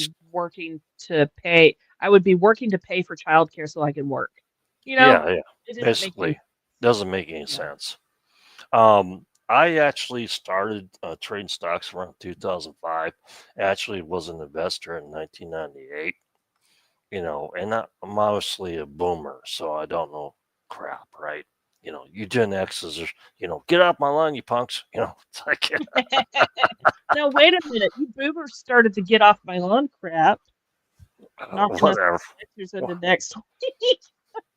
I would be working to pay for childcare so I can work. You know, Yeah, yeah. it doesn't make any Basically, doesn't make any yeah. sense. I actually started trading stocks around 2005. Actually, was an investor in 1998. And I'm obviously a boomer, so I don't know crap, right? You Gen X's are, get off my line, you punks. It's like Now wait a minute, you boomers started to get off my lawn crap, knocking us whatever. pictures into Well, next week.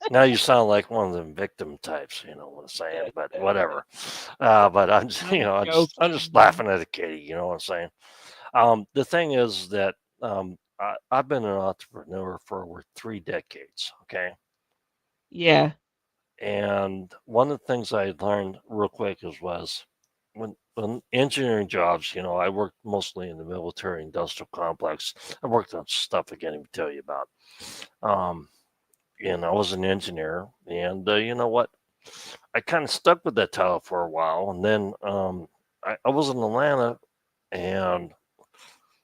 now you sound like one of them victim types, you know what I'm saying? But whatever. But I'm just, I'm I'm just joking. laughing at a kitty. You know what I'm saying? The thing is that I've been an entrepreneur for over 3 decades. Okay. Yeah. And one of the things I learned real quick was when engineering jobs, I worked mostly in the military industrial complex. I worked on stuff I can't even tell you about. Um, and I was an engineer. And you know what? I kind of stuck with that title for a while. And then I was in Atlanta, and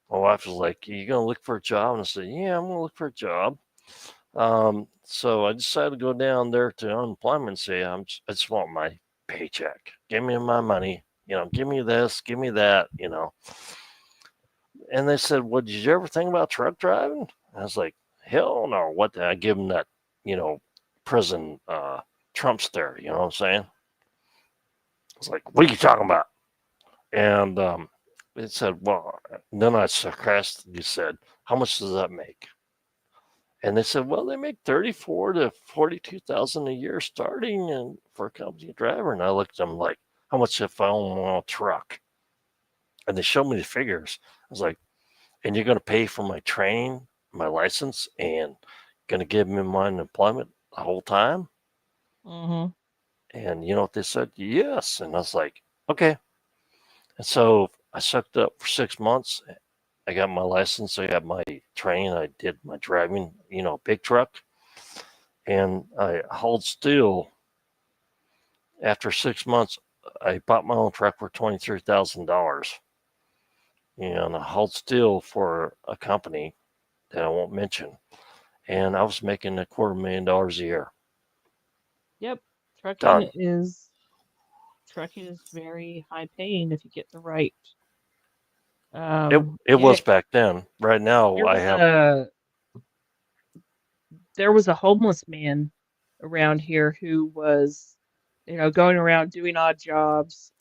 my wife was like, "You gonna look for a job?" And I said, "Yeah, I'm gonna look for a job." So I decided to go down there to unemployment and say, I just want my paycheck. Give me my money. Give me this, give me that. And they said, "Well, did you ever think about truck driving?" I was like, "Hell no." What did I give them that, you know, prison Trump stare? You know what I'm saying? I was like, "What are you talking about?" And it said, "Well," then I sarcastically said, "How much does that make?" And they said, "Well, they make 34 to 42,000 a year starting and for a company driver." And I looked at them like, "How much if I own a truck?" And they showed me the figures. I was like, "And you're going to pay for my training, my license, and going to give me my unemployment the whole time?" Mhm. And you know what they said? Yes. And I was like, "Okay." And so I sucked up for 6 months. I got my license. I got my training. I did my driving, big truck. And I hauled steel. After 6 months, I bought my own truck for $23,000, and I hauled steel for a company that I won't mention, and I was making $250,000 a year. Yep. Done. Trucking is very high paying if you get the right It was gig. back then. Right now, There I was have a there was a homeless man around here who was, going around doing odd jobs,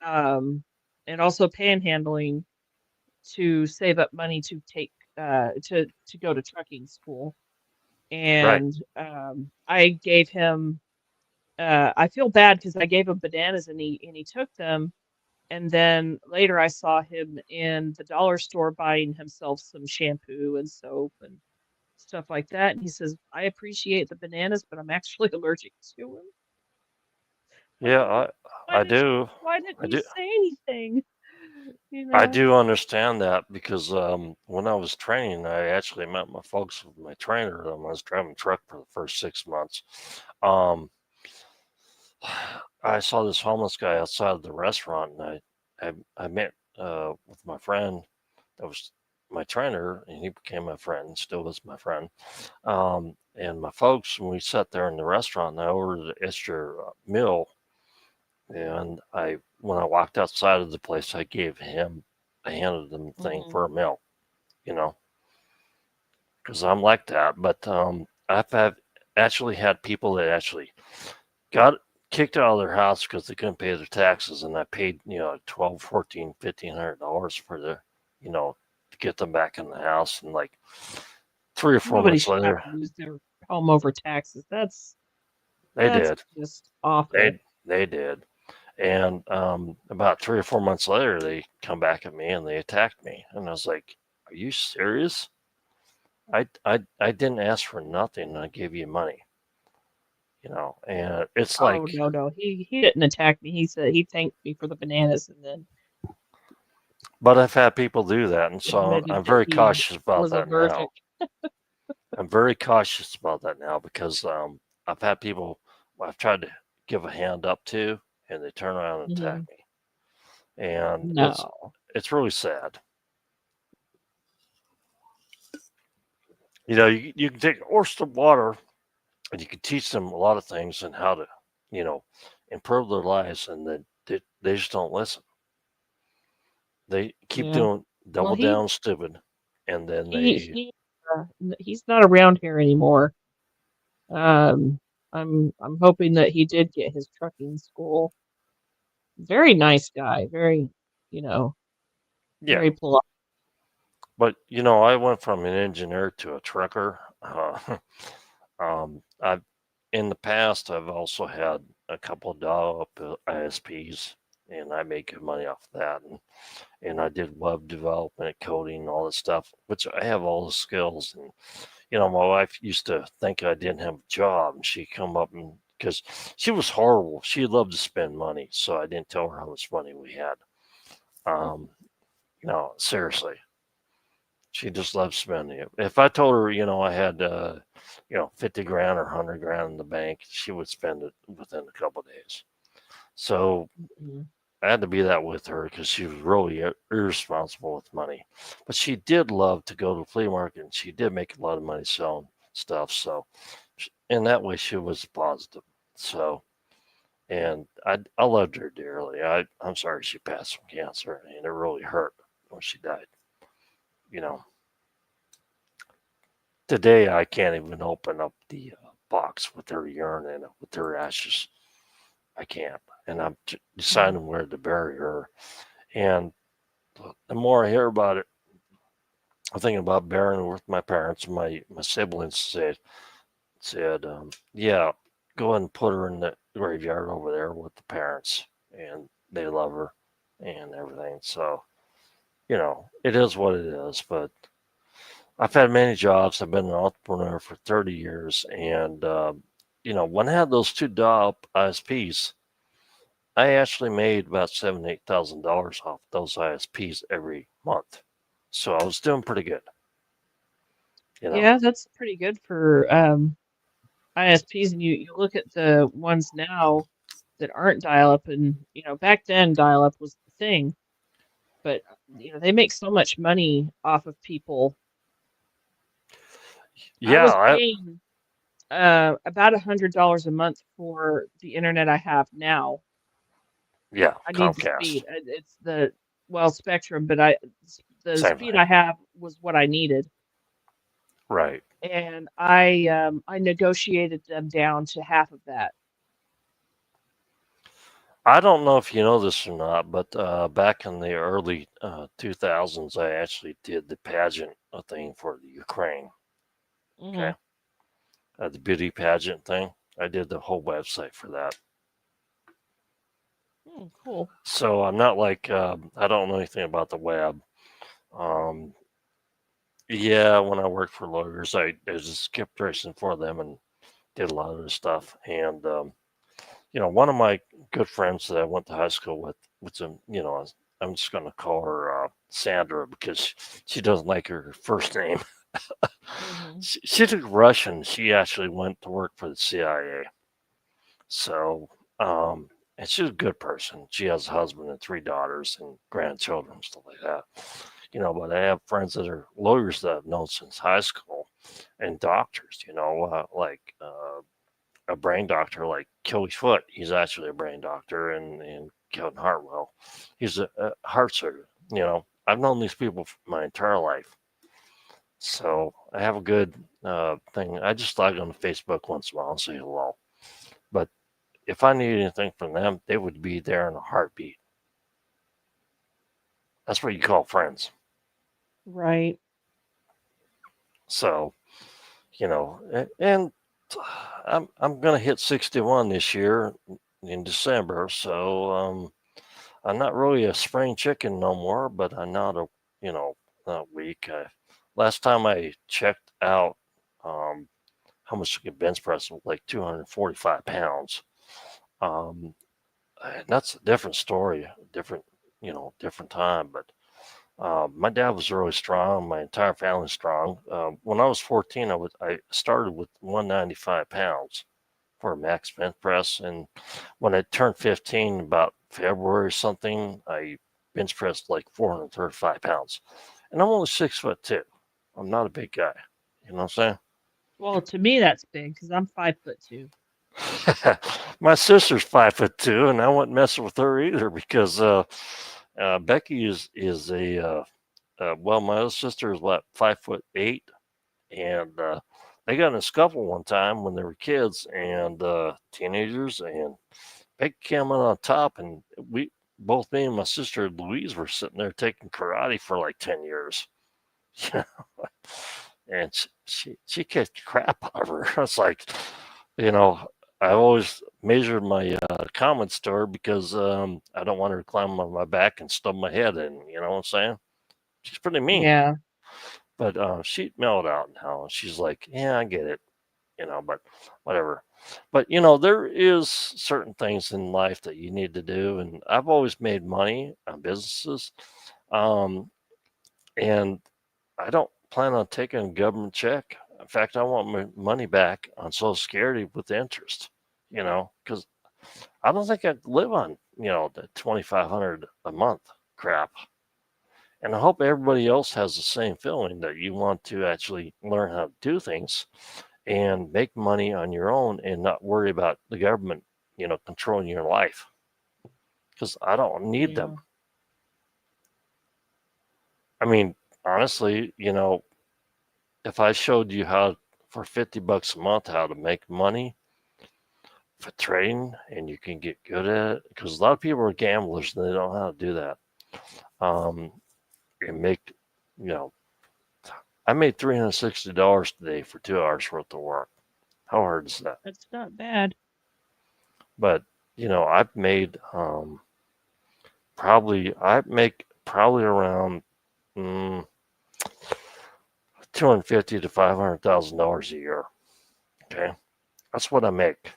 um, and also panhandling to save up money to take to go to trucking school. right. And I gave him I feel bad because I gave him bananas and he took them And then later I saw him in the dollar store buying himself some shampoo and soap and stuff like that. And he says, I appreciate the bananas, but I'm actually allergic to them. Yeah, I do. Why didn't I you do. say anything? I do understand that because when I was training, I actually met my folks with my trainer. I was driving a truck for the first 6 months. I saw this homeless guy outside of the restaurant, and I met with my friend that was my trainer, and he became my friend, still is my friend. And my folks, when we sat there in the restaurant, and I ordered an extra meal, and when I walked outside of the place, I handed them thing for a meal, because I'm like that. But I've actually had people that actually got kicked out of their house because they couldn't pay their taxes, and I paid $12, $14, $1,500 for to get them back in the house, and like 3 or 4 Nobody months should have later, to lose their home over taxes. That's did. just awful. They did. And about 3 or 4 months later, they come back at me and they attacked me, and I was like, "Are you serious? I didn't ask for nothing, and I gave you money." And it's like, no, he didn't attack me. He said he thanked me for the bananas and then but I've had people do that, and so admitted I'm that very he cautious about was that now. allergic. I'm very cautious about that now because I've had people I've tried to give a hand up to, and they turn around and attack me, and No. it's really sad. You can take a horse to water, and you can teach them a lot of things and how to, improve their lives, and then they just don't listen. They keep doing double down stupid, and then he's not around here anymore. I'm hoping that he did get his trucking school. Very nice guy, very, very polite. But I went from an engineer to a trucker. I've in the past I've also had a couple of dial-up ISPs, and I make good money off of that. And I did web development, coding, all this stuff, which I have all the skills. And my wife used to think I didn't have a job, and she'd come up and because she was horrible, she loved to spend money, so I didn't tell her how much money we had. Seriously. She just loves spending it. If I told her, I had, 50 grand or 100 grand in the bank, she would spend it within a couple of days. So I had to be that with her because she was really irresponsible with money. But she did love to go to the flea market, and she did make a lot of money selling stuff. So in that way, she was positive. So, and I loved her dearly. I'm sorry she passed from cancer, and it really hurt when she died. Today I can't even open up the box with her urine in it, with her ashes. I can't, and I'm deciding where to bury her. And the more I hear about it, I'm thinking about burying her with my parents. My siblings said, yeah, go ahead and put her in the graveyard over there with the parents, and they love her and everything. So, it is what it is. But I've had many jobs. I've been an entrepreneur for 30 years. And, when I had those 2 dial-up ISPs, I actually made about $7,000 to $8,000 off those ISPs every month. So I was doing pretty good. Yeah, that's pretty good for ISPs. And you look at the ones now that aren't dial-up, and, back then dial-up was the thing. But, they make so much money off of people. Yeah, I was paying about $100 a month for the internet I have now. Yeah, I need the Comcast. speed. It's the Spectrum, but the Same speed thing. I have was what I needed. Right. And I negotiated them down to half of that. I don't know if you know this or not, but back in the early 2000s, I actually did the pageant thing for the Ukraine. Okay. The beauty pageant thing. I did the whole website for that. Oh, cool. So I'm not like I don't know anything about the web. Yeah, when I worked for lawyers, I was a skip person for them and did a lot of this stuff. And one of my good friends that I went to high school with some, I'm just going to call her Sandra because she doesn't like her first name. Mm-hmm. She took Russian. She actually went to work for the CIA. So, and she's a good person. She has a husband and 3 daughters and grandchildren and stuff like that. But I have friends that are lawyers that I've known since high school and doctors, like a brain doctor like Kelly Foote. He's actually a brain doctor, and Kevin Hartwell. He's a heart surgeon. I've known these people for my entire life. So I have a good thing. I just log on Facebook once in a while and say hello. But if I need anything from them, they would be there in a heartbeat. That's what you call friends. Right. So, and I'm gonna hit 61 this year in December. So I'm not really a spring chicken no more, but I'm not not weak. Last time I checked out how much you can bench press was like 245 pounds. Um, and that's a different story, different time. But my dad was really strong. My entire family's strong. When I was 14, I started with 195 pounds for a max bench press, and when I turned 15, about February or something, I bench pressed like 435 pounds, and I'm only 6'2". I'm not a big guy. You know what I'm saying? Well, to me, that's big because I'm 5'2". My sister's 5'2", and I wasn't messing with her either because Becky is well, my other sister is what 5'8", and they got in a scuffle one time when they were kids and teenagers, and Becky came out on top, and both me and my sister Louise were sitting there taking karate for like 10 years. And she kicked crap out of her. It's like, I always measured my comment store because I don't want her to climb on my back and stub my head in. You know what I'm saying? She's pretty mean. Yeah. But she mellowed out now. She's like, yeah, I get it. But whatever. But there is certain things in life that you need to do, and I've always made money on businesses, and I don't plan on taking a government check. In fact, I want my money back on Social Security with interest. Because I don't think I'd live on the 2,500 a month crap. And I hope everybody else has the same feeling that you want to actually learn how to do things and make money on your own and not worry about the government, controlling your life. Because I don't need them. I mean, honestly, if I showed you how for $50 a month how to make money for trading and you can get good at it, because a lot of people are gamblers and they don't know how to do that. And make, I made $360 today for 2 hours worth of work. How hard is that? That's not bad. But I've made I make probably around $250,000 to $500,000 a year. Okay, that's what I make,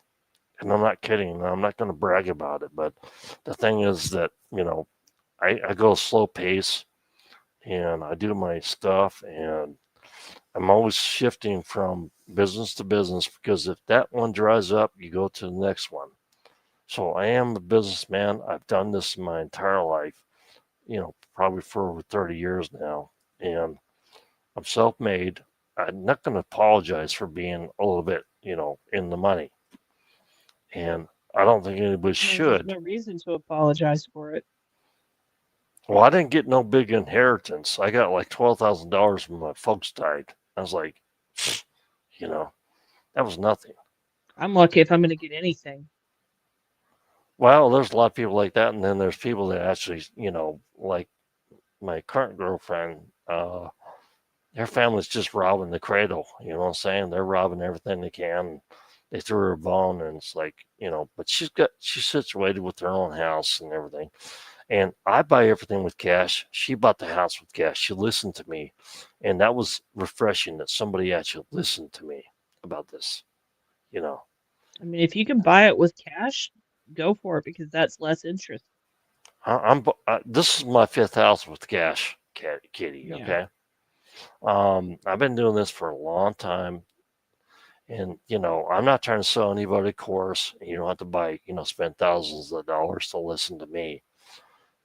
and I'm not kidding. I'm not going to brag about it, but the thing is that I go slow pace, and I do my stuff, and I'm always shifting from business to business because if that one dries up, you go to the next one. So I am a businessman. I've done this my entire life, probably for over 30 years now. And I'm self-made. I'm not going to apologize for being a little bit, in the money. And I don't think anybody should. There's no reason to apologize for it. Well, I didn't get no big inheritance. I got like $12,000 when my folks died. I was like, that was nothing. I'm lucky if I'm going to get anything. Well, there's a lot of people like that, and then there's people that actually, like my current girlfriend, their family's just robbing the cradle. You know what I'm saying? They're robbing everything they can. they threw her a bone, and it's like, but she's situated with her own house and everything. And I buy everything with cash. She bought the house with cash. She listened to me. And that was refreshing that somebody actually listened to me about this, I mean, if you can buy it with cash, go for it because that's less interest. This is my fifth house with cash, Kitty. Yeah. Okay. I've been doing this for a long time. And, I'm not trying to sell anybody a course. You don't have to buy, spend thousands of dollars to listen to me.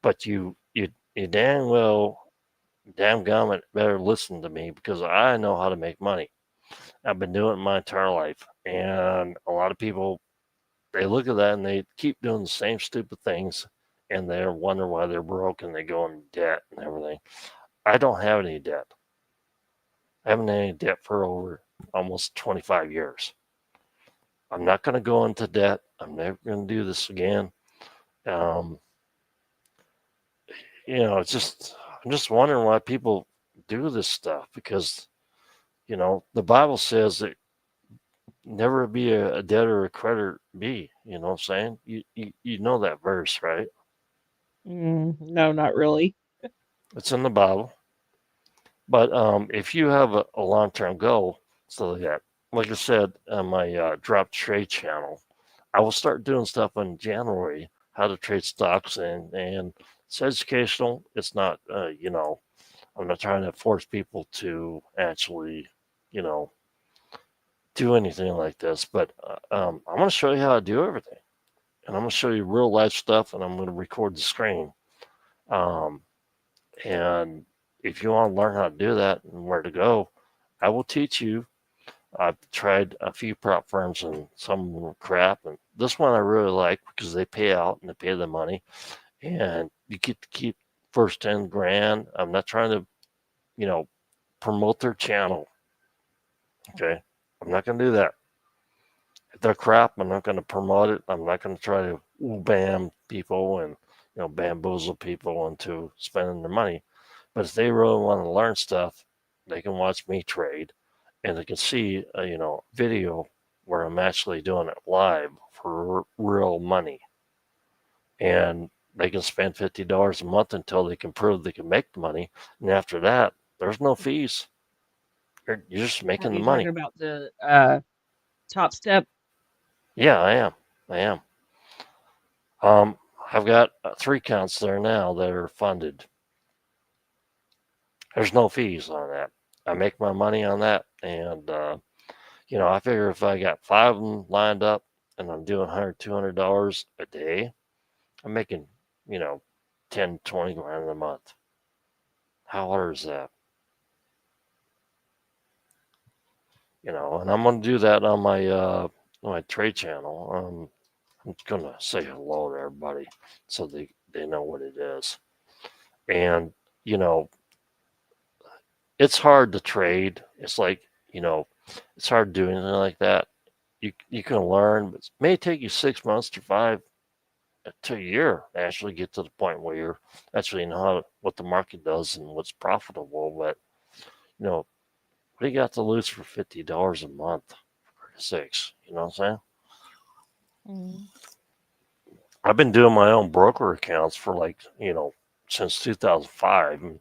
But you damn well, damn gummit better listen to me because I know how to make money. I've been doing it my entire life. And a lot of people, they look at that and they keep doing the same stupid things and they're wondering why they're broke and they go in debt and everything. I don't have any debt. I haven't had any debt for over almost 25 years. I'm not going to go into debt. I'm never going to do this again. It's just, I'm just wondering why people do this stuff because, the Bible says that never be a debtor or a creditor be, you know what I'm saying? You know that verse, right? No, not really. It's in the Bible. But if you have a long-term goal, so that, like I said on my drop trade channel, I will start doing stuff in January, how to trade stocks, and it's educational. It's not, I'm not trying to force people to actually, do anything like this. But I'm going to show you how to do everything, and I'm going to show you real life stuff, and I'm going to record the screen. And if you want to learn how to do that and where to go, I will teach you. I've tried a few prop firms and some were crap. And this one I really like because they pay out and they pay the money. And you get to keep first 10 grand. I'm not trying to, promote their channel. Okay. I'm not going to do that. If they're crap, I'm not going to promote it. I'm not going to try to bam people and, bamboozle people into spending their money. But if they really want to learn stuff, they can watch me trade and they can see a video where I'm actually doing it live for real money. And they can spend $50 a month until they can prove they can make the money. And after that, there's no fees. You're just making the money. Are you talking about the Top Step? Yeah, I am. I've got 3 accounts there now that are funded. There's no fees on that. I make my money on that, and I figure if I got 5 of them lined up and I'm doing $100, $200 a day, I'm making, 10, 20 grand a month. How hard is that? And I'm going to do that on my trade channel. I'm going to say hello to everybody so they know what it is. And, it's hard to trade. It's like, it's hard doing anything like that. You can learn, but it may take you 6 months to 5 to a year to actually get to the point where you're actually know what the market does and what's profitable. But, what do you got to lose for $50 a month for 6? You know what I'm saying? I've been doing my own broker accounts for since 2005. And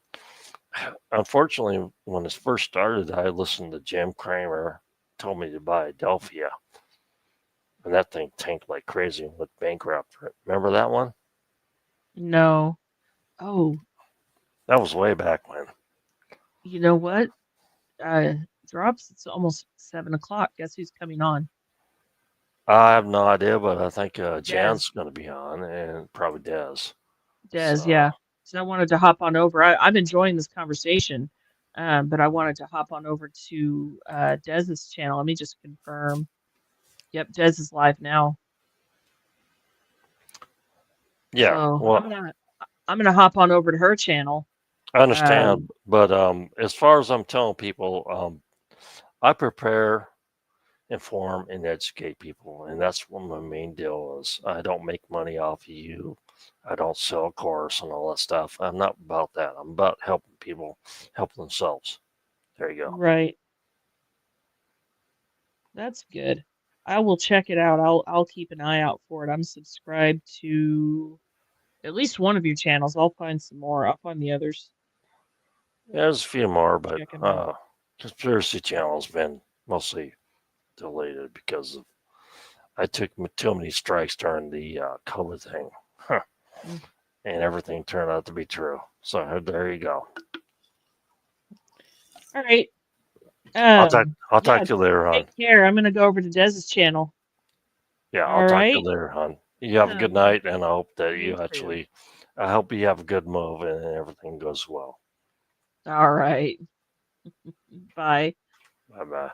unfortunately, when this first started, I listened to Jim Cramer told me to buy Adelphia. And that thing tanked like crazy and went bankrupt. Remember that one? No. Oh. That was way back when. You know what? Drops, it's almost 7 o'clock. Guess who's coming on? I have no idea, but I think Jan's going to be on and probably Des. Yeah. So I wanted to hop on over. I'm enjoying this conversation, but I wanted to hop on over to Dez's channel. Let me just confirm. Yep, Des is live now. Yeah. So well, I'm gonna hop on over to her channel. I understand, but as far as I'm telling people, I prepare, inform, and educate people, and that's what my main deal is. I don't make money off of you. I don't sell a course and all that stuff. I'm not about that. I'm about helping people help themselves. There you go. Right. That's good. I will check it out. I'll keep an eye out for it. I'm subscribed to at least one of your channels. I'll find some more. I'll find the others. Yeah, there's a few more, but Check 'em out. Conspiracy Channel's been mostly deleted because of I took too many strikes during the COVID thing, and everything turned out to be true. So there you go. All right. I'll talk to you later, hon. Take care. I'm gonna go over to Dez's channel. Yeah, I'll talk to you later, hon. You have a good night, and I hope that you actually. I hope you have a good move and everything goes well. All right. Bye. Bye bye.